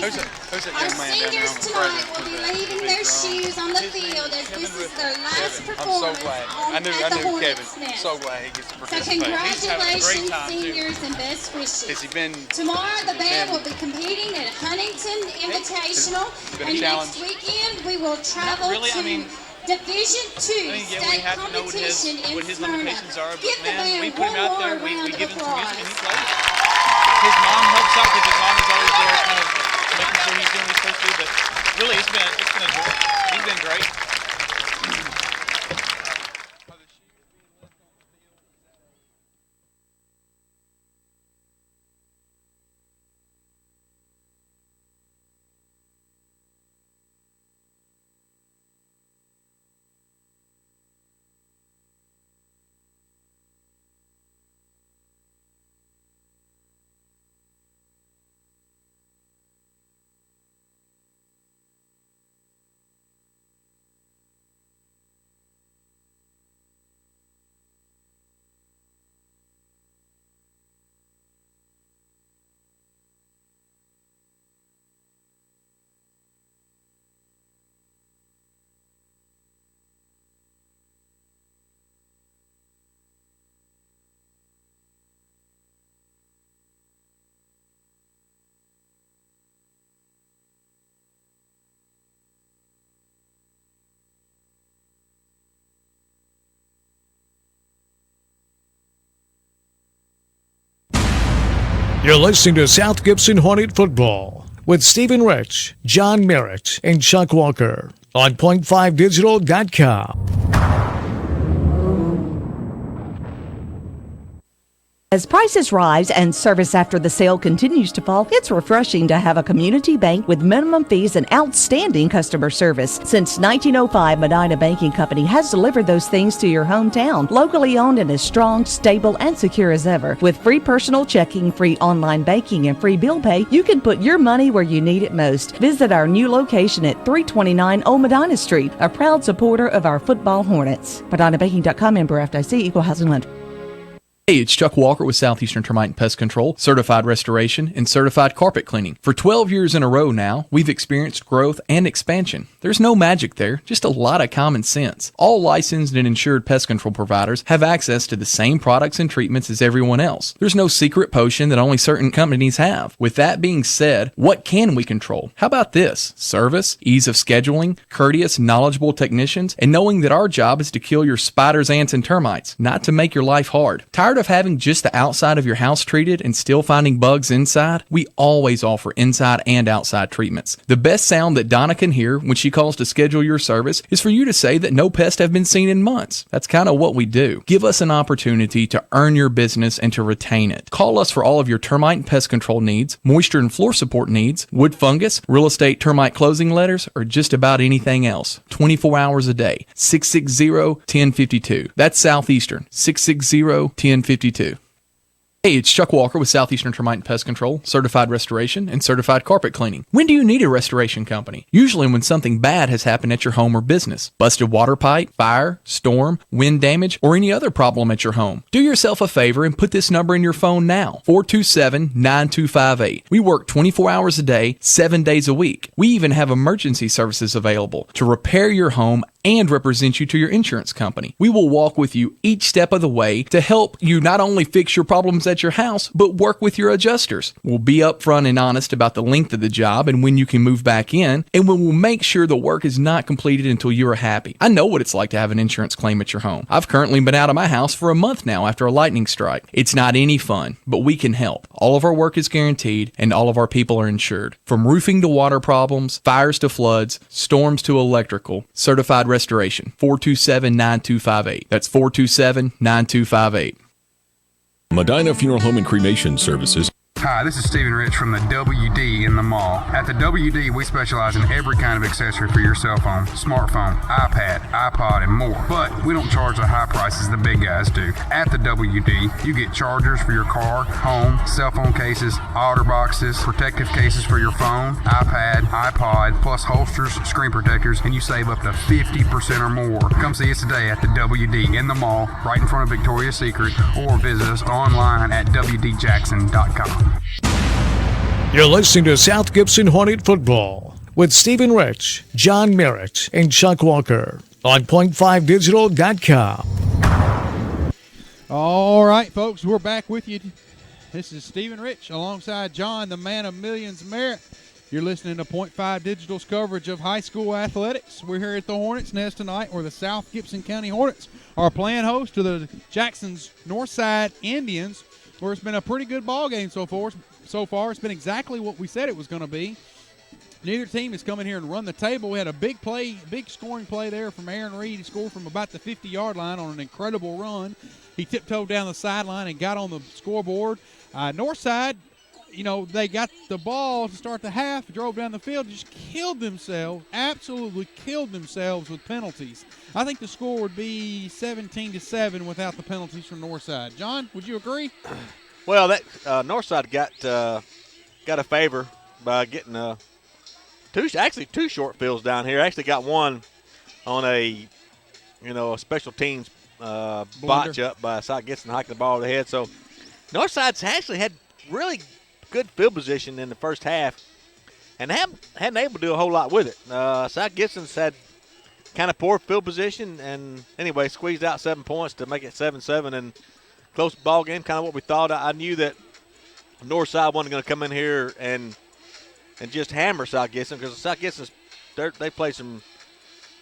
season. Who's that Our young man down there seniors on the tonight president will be with the leaving big their drum? shoes on the His name field as Kevin this is Ritter. their last Kevin. performance I'm so glad. at I the knew Hornets Kevin. nest. So glad he gets to So participate. He's having a great congratulations, time too. seniors, and best wishes. Has he been? Tomorrow the band will be competing at Huntington Invitational, been a and challenge. next weekend we will travel really, to I mean, Division II we state have to know what his competition in Smyrna. limitations are, but Give the man, band we put him one out there, more we round give of him some music, and he applause. plays. His mom helps out because his mom is always there, kind of making sure he's doing what he's supposed to do. But really, it's been a joy. He's been great. You're listening to South Gibson Hornet Football with Stephen Rich, John Merritt, and Chuck Walker on point5digital.com. As prices rise and service after the sale continues to fall, it's refreshing to have a community bank with minimum fees and outstanding customer service. Since 1905, Medina Banking Company has delivered those things to your hometown. Locally owned and as strong, stable, and secure as ever. With free personal checking, free online banking, and free bill pay, you can put your money where you need it most. Visit our new location at 329 Old Medina Street, a proud supporter of our football Hornets. MedinaBanking.com, member FDIC, equal housing lender. Hey, it's Chuck Walker with Southeastern Termite and Pest Control, certified restoration, and certified carpet cleaning. For 12 years in a row now, we've experienced growth and expansion. There's no magic there, just a lot of common sense. All licensed and insured pest control providers have access to the same products and treatments as everyone else. There's no secret potion that only certain companies have. With that being said, what can we control? How about this? Service, ease of scheduling, courteous, knowledgeable technicians, and knowing that our job is to kill your spiders, ants, and termites, not to make your life hard. Tired of having just the outside of your house treated and still finding bugs inside? We always offer inside and outside treatments. The best sound that Donna can hear when she calls to schedule your service is for you to say that no pests have been seen in months. That's kind of what we do. Give us an opportunity to earn your business and to retain it. Call us for all of your termite and pest control needs, moisture and floor support needs, wood fungus, real estate termite closing letters, or just about anything else. 24 hours a day. 660-1052. That's Southeastern. 660-1052. Hey, it's Chuck Walker with Southeastern Termite and Pest Control, certified restoration, and certified carpet cleaning. When do you need a restoration company? Usually when something bad has happened at your home or business. Busted water pipe, fire, storm, wind damage, or any other problem at your home. Do yourself a favor and put this number in your phone now, 427-9258. We work 24 hours a day, 7 days a week. We even have emergency services available to repair your home and represent you to your insurance company. We will walk with you each step of the way to help you not only fix your problems at your house, but work with your adjusters. We'll be upfront and honest about the length of the job and when you can move back in, and we will make sure the work is not completed until you are happy. I know what it's like to have an insurance claim at your home. I've currently been out of my house for a month now after a lightning strike. It's not any fun, but we can help. All of our work is guaranteed, and all of our people are insured. From roofing to water problems, fires to floods, storms to electrical, certified restoration. 427-9258. That's 427-9258. Medina Funeral Home and Cremation Services. Hi, this is Stephen Rich from the WD in the mall. At the WD, we specialize in every kind of accessory for your cell phone, smartphone, iPad, iPod, and more. But we don't charge the high prices the big guys do. At the WD, you get chargers for your car, home, cell phone cases, outer boxes, protective cases for your phone, iPad, iPod, plus holsters, screen protectors, and you save up to 50% or more. Come see us today at the WD in the mall, right in front of Victoria's Secret, or visit us online at WDJackson.com. You're listening to South Gibson Hornet Football with Stephen Rich, John Merritt, and Chuck Walker on point5digital.com. All right, folks, we're back with you. This is Stephen Rich alongside John, the man of millions, Merritt. You're listening to Point 5 Digital's coverage of high school athletics. We're here at the Hornets Nest tonight, where the South Gibson County Hornets are playing host to the Jackson's Northside Indians, where it's been a pretty good ball game so far. It's been exactly what we said it was going to be. Neither team has come in here and run the table. We had a big scoring play there from Aaron Reed. He scored from about the 50-yard line on an incredible run. He tiptoed down the sideline and got on the scoreboard. Northside, they got the ball to start the half, drove down the field, just absolutely killed themselves with penalties. I think the score would be 17-7 without the penalties from Northside. John, would you agree? Well, that Northside got a favor by getting two short fields down here. Actually got one on a special teams botch up by South Gibson hiking the ball to the head. So Northside's actually had really good field position in the first half and hadn't able to do a whole lot with it. South Gibson's had kind of poor field position and anyway squeezed out 7 points to make it 7-7 and close ball game, kind of what we thought. I knew that Northside wasn't going to come in here and just hammer South Gibson because South Gibson's they play some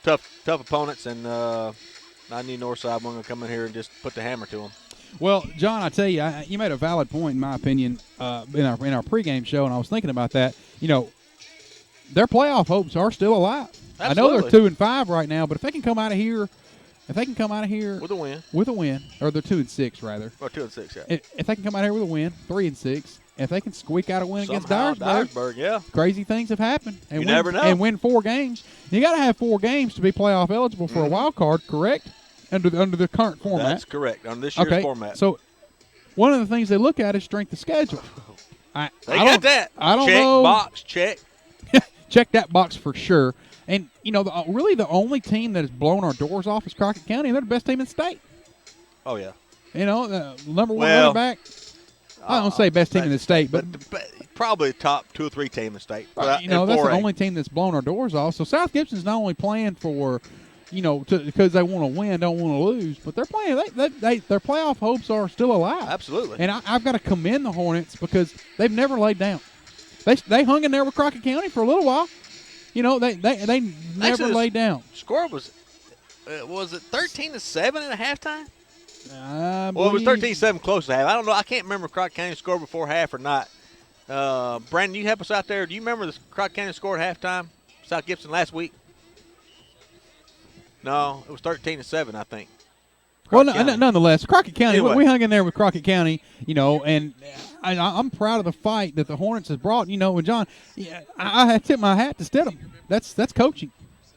tough opponents, and I knew Northside wasn't going to come in here and just put the hammer to them. Well, John, I tell you, you made a valid point in my opinion in our pregame show, and I was thinking about that. Their playoff hopes are still alive. Absolutely. I know they're 2-5 right now, but if they can come out of here with a win, or they're 2-6 rather. Or 2-6, yeah. If they can come out here with a win, 3-6, if they can squeak out a win somehow against Dyersburg, yeah, crazy things have happened. And you never know. And win 4 games. You got to have 4 games to be playoff eligible for a wild card, correct? Under the current format. That's correct. On this year's format. So one of the things they look at is strength of schedule. They got that. I don't check, know. Box, check. Check that box for sure. And, really the only team that has blown our doors off is Crockett County, and they're the best team in the state. Oh, yeah. The number one running back. I don't say best team in the state, but probably the top 2 or 3 team in the state. That's the only team that's blown our doors off. So South Gibson's not only playing for, because they want to win, don't want to lose, but they're playing. Their playoff hopes are still alive. Absolutely. And I've got to commend the Hornets because they've never laid down. They hung in there with Crockett County for a little while. They never laid down. Score was it 13-7 at halftime? Well, it was 13-7 close to half. I don't know. I can't remember if Crockett County scored before half or not. Brandon, you help us out there. Do you remember the Crockett County score at halftime? South Gibson last week? No, it was 13-7, I think. Nonetheless, Crockett County, anyway. We hung in there with Crockett County, and I'm proud of the fight that the Hornets has brought. And John, I tip my hat to Stidham. That's coaching.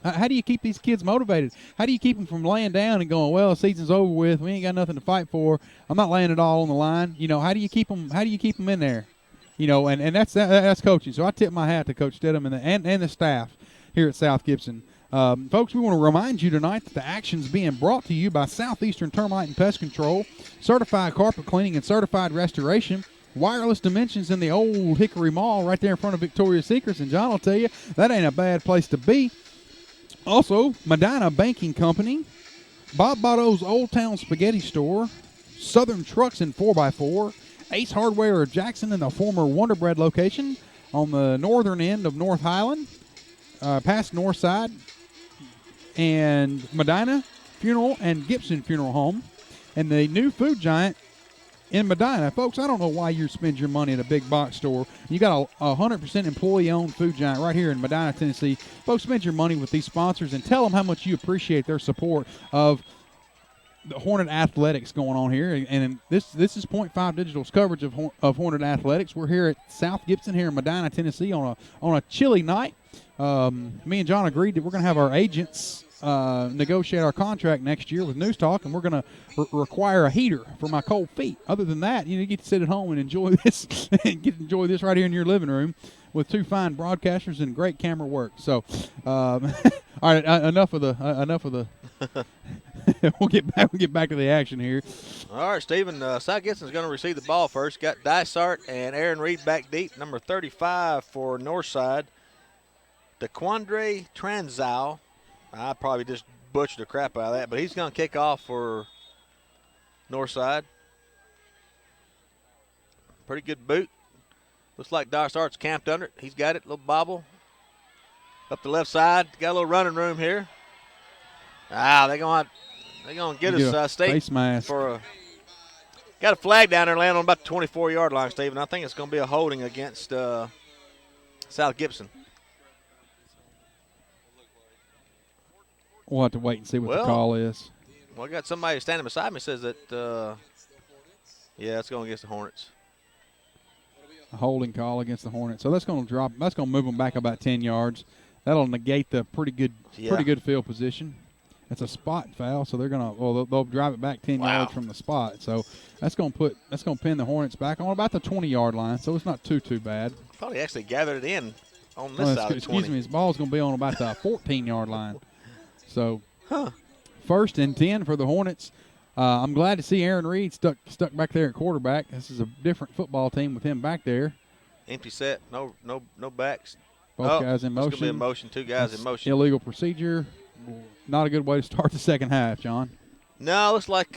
How do you keep these kids motivated? How do you keep them from laying down and going, well, the season's over with, we ain't got nothing to fight for, I'm not laying it all on the line? How do you keep them in there? And that's coaching. So I tip my hat to Coach Stidham and the staff here at South Gibson. Folks, we want to remind you tonight that the action's being brought to you by Southeastern Termite and Pest Control, certified carpet cleaning and certified restoration, wireless dimensions in the old Hickory Mall right there in front of Victoria's Secrets. And John will tell you, that ain't a bad place to be. Also, Medina Banking Company, Bob Botto's Old Town Spaghetti Store, Southern Trucks and 4x4, Ace Hardware of Jackson in the former Wonder Bread location on the northern end of North Highland, past Northside, and Medina Funeral and Gibson Funeral Home, and the new food giant in Medina. Folks, I don't know why you spend your money at a big box store. You got a 100% employee-owned food giant right here in Medina, Tennessee. Folks, spend your money with these sponsors and tell them how much you appreciate their support of the Hornet Athletics going on here. And this is Point 5 Digital's coverage of Hornet Athletics. We're here at South Gibson here in Medina, Tennessee on a chilly night. Me and John agreed that we're going to have our agents negotiate our contract next year with News Talk, and we're going to require a heater for my cold feet. Other than that, you get to sit at home and enjoy this enjoy this right here in your living room with 2 fine broadcasters and great camera work. So, all right, enough of the we'll get back to the action here. All right, Stephen. South Gibson's going to receive the ball first. Got Dysart and Aaron Reed back deep. Number 35 for Northside. DeQuandre Tranzau. I probably just butchered the crap out of that, but he's going to kick off for Northside. Pretty good boot. Looks like Dysart's camped under it. He's got it. Little bobble. Up the left side. Got a little running room here. They're going to get us state face mask for a. Got a flag down there landing on about the 24-yard line, Stephen. I think it's going to be a holding against South Gibson. We'll have to wait and see what the call is. Well, I got somebody standing beside me says that, it's going against the Hornets. A holding call against the Hornets. So that's going to That's going to move them back about 10 yards. That'll negate the pretty good field position. It's a spot foul, so they're going to they'll drive it back 10 yards from the spot. So that's going to pin the Hornets back on about the 20-yard line. So it's not too bad. Probably actually gathered it in on this side of the 20. Excuse me, his ball's going to be on about the 14-yard line. So, first and 10 for the Hornets. I'm glad to see Aaron Reed stuck back there at quarterback. This is a different football team with him back there. Empty set, no backs. Both guys in motion. It's going to be in motion, two guys in motion. Illegal procedure. Not a good way to start the second half, John. No, looks like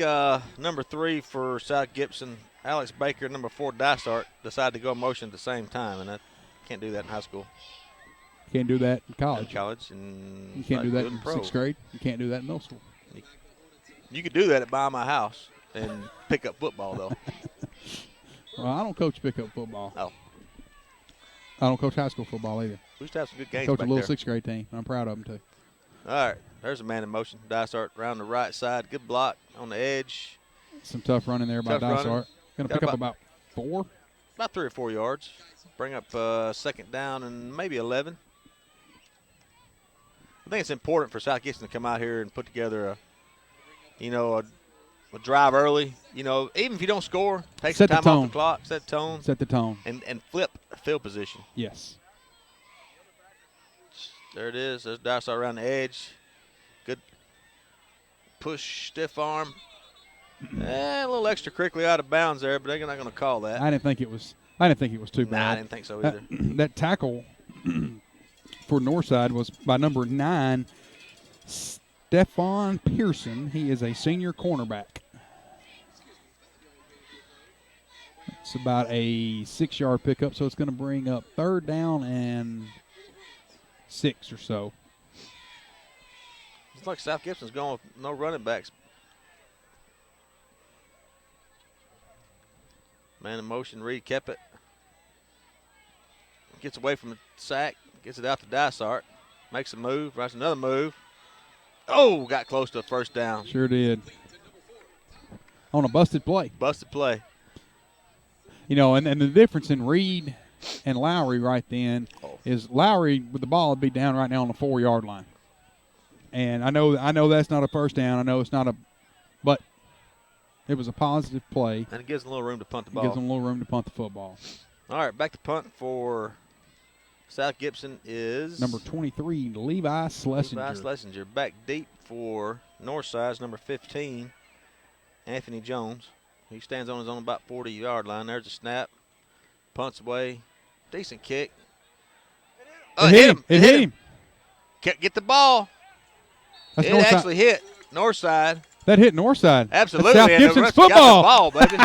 number 3 for South Gibson, Alex Baker, number 4, Dysart, decided to go in motion at the same time, and I can't do that in high school. Can't do that in college. And you can't do that in 6th grade. You can't do that in middle school. You could do that at Buy My House and pick up football, though. Well, I don't coach pickup football. Oh. I don't coach high school football either. We used to have some good games coach back a little there. 6th grade team. I'm proud of them, too. All right. There's a man in motion. Dysart around the right side. Good block on the edge. Some tough running there by Dysart. Going to pick up about 4. About 3 or 4 yards. Bring up second down and maybe 11. I think it's important for South Gibson to come out here and put together a drive early. Even if you don't score, take some time off the clock, set the tone. And flip field position. Yes. There it is. There's Dysart around the edge. Good push, stiff arm. A little extracurricular out of bounds there, but they're not going to call that. I didn't think it was too bad. Nah, I didn't think so either. That tackle for Northside was by number 9, Stephon Pearson. He is a senior cornerback. It's about a 6-yard pickup, so it's going to bring up 3rd down and 6 or so. It's like South Gibson's going with no running backs. Man in motion, Reed kept it. Gets away from the sack, gets it out to Dysart. Makes a move, runs another move. Oh, got close to a first down. Sure did. On a busted play. Busted play. And the difference in Reed and Lowry right then is Lowry with the ball would be down right now on the 4-yard line. And I know that's not a first down. I know it's not but it was a positive play. And it gives them a little room to punt the ball. Gives them a little room to punt the football. All right, back to punt for South Gibson is number 23, Levi Schlesinger. Levi Schlesinger back deep for Northside's number 15, Anthony Jones. He stands on his own about 40-yard line. There's a snap. Punts away. Decent kick. It hit him. It hit him. Get the ball. That's it actually hit Northside. That hit Northside. Absolutely. That's South Gibson's football. Got the ball, baby.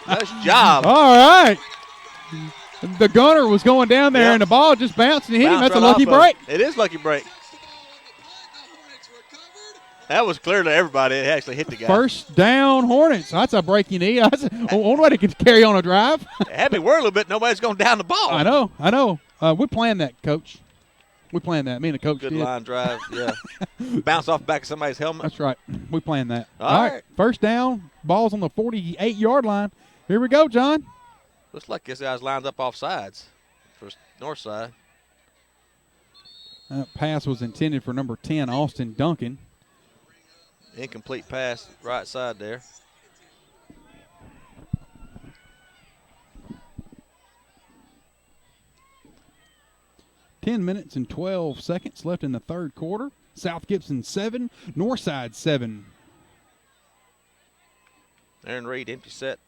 Nice job. All right. The gunner was going down there, and the ball just bounced and hit him. That's a lucky break. It is lucky break. That was clear to everybody. It actually hit the guy. First down, Hornets. That's a break you need. That's one way to carry on a drive. It had me worried a little bit. Nobody's going down the ball. I know. We planned that, Coach. We planned that. Me and the coach Good did. line drive, yeah. Bounce off the back of somebody's helmet. That's right. We planned that. All right. First down. Ball's on the 48-yard line. Here we go, John. Looks like this guy's lined up off sides for Northside. That pass was intended for number 10, Austin Duncan. Incomplete pass, right side there. $10 and 12 seconds left in the third quarter. South Gibson 7, Northside 7 Aaron Reed, empty set.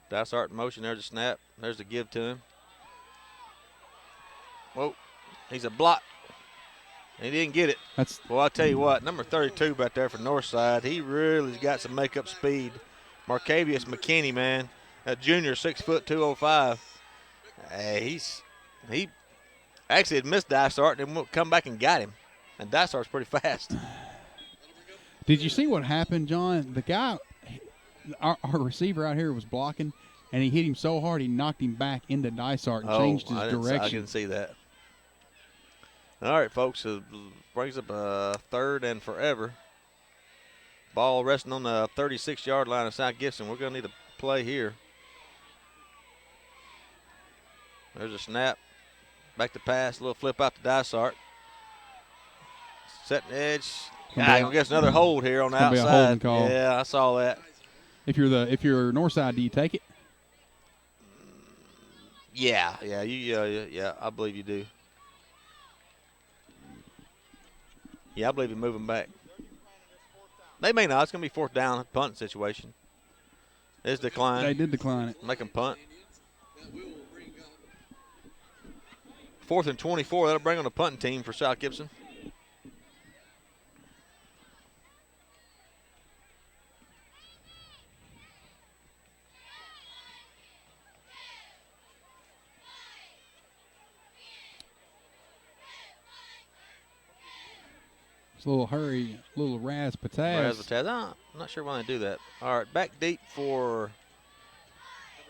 Dysart in motion. There's a snap. There's the give to him. Whoa. He's a block. He didn't get it. Well, I'll tell you what, number 32 back there for Northside, he really's got some make-up speed. Marcavius McKinney, man, a junior, 6'2", 205. He actually had missed Dysart and then come back and got him. And Dysart's pretty fast. Did you see what happened, John? The guy, our receiver out here was blocking, and he hit him so hard he knocked him back into Dysart and changed his direction. I didn't see that. All right, folks, it brings up a 3rd and forever. Ball resting on the 36-yard line of South Gibson. We're going to need a play here. There's a snap. Back to pass. A little flip out to Dysart. Setting edge. I guess another hold here on the outside. Be a holding call. Yeah, I saw that. If you're Northside, do you take it? Yeah, I believe you do. Yeah, I believe you move them back. They may not. It's going to be 4th down punt situation. It's decline. They did decline it. Make them punt. 4th and 24. That'll bring on the punting team for South Gibson. It's a little hurry, a little razzmatazz. I'm not sure why they do that. All right, back deep for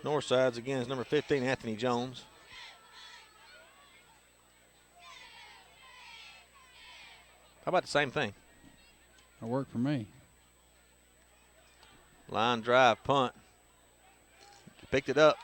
Northsides again is number 15, Anthony Jones. How about the same thing? That worked for me. Line drive, punt. Picked it up.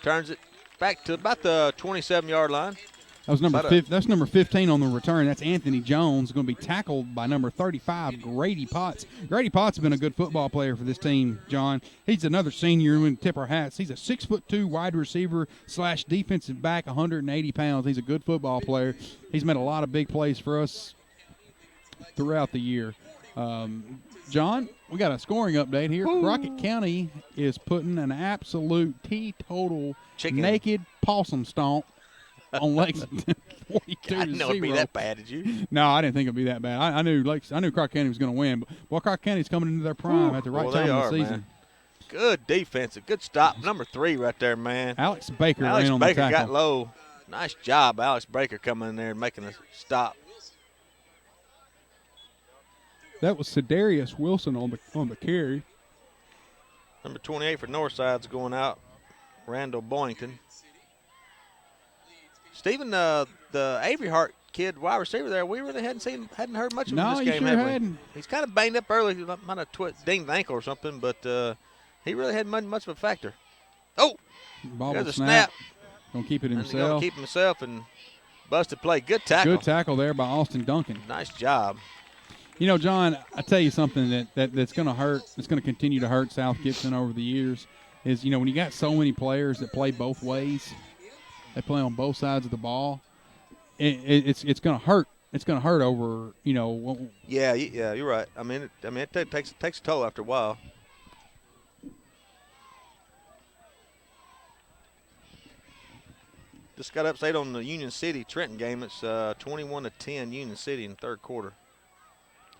Turns it back to about the 27-yard line. That was that's number 15 on the return. That's Anthony Jones, going to be tackled by number 35, Grady Potts. Grady Potts has been a good football player for this team, John. He's another senior. We tip our hats. He's a 6'2" wide receiver / defensive back, 180 pounds. He's a good football player. He's made a lot of big plays for us throughout the year. John, we got a scoring update here. Crockett County is putting an absolute teetotal naked possum stomp on Lexington, 42 I didn't know it'd be that bad, did you? No, I didn't think it'd be that bad. I knew Crockett County was going to win, but boy, Crockett County's coming into their prime at the right time of the season. Man. Good defense, a good stop. Number 3 right there, man. Alex Baker ran on the tackle. Got low. Nice job, Alex Baker, coming in there and making a stop. That was Cedarius Wilson on the carry. Number 28 for Northside's going out. Randall Boynton. Stephen, the Avery Hart kid, wide receiver there, we really hadn't heard much of him this game, hadn't. He's kind of banged up early. Might have dinged the ankle or something, but he really hadn't much of a factor. Oh, there's a snap. Gonna keep it himself. Gonna keep himself and busted play. Good tackle. Good tackle there by Austin Duncan. Nice job. You know, John, I tell you something that's going to hurt. It's going to continue to hurt South Gibson over the years. Is when you got so many players that play both ways, they play on both sides of the ball. It's going to hurt. It's going to hurt over. Yeah, you're right. I mean, it takes a toll after a while. Just got upset on the Union City Trenton game. It's 21-10 Union City in the third quarter.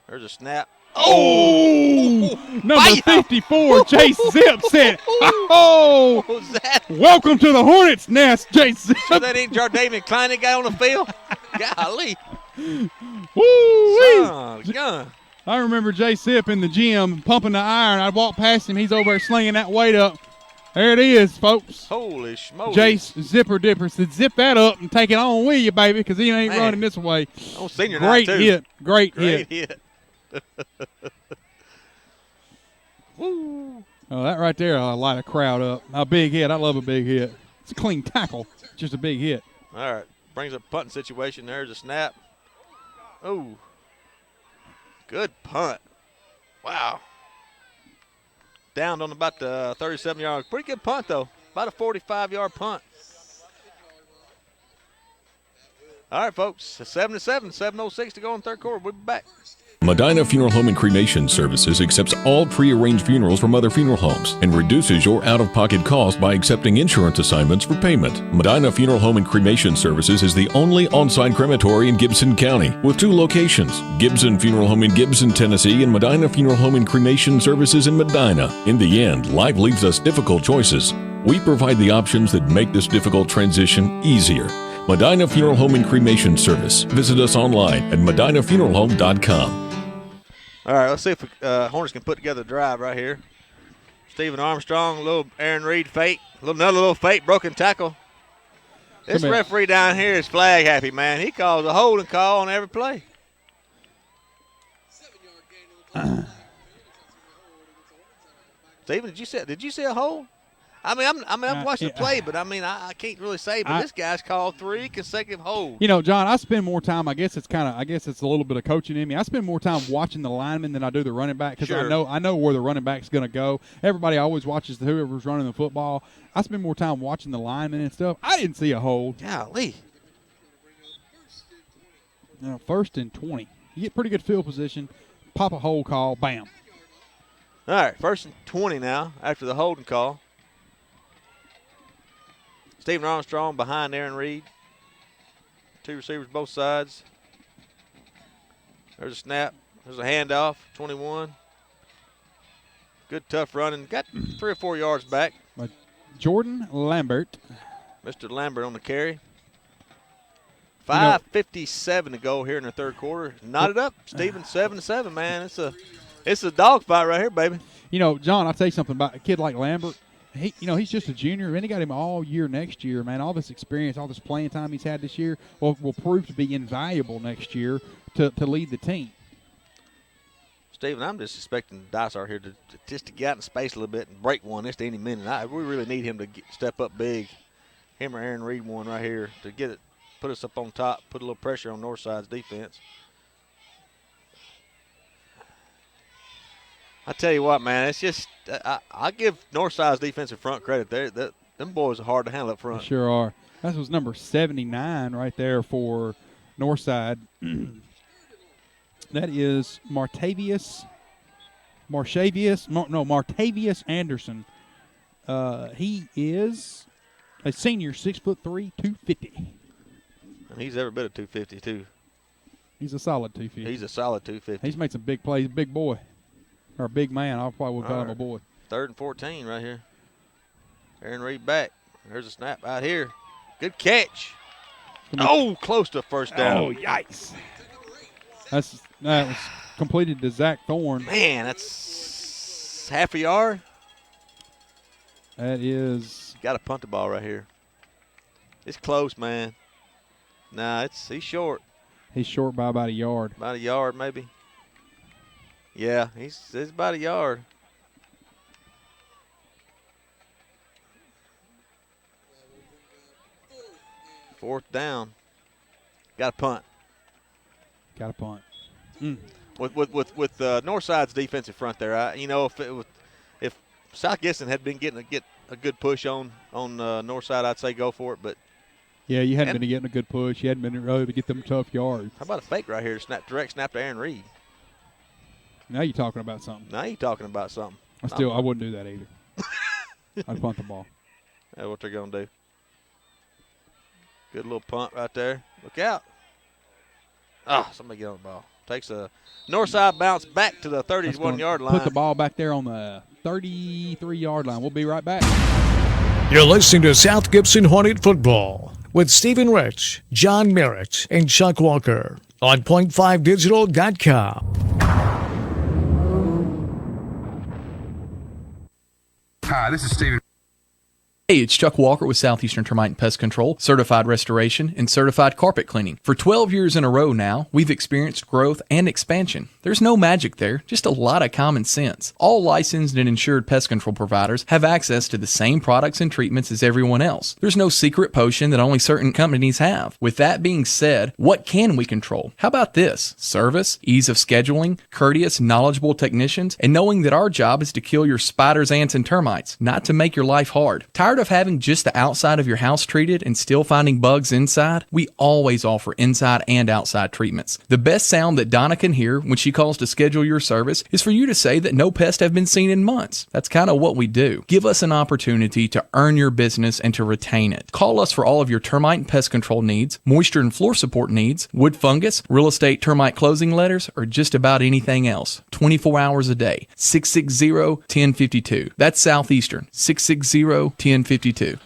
There's a snap. Oh! Number 54, Chase Zip said, oh! What was that? Welcome to the Hornets' nest, Chase Zip. So that ain't Jardavian Klein guy on the field? Golly. Woo! I remember Jay Sip in the gym pumping the iron. I'd walk past him. He's over there slinging that weight up. There it is, folks. Holy smokes. Jace Zipper Dipper said, zip that up and take it on with you, baby, because he ain't running this way. Oh, senior Great night, too. hit. Great hit. Woo. Oh, that right there will light a crowd up. A big hit. I love a big hit. It's a clean tackle. Just a big hit. All right. Brings up a punting situation. There's a snap. Oh. Good punt. Wow. Downed on about the 37-yard. Pretty good punt, though. About a 45-yard punt. All right, folks, 7-7, 7:06 to go in the third quarter. We'll be back. Medina Funeral Home and Cremation Services accepts all pre-arranged funerals from other funeral homes and reduces your out-of-pocket cost by accepting insurance assignments for payment. Medina Funeral Home and Cremation Services is the only on-site crematory in Gibson County with 2 locations, Gibson Funeral Home in Gibson, Tennessee, and Medina Funeral Home and Cremation Services in Medina. In the end, life leaves us difficult choices. We provide the options that make this difficult transition easier. Medina Funeral Home and Cremation Service. Visit us online at medinafuneralhome.com. All right, let's see if Hornets can put together a drive right here. Stephen Armstrong, a little Aaron Reed fake, another little fake broken tackle. This referee down here is flag happy, man. He calls a holding call on every play. Stephen, did you see a hold? I mean, I'm watching the play, but I can't really say. But this guy's called 3 consecutive holds. John, I spend more time. I guess it's a little bit of coaching in me. I spend more time watching the lineman than I do the running back because I know where the running back's going to go. Everybody always watches whoever's running the football. I spend more time watching the lineman and stuff. I didn't see a hold. Golly. Now, 1st and 20. You get pretty good field position. Pop a hold call. Bam. All right, 1st and 20 now after the holding call. Stephen Armstrong behind Aaron Reed. 2 receivers both sides. There's a snap. There's a handoff. 21. Good tough running. Got 3 or 4 yards back. Jordan Lambert. Mr. Lambert on the carry. 5:57 to go here in the third quarter. Knotted up. Stephen 7-7, man. It's a dogfight right here, baby. John, I'll tell you something about a kid like Lambert. He's just a junior, and he got him all year next year, man. All this experience, all this playing time he's had this year will prove to be invaluable next year to lead the team. Stephen, I'm just expecting Dysart here to get out in space a little bit and break one any minute. We really need him to step up big. Him or Aaron Reed one right here to get it, put us up on top, put a little pressure on Northside's defense. I tell you what, man, it's just I give Northside's defensive front credit. Them boys are hard to handle up front. They sure are. That was number 79 right there for Northside. That is Martavius Anderson. He is a senior, 6'3", 250. And he's every bit of 250 too. He's a solid 250. He's a solid 250. He's made some big plays. Big boy. Or a big man. I probably would call him a boy. 3rd and 14 right here. Aaron Reed back. There's a snap out here. Good catch. Close to first down. Oh, yikes. That was completed to Zach Thorne. Man, that's half a yard. That is. Got to punt the ball right here. It's close, man. Nah, he's short. He's short by about a yard. About a yard, maybe. Yeah, it's about a yard. Fourth down. Got to punt. Got to punt. With Northside's defensive front there, if South Gibson had been getting a good push on Northside, I'd say go for it. But yeah, you hadn't been getting a good push. You hadn't been able to get them tough yards. How about a fake right here? Direct snap to Aaron Reed. Now you're talking about something. I wouldn't do that either. I'd punt the ball. That's what they're going to do. Good little punt right there. Look out. Somebody get on the ball. Takes a Northside bounce back to the 31-yard line. Put the ball back there on the 33-yard line. We'll be right back. You're listening to South Gibson Hornet Football with Stephen Rich, John Merritt, and Chuck Walker on point5digital.com. Hi, this is Stephen. Hey, it's Chuck Walker with Southeastern Termite and Pest Control, certified restoration, and certified carpet cleaning. For 12 years in a row now, we've experienced growth and expansion. There's no magic there, just a lot of common sense. All licensed and insured pest control providers have access to the same products and treatments as everyone else. There's no secret potion that only certain companies have. With that being said, what can we control? How about this? Service, ease of scheduling, courteous, knowledgeable technicians, and knowing that our job is to kill your spiders, ants, and termites, not to make your life hard. Tired of having just the outside of your house treated and still finding bugs inside? We always offer inside and outside treatments. The best sound that Donna can hear when she calls to schedule your service is for you to say that no pests have been seen in months. That's kind of what we do. Give us an opportunity to earn your business and to retain it. Call us for all of your termite and pest control needs, moisture and floor support needs, wood fungus, real estate termite closing letters, or just about anything else. 24 hours a day. 660-1052. That's Southeastern. 660-1052.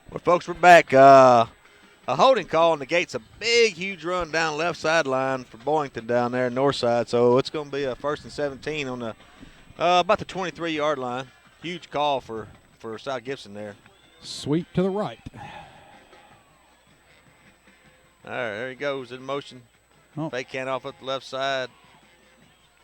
Well, folks, we're back. A holding call negates a big, huge run down left sideline for Boynton down there, north side. So it's going to be a 1st and 17 on the about the 23-yard line. Huge call for South Gibson there. Sweep to the right. All right, there he goes in motion. Oh. Fake handoff up the left side.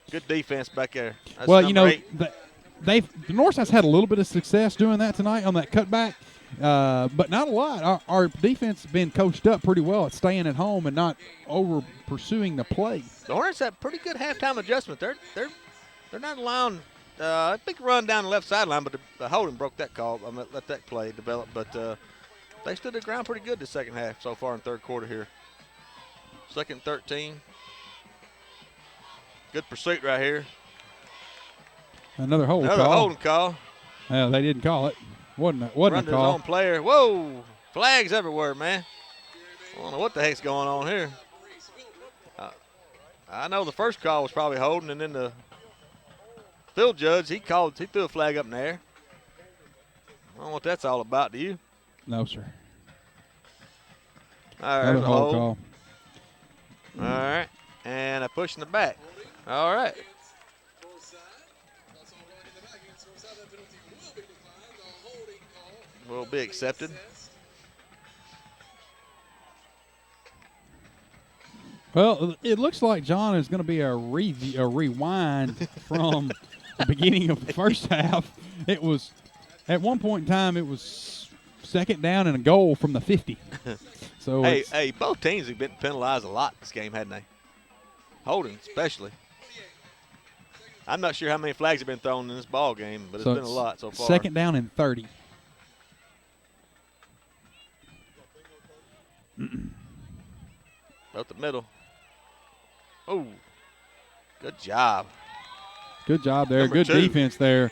Good defense back there. That's well, you know, 8. the Northside's had a little bit of success doing that tonight on that cutback, but not a lot. Our defense has been coached up pretty well at staying at home and not over pursuing the play. The Hornets have pretty good halftime adjustment. They're not allowing a big run down the left sideline, but the holding broke that call. I'm gonna let that play develop, but they stood their ground pretty good the second half so far in third quarter here. 2nd and 13. Good pursuit right here. Another holding call. Yeah, they didn't call it. Wasn't a call. Run to his own player. Whoa! Flags everywhere, man. I don't know what the heck's going on here. I know the first call was probably holding, and then the field judge, he threw a flag up in the air. I don't know what that's all about, do you? No, sir. All right, another hold call. All right, and a push in the back. All right. Will be accepted. Well, it looks like, John, is going to be a rewind from the beginning of the first half. It was, at one point in time, it was 2nd down and a goal from the 50. So hey, both teams have been penalized a lot this game, hadn't they? Holding, especially. I'm not sure how many flags have been thrown in this ball game, but it's been a lot so far. 2nd down and 30. About the middle. Oh, good job. Good job there. Number Good 2. defense there.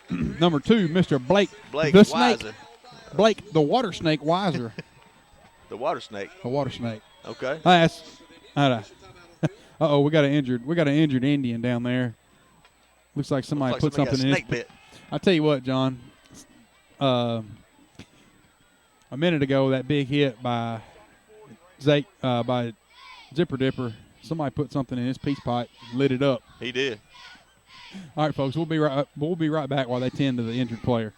Number 2, Mr. Blake the Weiser. Snake. Blake, the water snake Weiser. The water snake. The water snake. Okay. Uh-oh, we got an injured Indian down there. Looks like somebody put something in his bit. I tell you what, John. A minute ago, that big hit by by Zipper Dipper, somebody put something in his peace pipe, lit it up. He did. All right, folks, we'll be right back while they tend to the injured player.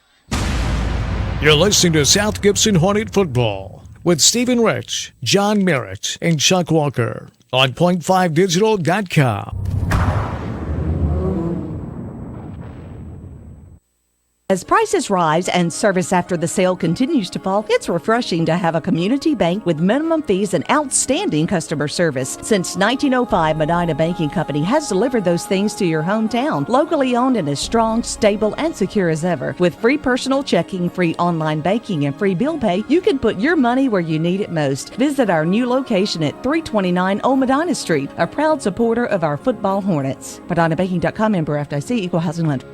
You're listening to South Gibson Hornet Football with Stephen Rich, John Merritt, and Chuck Walker on point5digital.com. As prices rise and service after the sale continues to fall, it's refreshing to have a community bank with minimum fees and outstanding customer service. Since 1905, Medina Banking Company has delivered those things to your hometown. Locally owned and as strong, stable, and secure as ever. With free personal checking, free online banking, and free bill pay, you can put your money where you need it most. Visit our new location at 329 Old Medina Street, a proud supporter of our football Hornets. MedinaBanking.com, member FDIC, equal housing lender.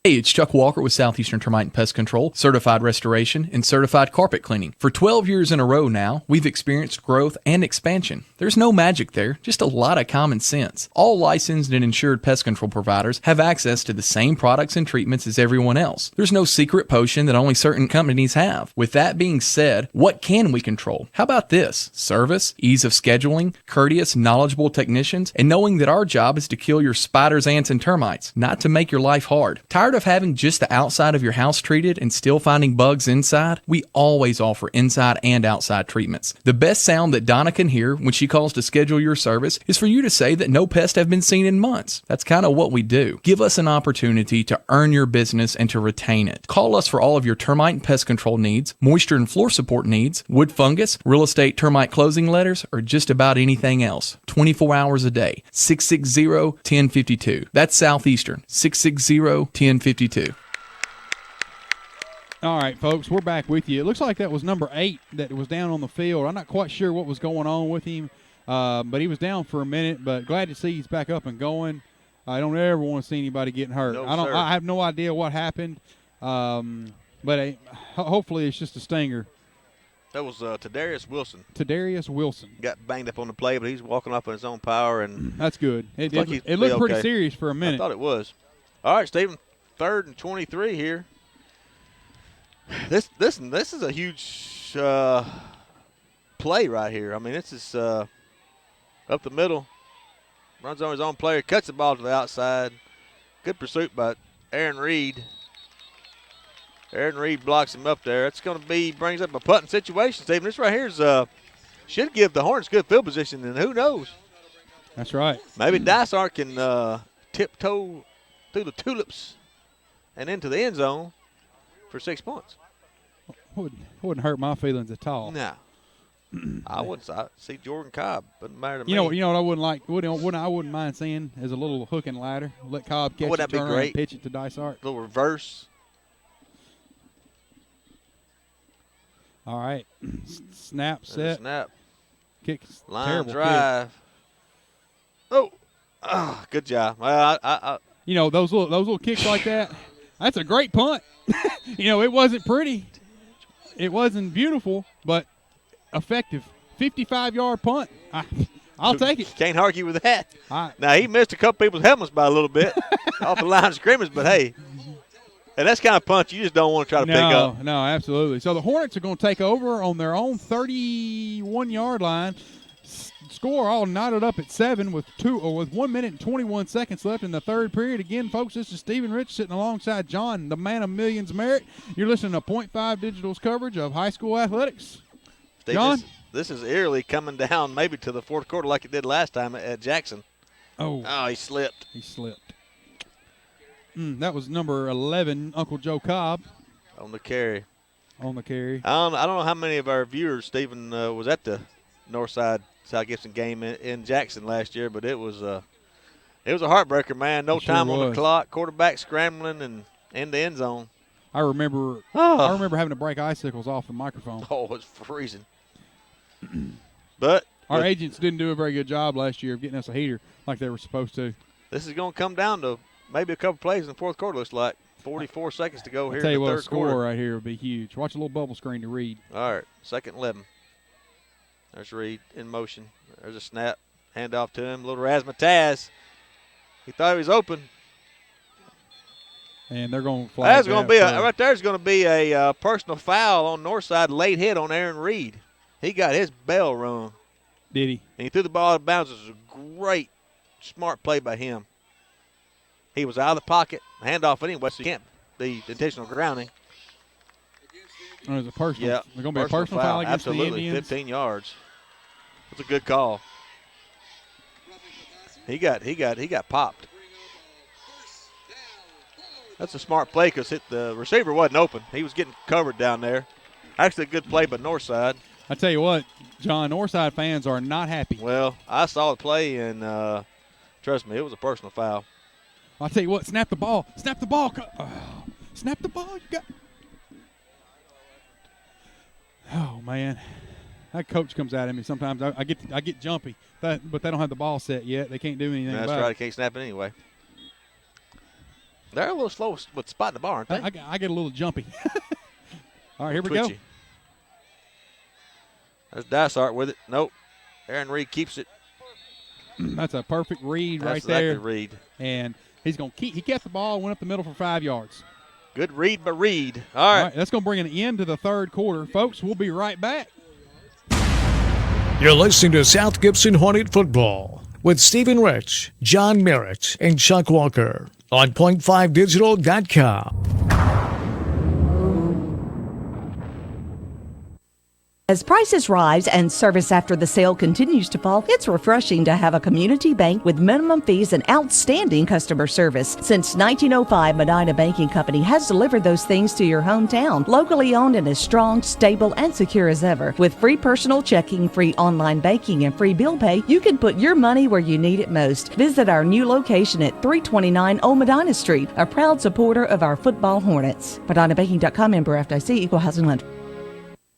Hey, it's Chuck Walker with Southeastern Termite and Pest Control, certified restoration, and certified carpet cleaning. For 12 years in a row now, we've experienced growth and expansion. There's no magic there, just a lot of common sense. All licensed and insured pest control providers have access to the same products and treatments as everyone else. There's no secret potion that only certain companies have. With that being said, what can we control? How about this? Service, ease of scheduling, courteous, knowledgeable technicians, and knowing that our job is to kill your spiders, ants, and termites, not to make your life hard. Tired of having just the outside of your house treated and still finding bugs inside? We always offer inside and outside treatments. The best sound that Donna can hear when she calls to schedule your service is for you to say that no pests have been seen in months. That's kind of what we do. Give us an opportunity to earn your business and to retain it. Call us for all of your termite and pest control needs, moisture and floor support needs, wood fungus, real estate termite closing letters, or just about anything else. 24 hours a day. 660-1052. That's Southeastern. 660-1052. All right, folks, we're back with you. It looks like that was number 8 that was down on the field. I'm not quite sure what was going on with him, but he was down for a minute, but glad to see he's back up and going. I don't ever want to see anybody getting hurt. No, I have no idea what happened, but hopefully it's just a stinger. That was Tadarius Wilson. Tadarius Wilson. Got banged up on the play, but he's walking off on his own power. And that's good. It like looked pretty okay. serious for a minute. I thought it was. All right, Stephen, 3rd and 23 here. This is a huge play right here. I mean, this is up the middle. Runs on his own player, cuts the ball to the outside. Good pursuit by Aaron Reed. Aaron Reed blocks him up there. It's going to be, brings up a punting situation, Stephen. This right here is should give the Hornets good field position, and who knows? That's right. Maybe Dysart can tiptoe through the tulips and into the end zone for 6 points. Wouldn't hurt my feelings at all. No. I wouldn't see Jordan Cobb. Wouldn't matter to me. You know what I wouldn't like? I wouldn't mind seeing as a little hook and ladder. Let Cobb catch it, turn around, and pitch it to Dysart. A little reverse. All right. Snap, set. Snap. Kick. Line drive. Kick. Oh, good job. Well, those little kicks like that, that's a great punt. It wasn't pretty. It wasn't beautiful, but effective. 55-yard punt. I'll take it. Can't argue with that. Now, he missed a couple people's helmets by a little bit off the line of scrimmage, but, hey, and that's kind of punch you just don't want to try to pick up. No, absolutely. So the Hornets are going to take over on their own 31-yard line. Score all knotted up at 7 with 1 minute and 21 seconds left in the third period. Again, folks, this is Stephen Rich sitting alongside John, the man of millions Merritt. You're listening to Point 5 Digital's coverage of high school athletics. Steve, John? This is eerily coming down maybe to the fourth quarter like it did last time at Jackson. Oh, he slipped. That was number 11, Uncle Joe Cobb. On the carry. I don't know how many of our viewers, Stephen, was at the Northside South Gibson game in Jackson last year, but it was a heartbreaker, man. No time on the clock, quarterback scrambling and in the end zone. I remember having to break icicles off the microphone. Oh, it was freezing. But our agents didn't do a very good job last year of getting us a heater like they were supposed to. This is going to come down to maybe a couple plays in the fourth quarter, looks like. 44 seconds to go here in the third quarter. I'll tell you what, a score right here would be huge. Watch a little bubble screen to Reed. All right, 2nd and 11. There's Reed in motion. There's a snap. Handoff to him. Little razzmatazz. He thought he was open. And they're going to flag That's going to be right there's going to be a personal foul on Northside. Late hit on Aaron Reed. He got his bell rung. Did he? And he threw the ball out of bounds. It was a great, smart play by him. He was out of the pocket. Handoff anyway, so you can't be intentional grounding. There's a personal. Yeah, There's going to be a personal foul against absolutely, the Indians. 15 yards. That's a good call. He got popped. That's a smart play because the receiver wasn't open. He was getting covered down there. Actually, a good play by Northside. I tell you what, John, Northside fans are not happy. Well, I saw the play, and trust me, it was a personal foul. I'll tell you what, snap the ball. Snap the ball. Snap the ball. You got. Oh, man. That coach comes out at me sometimes. I get jumpy, but they don't have the ball set yet. They can't do anything about it. That's right. They can't snap it anyway. They're a little slow with spotting the ball, aren't they? I get a little jumpy. All right, here we go. There's Dysart with it. Nope. Aaron Reed keeps it. That's a perfect read right exactly there. Reed. And he kept the ball, went up the middle for 5 yards. Good read by Reed. All right. That's going to bring an end to the third quarter. Folks, we'll be right back. You're listening to South Gibson Hornet Football with Stephen Rich, John Merritt, and Chuck Walker on point5digital.com. As prices rise and service after the sale continues to fall, it's refreshing to have a community bank with minimum fees and outstanding customer service. Since 1905, Medina Banking Company has delivered those things to your hometown. Locally owned and as strong, stable, and secure as ever. With free personal checking, free online banking, and free bill pay, you can put your money where you need it most. Visit our new location at 329 Old Medina Street, a proud supporter of our football Hornets. MedinaBanking.com, member FDIC, equal housing lender.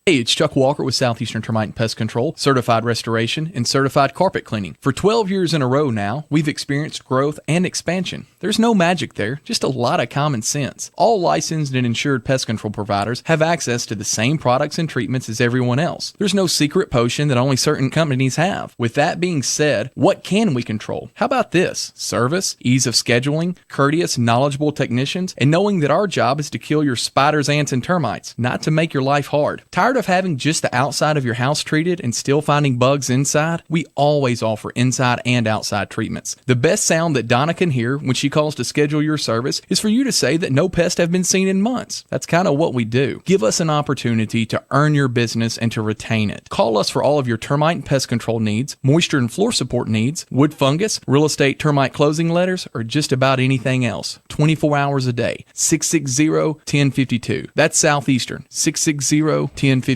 Hey, it's Chuck Walker with Southeastern Termite and Pest Control, certified restoration, and certified carpet cleaning. For 12 years in a row now, we've experienced growth and expansion. There's no magic there, just a lot of common sense. All licensed and insured pest control providers have access to the same products and treatments as everyone else. There's no secret potion that only certain companies have. With that being said, what can we control? How about this? Service, ease of scheduling, courteous, knowledgeable technicians, and knowing that our job is to kill your spiders, ants, and termites, not to make your life hard. Tired of having just the outside of your house treated and still finding bugs inside? We always offer inside and outside treatments. The best sound that Donna can hear when she calls to schedule your service is for you to say that no pests have been seen in months. That's kind of what we do. Give us an opportunity to earn your business and to retain it. Call us for all of your termite and pest control needs, moisture and floor support needs, wood fungus, real estate termite closing letters, or just about anything else. 24 hours a day. 660-1052. That's Southeastern. 660-1052.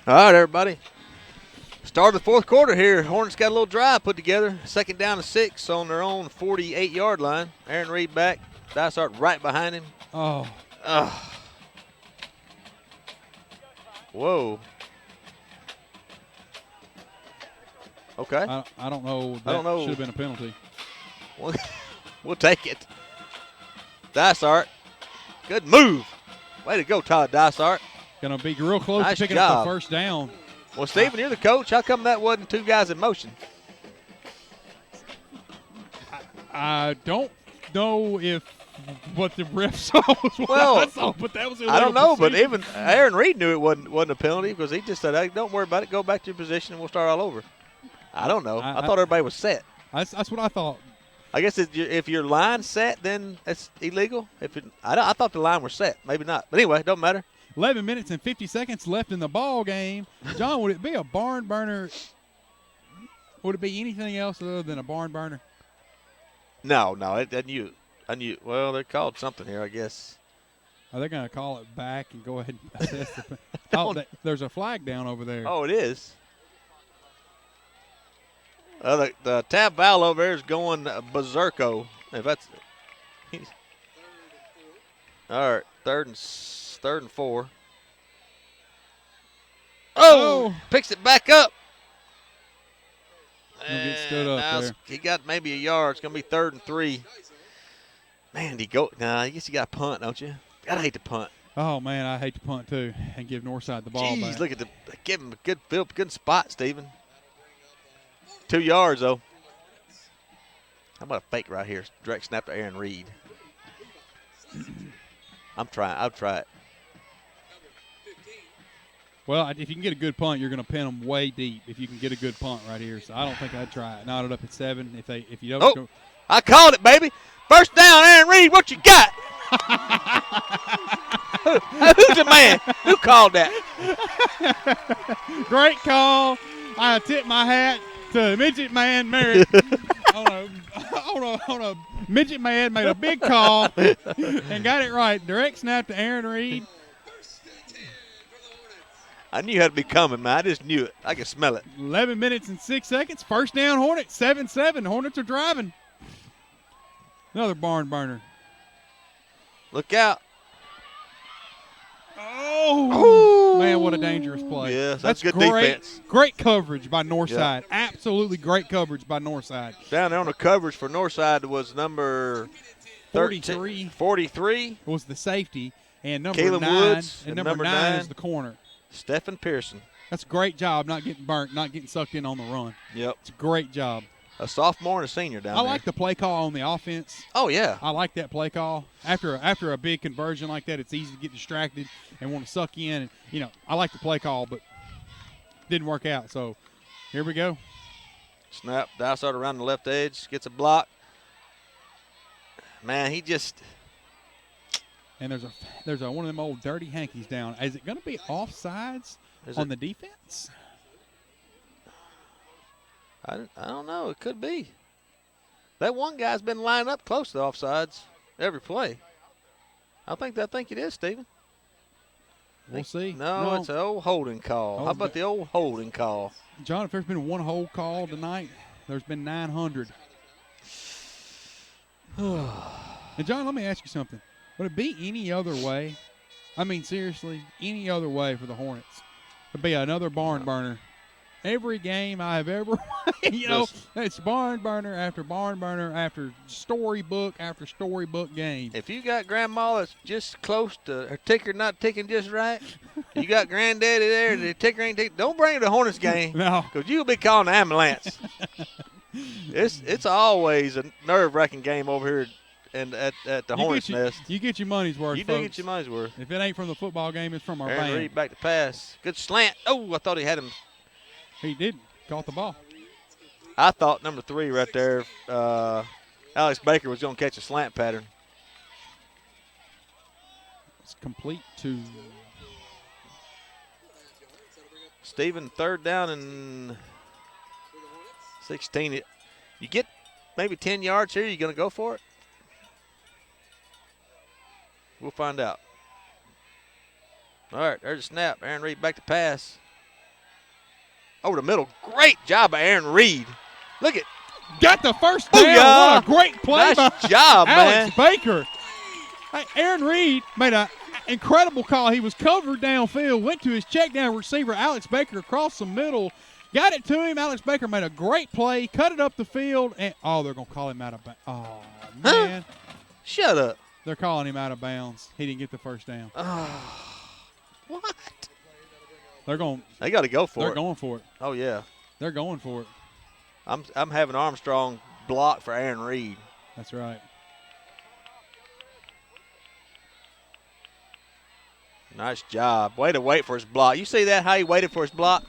All right, everybody. Start of the fourth quarter here. Hornets got a little drive put together. Second down to 6 on their own 48-yard line. Aaron Reed back. Dysart right behind him. Oh. Whoa. Okay. I don't know. I don't know. Should have been a penalty. We'll take it. Dysart. Good move. Way to go, Todd Dysart. Going to be real close Nice to picking job. up the first down. Well, Stephen, you're the coach. How come that wasn't two guys in motion? I don't know if what the ref saw was what I saw, but that was illegal. I don't know, but procedure. even Aaron Reed knew it wasn't a penalty because he just said, "Hey, don't worry about it. Go back to your position and we'll start all over." I don't know. I thought everybody was set. That's what I thought. I guess if your line's set, then it's illegal. I thought the line was set. Maybe not. But anyway, it don't matter. 11 minutes and 50 seconds left in the ball game. John, would it be a barn burner? Would it be anything else other than a barn burner? No. I knew. Well, they called something here, I guess. Are they going to call it back and go ahead and assess the there's a flag down over there. Oh, it is. The Tab Val over there is going berserko. If that's all right, third and 4. Oh, picks it back up. Get stood up there. He got maybe a yard. It's gonna be 3rd and 3. Man, I guess you got to punt, don't you? Gotta hate to punt. Oh man, I hate to punt too and give Northside the ball back. Look at give him a good spot, Stephen. 2 yards though. How about a fake right here? Direct snap to Aaron Reed. I'll try it. Well, if you can get a good punt, you're going to pin them way deep. If you can get a good punt right here, so I don't think I'd try it. Knotted up at 7. If you don't. Oh, I called it, baby. First down, Aaron Reed. What you got? Who's the man? Who called that? Great call. I tip my hat to Midget Man Merritt. on a Midget Man made a big call and got it right. Direct snap to Aaron Reed. I knew it had to be coming, man. I just knew it. I could smell it. 11 minutes and 6 seconds. First down, Hornets. 7-7. Hornets are driving. Another barn burner. Look out. Oh, man, what a dangerous play. Yeah, that's good great, defense. Great coverage by Northside. Yep. Absolutely great coverage by Northside. Down there on the coverage for Northside was number 43. 43 was the safety, and number Caleb 9 Woods, and number 9 is the corner. Stephen Pearson. That's a great job not getting burnt, not getting sucked in on the run. Yep. It's a great job. A sophomore and a senior down there. I like the play call on the offense. Oh, yeah. I like that play call. After a big conversion like that, it's easy to get distracted and want to suck in. And, I like the play call, but didn't work out. So, here we go. Snap. Dysart around the left edge. Gets a block. Man, he just And there's a one of them old dirty hankies down. Is it going to be offsides on the defense? I don't know. It could be. That one guy's been lining up close to offsides every play. I think it is, Stephen. We'll see. No, it's an old holding call. How about the old holding call? John, if there's been one hold call tonight, there's been 900. And, John, let me ask you something. Would it be any other way? I mean, seriously, any other way for the Hornets? It'd be another barn burner. Every game I have ever, it's barn burner after storybook game. If you got grandma that's just close to her ticker not ticking just right, you got granddaddy there, the ticker ain't ticking, don't bring it to the Hornets game. No. Because you'll be calling the ambulance. It's always a nerve-wracking game over here and at the Hornets Nest. You get your money's worth, You folks. do get your money's worth. If it ain't from the football game, it's from our Aaron band. Reed back to pass. Good slant. Oh, I thought he had him. He didn't. Caught the ball. I thought number 3 right there, Alex Baker was going to catch a slant pattern. It's complete to Stephen, 3rd down and 16. You get maybe 10 yards here. You going to go for it? We'll find out. All right, there's a snap. Aaron Reed back to pass. Over the middle. Great job by Aaron Reed. Look at. Got the first down. Booyah. What a great play Nice by job, Alex man. Baker. Hey, Aaron Reed made an incredible call. He was covered downfield, went to his check down receiver, Alex Baker, across the middle, got it to him. Alex Baker made a great play, cut it up the field, and they're going to call him out of bounds. Oh, man. Shut up. They're calling him out of bounds. He didn't get the first down. What? They got to go for it. They're going for it. Oh, yeah. They're going for it. I'm having Armstrong block for Aaron Reed. That's right. Nice job. Way to wait for his block. You see that, how he waited for his block?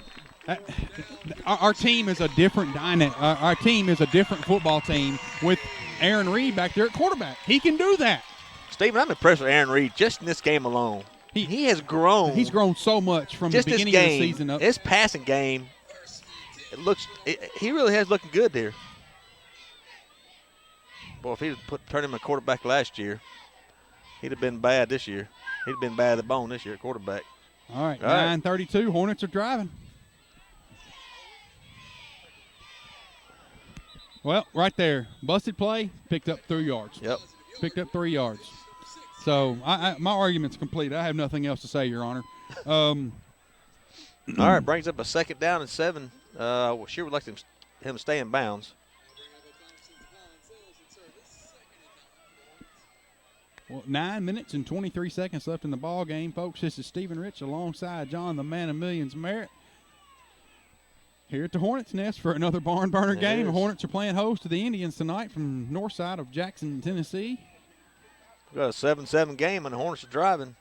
Our team is a different Our team is a different football team with Aaron Reed back there at quarterback. He can do that. Stephen, I'm impressed with Aaron Reed just in this game alone. He has grown. He's grown so much from just the beginning this of game, the season up. His passing game, he really has looking good there. Boy, if he'd turned him a quarterback last year, he'd have been bad this year. He'd have been bad at the bone this year at quarterback. All right, 9:32. Hornets are driving. Well, right there. Busted play, picked up 3 yards. Yep. Picked up 3 yards. So my argument's complete. I have nothing else to say, Your Honor. All right, brings up a 2nd down and 7. Sure would like him to stay in bounds. Well, 9 minutes and 23 seconds left in the ball game, folks. This is Stephen Rich alongside John, the man of millions, Merritt. Here at the Hornets Nest for another barn burner game. The Hornets are playing host to the Indians tonight from north side of Jackson, Tennessee. We've got a 7-7 game, and the Hornets are driving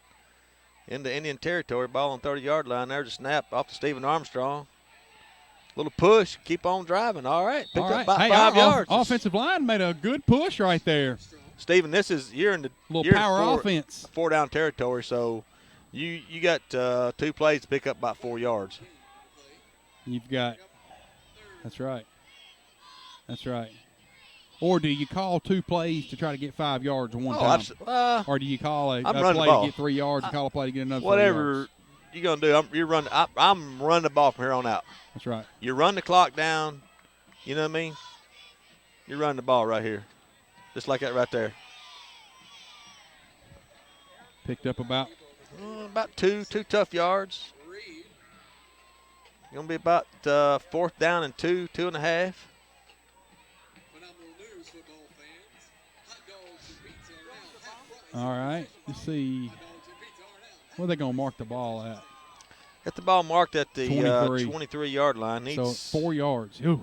into Indian territory. Ball on 30-yard line. There's a snap off to Stephen Armstrong. Little push. Keep on driving. All right. Picked up about 5 yards. Offensive line made a good push right there. Stephen, you're in the little power offense. 4-down territory, so you got 2 plays to pick up about 4 yards. You've got – that's right. That's right. Or do you call 2 plays to try to get 5 yards in one time? Or do you call a play to get 3 yards and call a play to get another 3 yards? Whatever you're going to do, I'm running the ball from here on out. That's right. You run the clock down, you know what I mean? You're running the ball right here. Just like that right there. Picked up about 2 tough yards. Going to be about 4th down and 2.5. All right. Let's see. Where are they going to mark the ball at? Got the ball marked at the 23-yard line. So 4 yards. Ooh.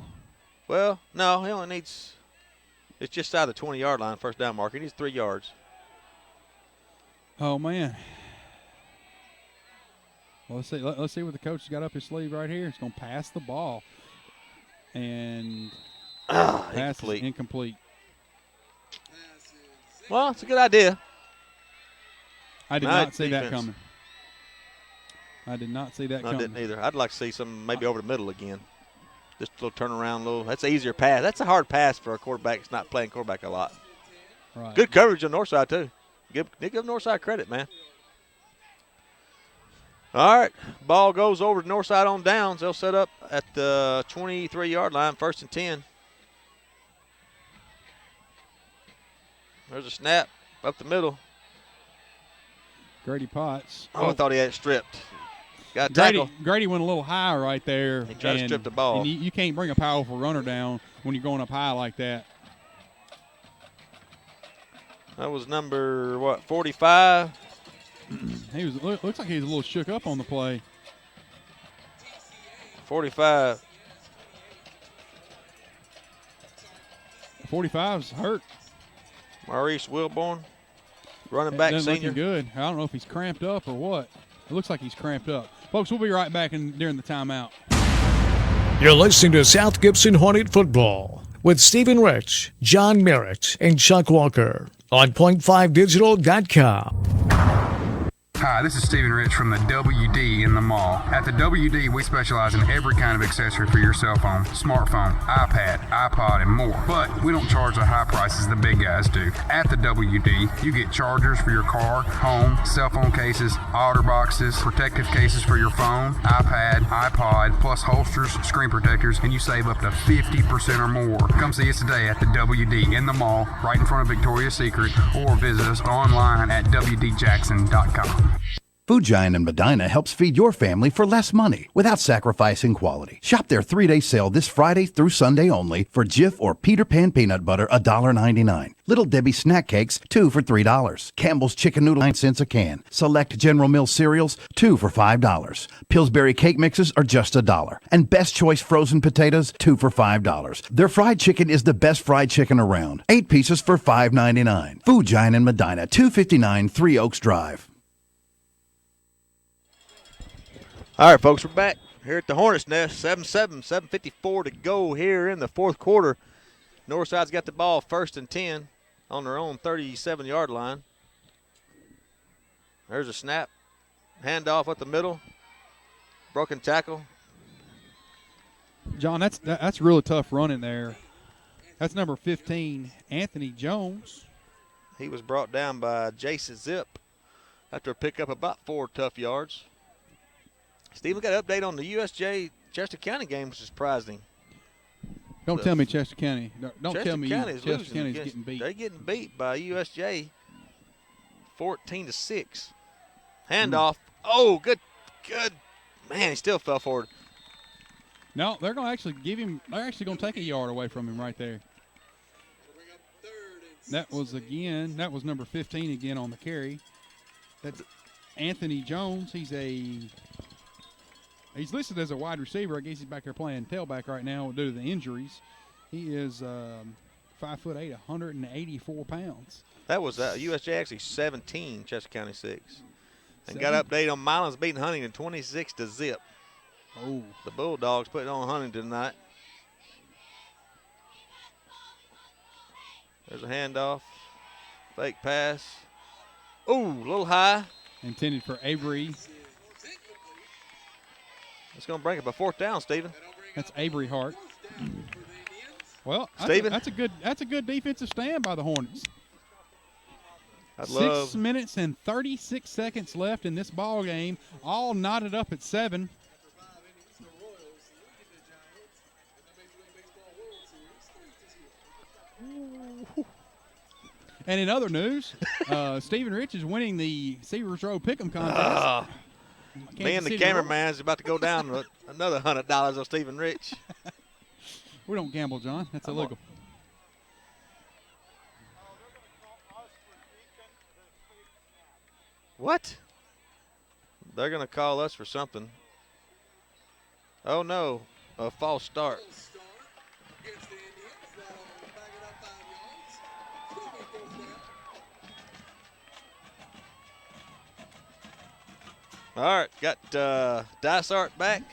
Well, no, he only needs – it's just out of the 20-yard line, 1st down marker. He needs 3 yards. Oh, man. Well, let's see what the coach has got up his sleeve right here. He's going to pass the ball. And pass is incomplete. Well, it's a good idea. I did not see that coming. I did not see that coming. I didn't either. I'd like to see some maybe over the middle again. Just a little turnaround, that's an easier pass. That's a hard pass for a quarterback that's not playing quarterback a lot. Right. Good coverage on north side, too. Give north side credit, man. All right, ball goes over to north side on downs. They'll set up at the 23-yard line, 1st and 10. There's a snap up the middle. Grady Potts. I thought he had it stripped. Got a tackle. Grady went a little high right there. He tried to strip the ball. And you can't bring a powerful runner down when you're going up high like that. That was number, 45? Looks like he was a little shook up on the play. 45. 45's hurt. Maurice Wilborn, running back Doesn't senior. looking good. I don't know if he's cramped up or what. It looks like he's cramped up. Folks, we'll be right back during the timeout. You're listening to South Gibson Hornet Football with Stephen Rich, John Merritt, and Chuck Walker on point5digital.com. Hi, this is Stephen Rich from the WD in the mall. At the WD, we specialize in every kind of accessory for your cell phone, smartphone, iPad, iPod, and more. But we don't charge the high prices the big guys do. At the WD, you get chargers for your car, home, cell phone cases, otter boxes, protective cases for your phone, iPad, iPod, plus holsters, screen protectors, and you save up to 50% or more. Come see us today at the WD in the mall, right in front of Victoria's Secret, or visit us online at WDJackson.com. Food Giant in Medina helps feed your family for less money without sacrificing quality. Shop their 3-day sale this Friday through Sunday only for Jif or Peter Pan peanut butter, $1.99. Little Debbie snack cakes, 2 for $3. Campbell's chicken noodle, 9 cents a can. Select General Mills cereals, 2 for $5. Pillsbury cake mixes are just $1. And Best Choice frozen potatoes, 2 for $5. Their fried chicken is the best fried chicken around. 8 pieces for $5.99. Food Giant in Medina, 259 Three Oaks Drive. All right, folks, we're back here at the Hornets' Nest. 7:54 to go here in the fourth quarter. Northside's got the ball 1st and 10 on their own 37-yard line. There's a snap. Handoff at the middle. Broken tackle. John, that's really tough running there. That's number 15, Anthony Jones. He was brought down by Jason Zip after a pickup about 4 tough yards. Steve, we got an update on the USJ Chester County game, which is surprising. Don't tell me Chester County. Don't Chester tell me County's Chester County's getting beat. They're getting beat by USJ 14-6. Handoff. Oh, good. Man, he still fell forward. No, they're going to actually give him – they're actually going to take a yard away from him right there. That was number 15 again on the carry. That's Anthony Jones. He's listed as a wide receiver. I guess he's back there playing tailback right now due to the injuries. He is 5'8", 184 pounds. That was USJ actually 17, Chester County 6. And got an update on Milan's beating Huntington 26-0. Oh. The Bulldogs putting on Huntington tonight. There's a handoff. Fake pass. Ooh, a little high. Intended for Avery. It's going to bring up a 4th down, Stephen. That's Avery Hart. Well, Stephen? that's a good defensive stand by the Hornets. 6 minutes and 36 seconds left in this ball game, all knotted up at 7. And in other news, Stephen Rich is winning the Seavers Road Pick'em contest. Me and the cameraman is about to go down another $100 on Stephen Rich. We don't gamble, John. That's illegal. What? They're going to call us for something. Oh, no. A false start. All right, got Dysart back.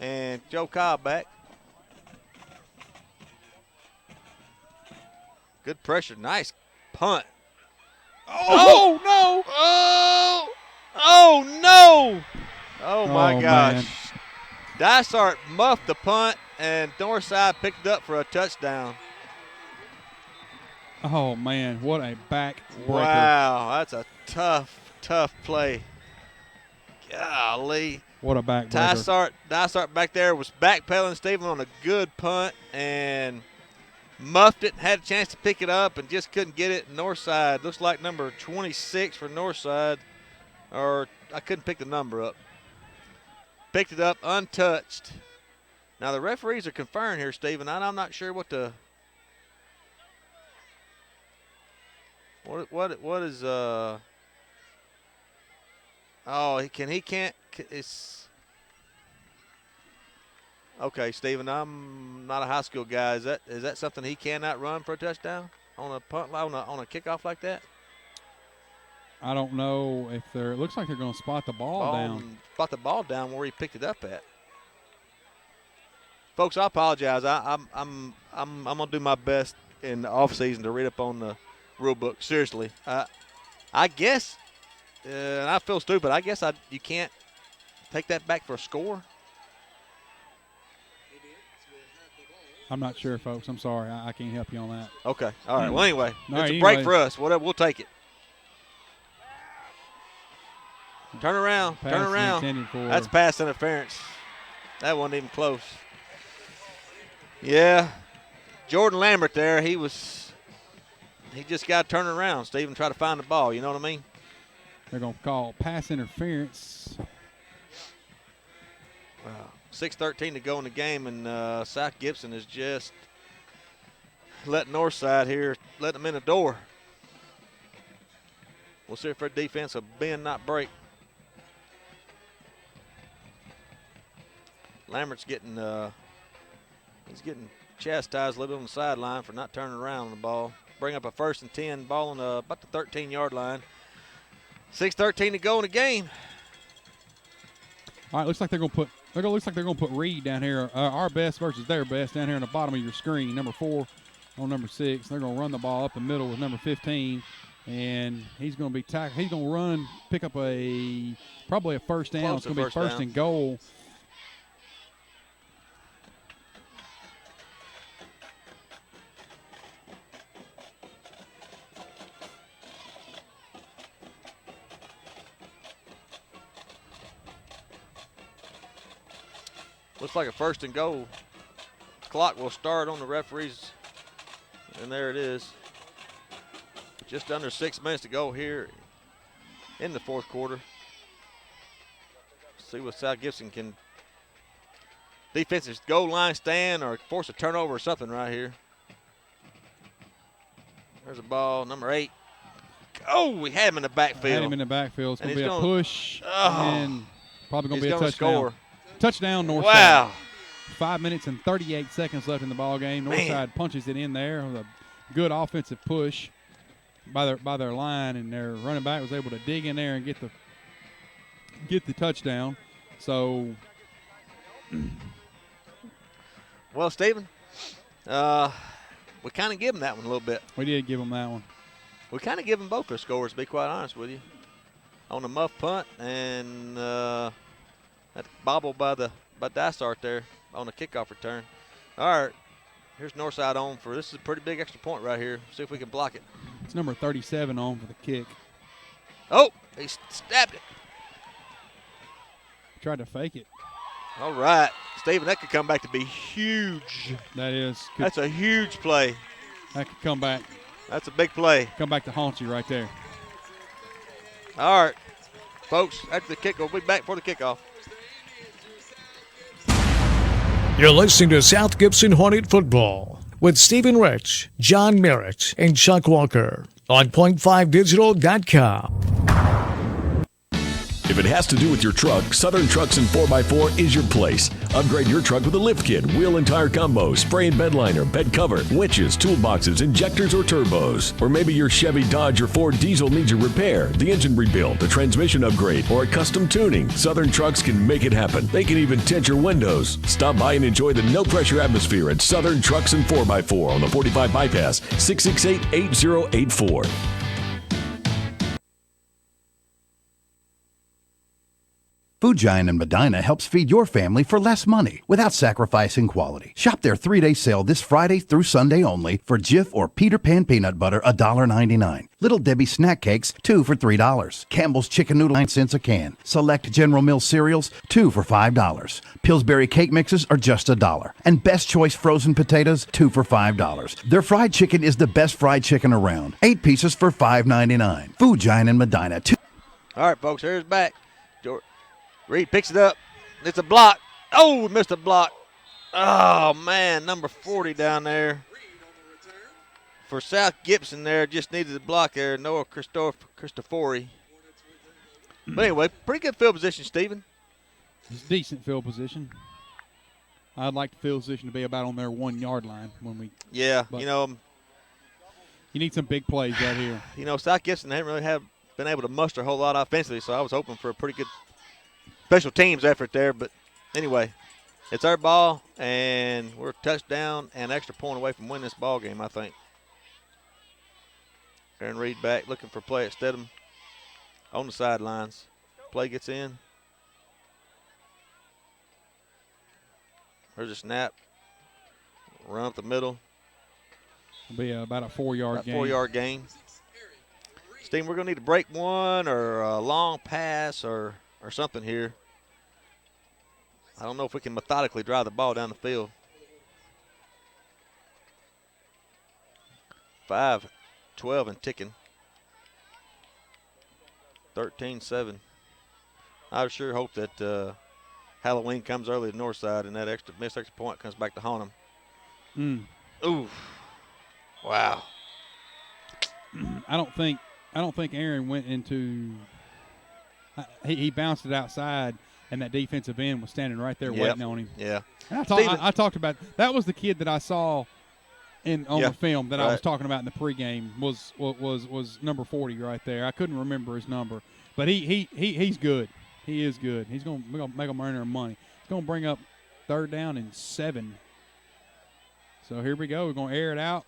And Joe Cobb back. Good pressure. Nice punt. Oh, no. Oh, no. Oh, my gosh. Man. Dysart muffed the punt, and Northside picked it up for a touchdown. Oh, man, what a back breaker. Wow, that's a tough play. Golly. What a back breaker. Dysart back there was backpedaling Stephen on a good punt and muffed it, had a chance to pick it up and just couldn't get it. Northside, looks like number 26 for Northside, or I couldn't pick the number up. Picked it up untouched. Now the referees are conferring here, Stephen. I'm not sure what the what is oh he can't it's okay, Stephen. I'm not a high school guy. Is that something he cannot run for a touchdown on a punt on a kickoff like that? I don't know if it looks like they're going to spot the ball down. Spot the ball down where he picked it up at. Folks, I apologize. I'm gonna do my best in the off season to read up on the rule book. Seriously, I guess, and I feel stupid. I guess you can't take that back for a score. I'm not sure, folks. I'm sorry. I can't help you on that. Okay. All right. Well, anyway, All it's right, a break anyway. for us. Whatever, we'll take it. Turn around. Pass Turn around. intended for- That's pass interference. That wasn't even close. Yeah. Jordan Lambert there, he just got to turn around, Steve, and try to find the ball. You know what I mean? They're going to call pass interference. Wow. 6:13 to go in the game, and South Gibson is just letting Northside here, letting them in the door. We'll see if their defense will bend, not break. Lambert's getting he's getting chastised a little bit on the sideline for not turning around on the ball. Bring up a 1st and 10, ball on about the 13-yard line. 6:13 to go in the game. All right, looks like they're going to put Reed down here. Our best versus their best down here on the bottom of your screen. Number 4 on number 6. They're going to run the ball up the middle with number 15, and he's going to be tackled. He's going to run, pick up probably a first down. It's going to be first and goal. Looks like a first and goal. Clock will start on the referees. And there it is. Just under 6 minutes to go here in the fourth quarter. See what South Gibson can. Defensive goal line stand or force a turnover or something right here. There's a ball, number 8. Oh, we had him in the backfield. Had him in the backfield. It's going to be a push. Oh, and probably going to be a touchdown. Score. Touchdown, Northside. Wow. 5 minutes and 38 seconds left in the ball game. Northside punches it in there with a good offensive push by their line, and their running back was able to dig in there and get the touchdown. So, well, Stephen, we kind of give them that one a little bit. We did give them that one. We kind of give them both their scores, to be quite honest with you, on the muff punt and that bobble by Dysart there on the kickoff return. All right, here's Northside on for this is a pretty big extra point right here. See if we can block it. It's number 37 on for the kick. Oh, he stabbed it. Tried to fake it. All right, Stephen, that could come back to be huge. That is. That's a huge play. That could come back. That's a big play. Come back to haunt you right there. All right, folks, after the kick, we'll be back for the kickoff. You're listening to South Gibson Hornet Football with Stephen Rich, John Merritt, and Chuck Walker on point5digital.com. If it has to do with your truck, Southern Trucks and 4x4 is your place. Upgrade your truck with a lift kit, wheel and tire combo, spray and bed liner, bed cover, winches, toolboxes, injectors, or turbos. Or maybe your Chevy, Dodge, or Ford diesel needs a repair, the engine rebuild, a transmission upgrade, or a custom tuning. Southern Trucks can make it happen. They can even tint your windows. Stop by and enjoy the no-pressure atmosphere at Southern Trucks and 4x4 on the 45 Bypass, 668-8084. Food Giant in Medina helps feed your family for less money without sacrificing quality. Shop their 3-day sale this Friday through Sunday only for Jif or Peter Pan peanut butter, $1.99. Little Debbie snack cakes, 2 for $3. Campbell's chicken noodle, 9 cents a can. Select General Mills cereals, 2 for $5. Pillsbury cake mixes are just $1. And Best Choice frozen potatoes, 2 for $5. Their fried chicken is the best fried chicken around. 8 pieces for $5.99. Food Giant in Medina. All right, folks, here's back. Reed picks it up. It's a block. Oh, missed a block. Oh, man, number 40 down there. For South Gibson there, just needed a block there. Noah Christofori. But anyway, pretty good field position, Stephen. It's decent field position. I'd like the field position to be about on their 1 yard line when we. Yeah, you need some big plays right here. South Gibson haven't really been able to muster a whole lot offensively, so I was hoping for a pretty good special teams effort there. But anyway, it's our ball, and we're a touchdown and extra point away from winning this ball game, I think. Aaron Reed back looking for play at Stedham on the sidelines. Play gets in. There's a snap. Run up the middle. It'll be about a 4-yard gain. 4-yard gain. Steve, we're going to need to break one or a long pass or something here. I don't know if we can methodically drive the ball down the field. 5-12 and ticking. 13-7. I sure hope that Halloween comes early to the north side and that missed extra point comes back to haunt them. Ooh. Wow. I don't think Aaron went into he bounced it outside, and that defensive end was standing right there waiting on him. Yeah. And I talked about that was the kid that I saw on the film that I was talking about in the pregame was number 40 right there. I couldn't remember his number, but he's good. He is good. We're gonna make them earn their money. He's gonna bring up 3rd down and 7. So here we go. We're gonna air it out.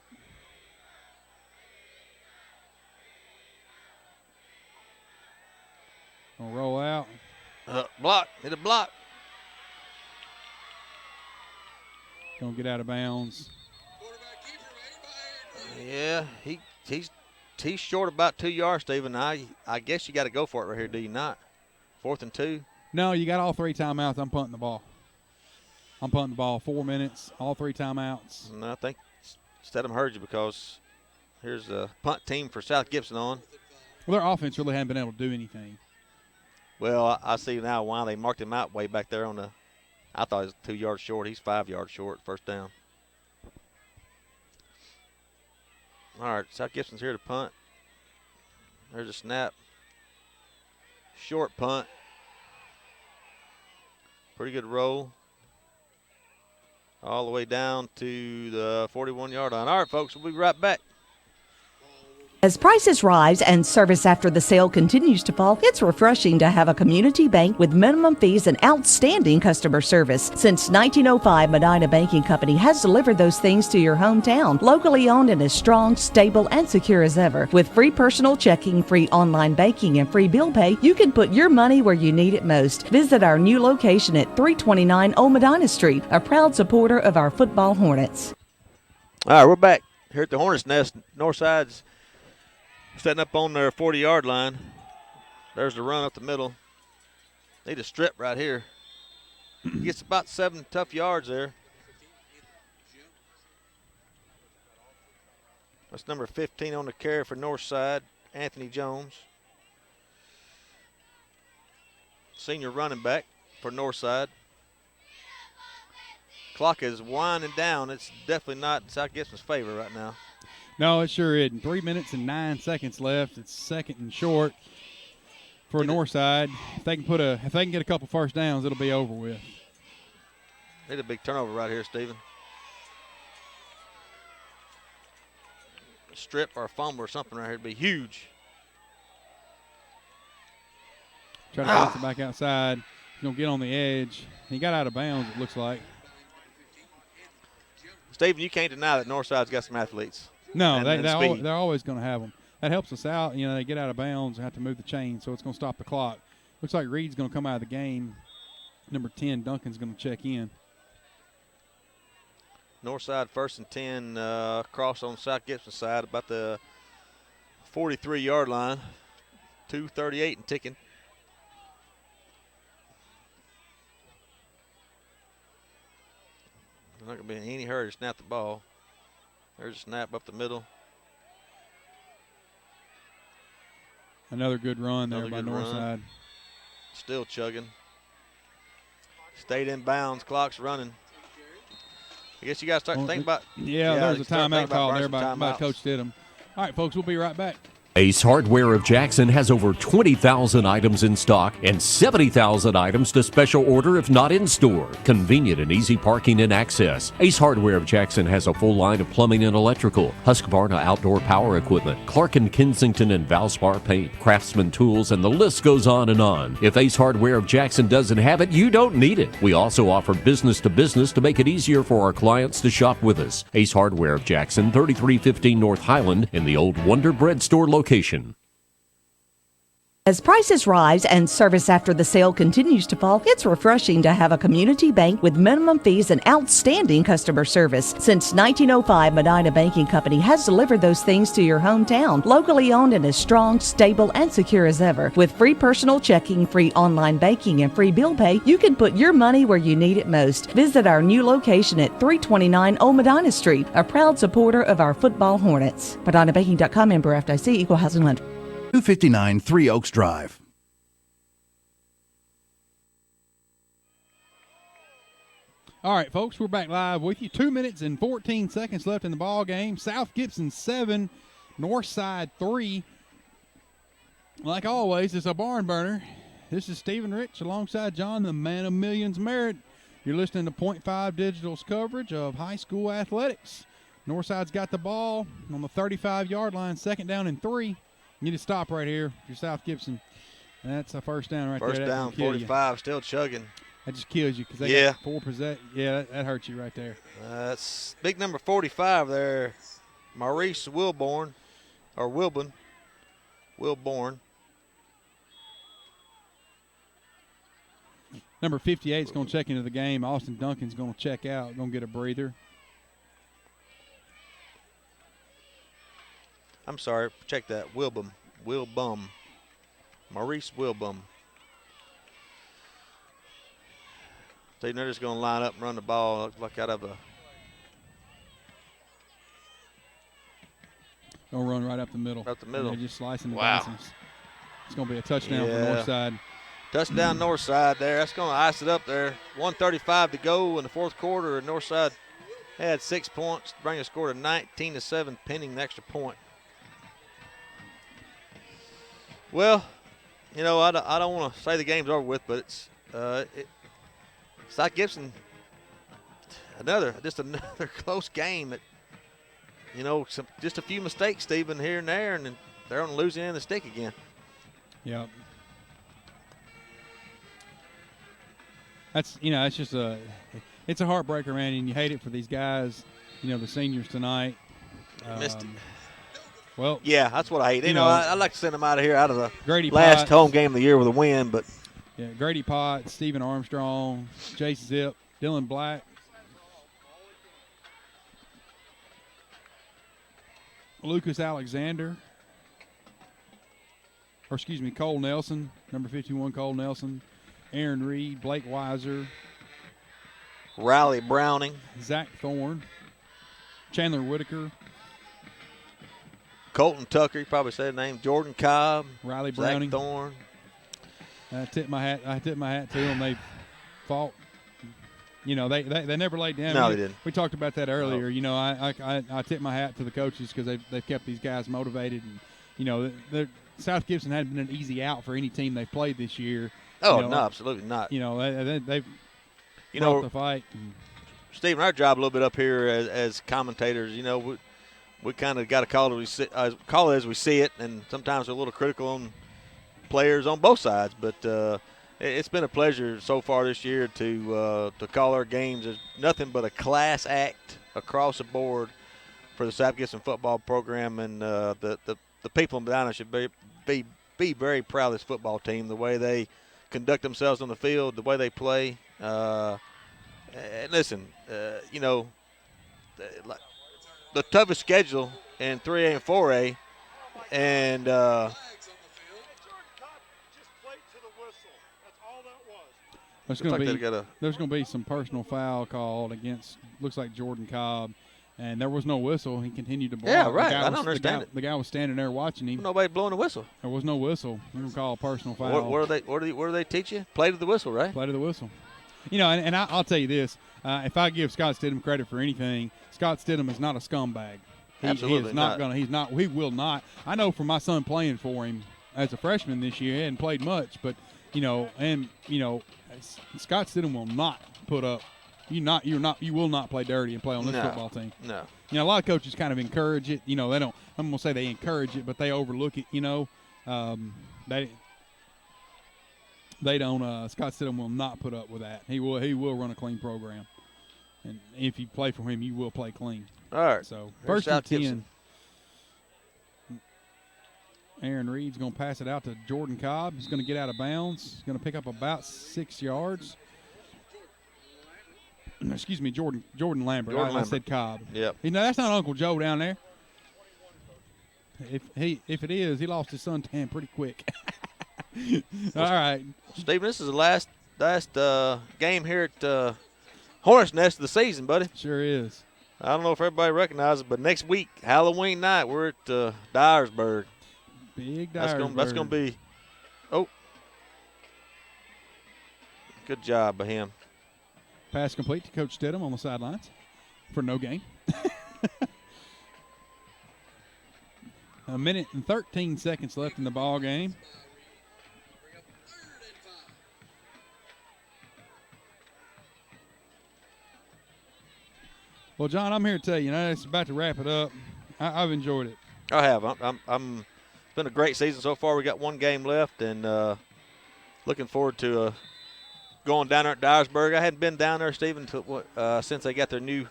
Gonna roll out. Block. Hit a block. Gonna get out of bounds. Yeah, he's short about 2 yards, Stephen. I guess you got to go for it right here, do you not? 4th and 2. No, you got all 3 timeouts. I'm punting the ball. 4 minutes, all 3 timeouts. No, I think Stedham heard you because here's a punt team for South Gibson on. Well, their offense really hadn't been able to do anything. Well, I see now why they marked him out way back there I thought he was 2 yards short. He's 5 yards short, first down. All right, South Gibson's here to punt. There's a snap. Short punt. Pretty good roll. All the way down to the 41-yard line. All right, folks, we'll be right back. As prices rise and service after the sale continues to fall, it's refreshing to have a community bank with minimum fees and outstanding customer service. Since 1905, Medina Banking Company has delivered those things to your hometown. Locally owned and as strong, stable, and secure as ever. With free personal checking, free online banking, and free bill pay, you can put your money where you need it most. Visit our new location at 329 Old Medina Street, a proud supporter of our football Hornets. All right, we're back here at the Hornets Nest. Northside's setting up on their 40-yard line. There's the run up the middle. Need a strip right here. He gets about 7 tough yards there. That's number 15 on the carry for Northside, Anthony Jones. Senior running back for Northside. Clock is winding down. It's definitely not in South Gibson's favor right now. No, it sure isn't. 3 minutes and 9 seconds left. It's 2nd and short for Northside. If they can get a couple first downs, it'll be over with. Need a big turnover right here, Stephen. Strip or a fumble or something right here would be huge. Try to bounce it back outside. He's going to get on the edge. He got out of bounds, it looks like. Stephen, you can't deny that Northside's got some athletes. No, and they're always going to have them. That helps us out. You know, they get out of bounds and have to move the chain, so it's going to stop the clock. Looks like Reed's going to come out of the game. Number 10, Duncan's going to check in. Northside 1st and 10, cross on South Gibson side, about the 43-yard line. 2:38 and ticking. They're not going to be in any hurry to snap the ball. There's a snap up the middle. Another good run there by Northside. Still chugging. Stayed in bounds. Clock's running. I guess you got to start to think about. Yeah, there's a timeout call there by Coach Stidham. All right, folks, we'll be right back. Ace Hardware of Jackson has over 20,000 items in stock and 70,000 items to special order if not in store. Convenient and easy parking and access. Ace Hardware of Jackson has a full line of plumbing and electrical, Husqvarna outdoor power equipment, Clark & Kensington and Valspar paint, Craftsman tools, and the list goes on and on. If Ace Hardware of Jackson doesn't have it, you don't need it. We also offer business to business to make it easier for our clients to shop with us. Ace Hardware of Jackson, 3315 North Highland in the old Wonder Bread store location. As prices rise and service after the sale continues to fall, it's refreshing to have a community bank with minimum fees and outstanding customer service. Since 1905, Medina Banking Company has delivered those things to your hometown. Locally owned and as strong, stable, and secure as ever. With free personal checking, free online banking, and free bill pay, you can put your money where you need it most. Visit our new location at 329 Old Medina Street, a proud supporter of our football Hornets. MedinaBanking.com, member FDIC, equal housing lender. 259 Three Oaks Drive. All right, folks, we're back live with you. 2 minutes and 14 seconds left in the ball game. South Gibson 7, Northside 3. Like always, it's a barn burner. This is Stephen Rich alongside John, the man of millions Merritt. You're listening to .5 Digital's coverage of high school athletics. Northside's got the ball on the 35-yard line, 2nd down and 3. You need to stop right here if you're South Gibson. And that's a first down right there. First down, 45, still chugging. That just kills you because they got 4 possessions. Yeah, that hurts you right there. That's big number 45 there, Maurice Wilborn. Number 58 is going to check into the game. Austin Duncan's going to check out, going to get a breather. I'm sorry, check that. Wilbum. Maurice Wilbum. They're just going to line up and run the ball. Looks like out of a. Going to run right up the middle. Up the middle. They're just slicing the wow. Dicings. It's going to be a touchdown for Northside. Touchdown Northside there. That's going to ice it up there. 1:35 to go in the fourth quarter, and Northside had 6 points to bring a score to 19-7, pending the extra point. Well, you know, I don't want to say the game's over with, but it's South Gibson, another close game. That, you know, just a few mistakes, Stephen, here and there, and then they're on the losing end of the stick again. Yep. That's, you know, it's just it's a heartbreaker, man, and you hate it for these guys, you know, the seniors tonight. Missed it. Well, yeah, that's what I hate. You know, I'd like to send them out of here out of the Grady last Potts, home game of the year with a win, but yeah, Grady Potts, Stephen Armstrong, Chase Zip, Dylan Black, Lucas Alexander, Cole Nelson, number 51, Cole Nelson, Aaron Reed, Blake Weiser, Riley Browning, Zach Thorne, Chandler Whitaker, Colton Tucker, you probably said the name, Jordan Cobb, Riley Browning, Zach Thorne. I tip my hat to them. They fought. You know, they never laid down. No, they didn't. We talked about that earlier. No. You know, I tip my hat to the coaches because they've kept these guys motivated, and you know South Gibson hadn't been an easy out for any team they've played this year. Oh, You know, no, absolutely not. You know, they've You brought know, the fight. And, Stephen, our job a little bit up here as commentators, you know, we kind of got to call it as we see it, and sometimes we're a little critical on players on both sides. But it's been a pleasure so far this year to call our games. There's nothing but a class act across the board for the South Gibson football program, and the people in Medina should be very proud of this football team, the way they conduct themselves on the field, the way they play. And listen, you know, the toughest schedule in 3A and 4A, and there's going to be some personal foul called against, looks like Jordan Cobb, and there was no whistle. He continued to blow. Yeah, right. I don't understand it. The guy was standing there watching him. Nobody blowing a whistle. There was no whistle. We can call a personal foul. What do they teach you? Play to the whistle, right? Play to the whistle. You know, and I'll tell you this: if I give Scott Stidham credit for anything, Scott Stidham is not a scumbag. Absolutely he is not going to. He's not. He will not. I know from my son playing for him as a freshman this year, he hadn't played much, but you know, Scott Stidham will not put up. You will not play dirty and play on this football team. No. You know, a lot of coaches kind of encourage it. You know, they don't. I'm going to say they encourage it, but they overlook it. You know, they don't. Scott Stidham will not put up with that. He will run a clean program, and if you play for him, you will play clean. All right. So first and 10. Aaron Reed's going to pass it out to Jordan Cobb. He's going to get out of bounds. He's going to pick up about 6 yards. Excuse me, Jordan Lambert. I said Cobb. Yep. You know, that's not Uncle Joe down there. If it is, he lost his suntan pretty quick. All right. Stephen, this is the last game here at Hornets Nest of the season, buddy. Sure is. I don't know if everybody recognizes it, but next week, Halloween night, we're at Dyersburg. Big Dyersburg. That's going to be – oh. Good job by him. Pass complete to Coach Stidham on the sidelines for no gain. A minute and 13 seconds left in the ball game. Well, John, I'm here to tell you, it's about to wrap it up. I've enjoyed it. I have. It's been a great season so far. We got one game left, and looking forward to going down there at Dyersburg. I hadn't been down there, Stephen, since they got the new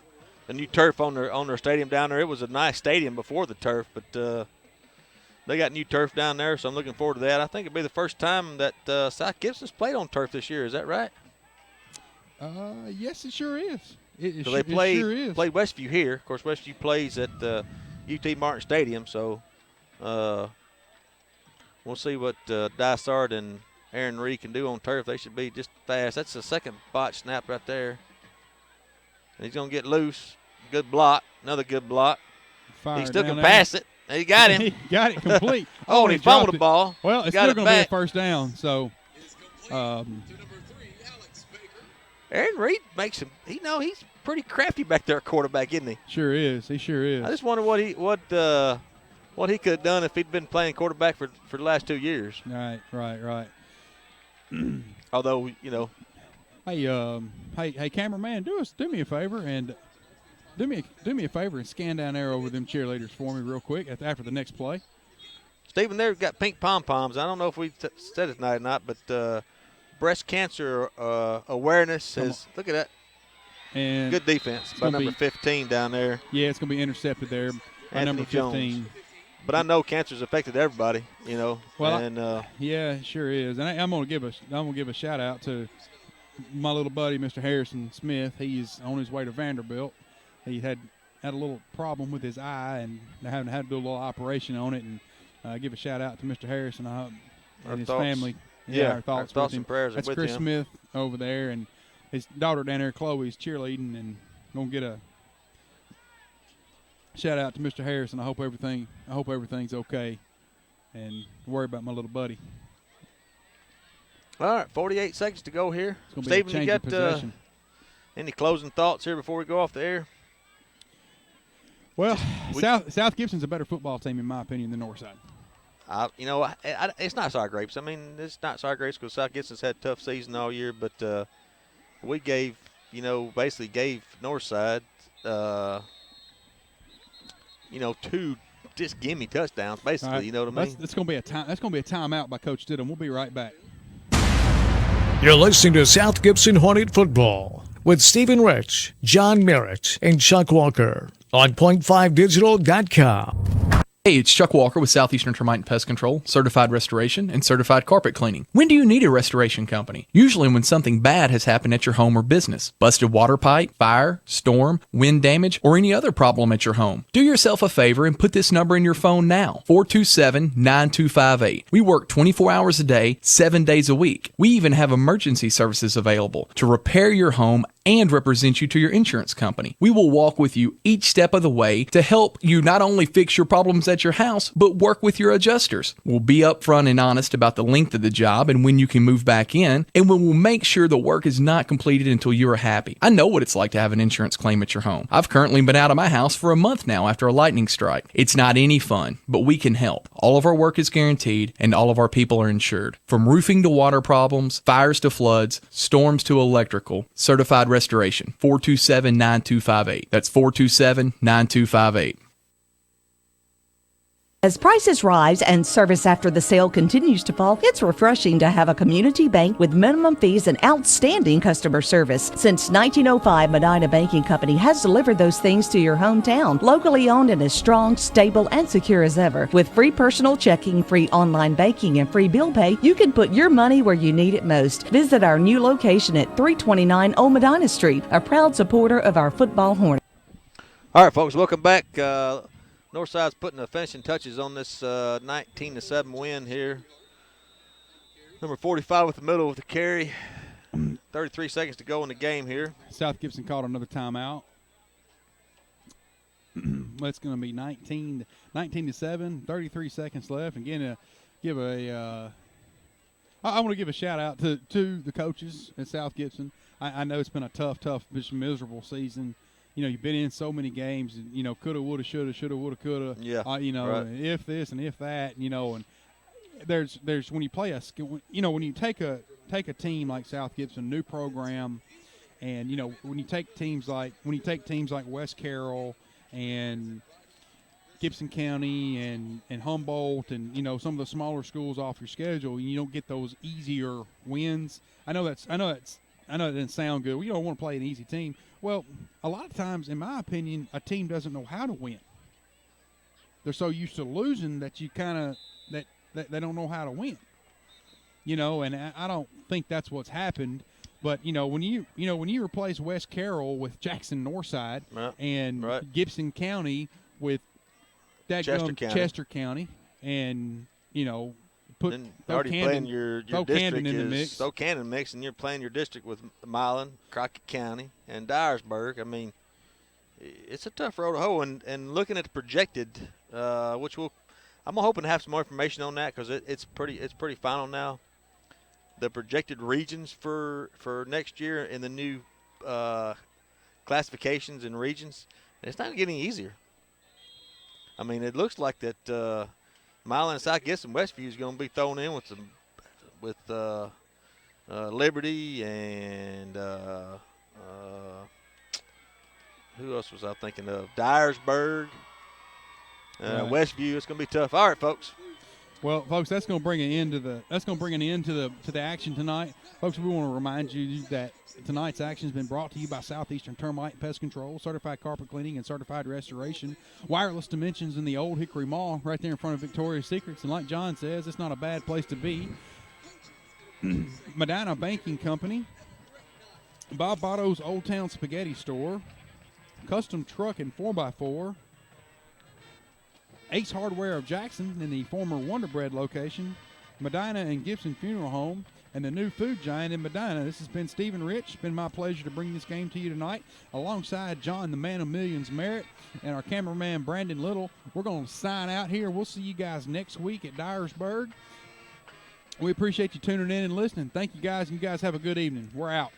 turf on their stadium down there. It was a nice stadium before the turf, but they got new turf down there, so I'm looking forward to that. I think it'll be the first time that South Gibson's played on turf this year. Is that right? Yes, it sure is. So they played Westview here. Of course, Westview plays at UT Martin Stadium, so we'll see what Dysart and Aaron Reed can do on turf. They should be just fast. That's the second botch snap right there. And he's going to get loose. Good block. Another good block. He still can pass it. He got him. He got it complete. And he fumbled the ball. Well, it's still going to be a first down. So, Aaron Reed makes him. He's pretty crafty back there, quarterback, isn't he? Sure is. He sure is. I just wonder what he could have done if he'd been playing quarterback for the last 2 years. Right. Although, Hey, cameraman, do me a favor and do me a favor and scan down there over them cheerleaders for me real quick after the next play. Stephen, they've got pink pom-poms. I don't know if we said it tonight or not, but breast cancer awareness is – look at that. And good defense by number 15 down there. Yeah, it's going to be intercepted there by number 15. Jones. But I know cancer's affected everybody, Well, and yeah, it sure is. And I'm going to give a shout out to my little buddy, Mr. Harrison Smith. He's on his way to Vanderbilt. He had a little problem with his eye, and they're having to do a little operation on it. And give a shout out to Mr. Harrison and his family. Yeah, our thoughts with and prayers That's with Chris him. Smith over there, and his daughter down there, Chloe's cheerleading, and gonna get a shout out to Mr. Harrison. I hope everything's okay, and worry about my little buddy. All right, 48 seconds to go here. Stephen, you got any closing thoughts here before we go off the air? Well, South Gibson's a better football team, in my opinion, than Northside. It's not sour grapes. I mean, it's not sour grapes because South Gibson's had a tough season all year, but we basically gave Northside, 2 just gimme touchdowns, basically. Right. You know what I mean? That's going to be a time. That's going to be a timeout by Coach Stidham. We'll be right back. You're listening to South Gibson Hornet Football with Stephen Rich, John Merritt, and Chuck Walker on point5digital.com. Hey, it's Chuck Walker with Southeastern Termite and Pest Control, Certified Restoration, and Certified Carpet Cleaning. When do you need a restoration company? Usually when something bad has happened at your home or business. Busted water pipe, fire, storm, wind damage, or any other problem at your home. Do yourself a favor and put this number in your phone now, 427-9258. We work 24 hours a day, 7 days a week. We even have emergency services available to repair your home and represent you to your insurance company. We will walk with you each step of the way to help you not only fix your problems at your house, but work with your adjusters. We'll be upfront and honest about the length of the job and when you can move back in, and we will make sure the work is not completed until you are happy. I know what it's like to have an insurance claim at your home. I've currently been out of my house for a month now after a lightning strike. It's not any fun, but we can help. All of our work is guaranteed, and all of our people are insured. From roofing to water problems, fires to floods, storms to electrical, Certified Restoration, 427-9258. That's 427-9258. As prices rise and service after the sale continues to fall, it's refreshing to have a community bank with minimum fees and outstanding customer service. Since 1905, Medina Banking Company has delivered those things to your hometown. Locally owned and as strong, stable, and secure as ever. With free personal checking, free online banking, and free bill pay, you can put your money where you need it most. Visit our new location at 329 Old Medina Street, a proud supporter of our football Hornets. All right, folks, welcome back. Northside's putting the finishing touches on this 19-7 win here. Number 45 with the middle with the carry. 33 seconds to go in the game here. South Gibson called another timeout. It's going to be 19-7, 33 seconds left. Again, I want to give a shout out to the coaches at South Gibson. I know it's been a tough, just miserable season. You've been in so many games, and, coulda, woulda, shoulda, woulda, coulda. Yeah. Right. If this and if that, and there's when you play when you take a team like South Gibson, new program, and when you take teams like West Carroll and Gibson County and Humboldt and some of the smaller schools off your schedule, and you don't get those easier wins. I know it doesn't sound good. We don't want to play an easy team. Well, a lot of times, in my opinion, a team doesn't know how to win. They're so used to losing that you that they don't know how to win. And I don't think that's what's happened. But when you replace West Carroll with Jackson Northside and Gibson County with Chester County, and put playing your district in the mix. Throw Camden in the mix, and you're playing your district with Milan, Crockett County, and Dyersburg. I mean, it's a tough road to hoe. And looking at the projected, which I'm hoping to have some more information on that because it's pretty final now. The projected regions for next year in the new classifications and regions, it's not getting easier. I mean, it looks like that. Milan, South Gibson, Westview is going to be thrown in with Liberty and who else was I thinking of? Dyersburg, Westview. It's going to be tough. All right, folks. Well, folks, that's going to bring an end to the action tonight. Folks, we want to remind you that tonight's action has been brought to you by Southeastern Termite and Pest Control, Certified Carpet Cleaning, and Certified Restoration. Wireless Dimensions in the Old Hickory Mall, right there in front of Victoria's Secrets. And like John says, it's not a bad place to be. Medina Banking Company, Bob Botto's Old Town Spaghetti Store, Custom Truck and 4x4, Ace Hardware of Jackson in the former Wonder Bread location, Medina and Gibson Funeral Home, and the new food giant in Medina. This has been Stephen Rich. It's been my pleasure to bring this game to you tonight alongside John, the man of millions, Merritt, and our cameraman, Brandon Little. We're going to sign out here. We'll see you guys next week at Dyersburg. We appreciate you tuning in and listening. Thank you, guys, and you guys have a good evening. We're out.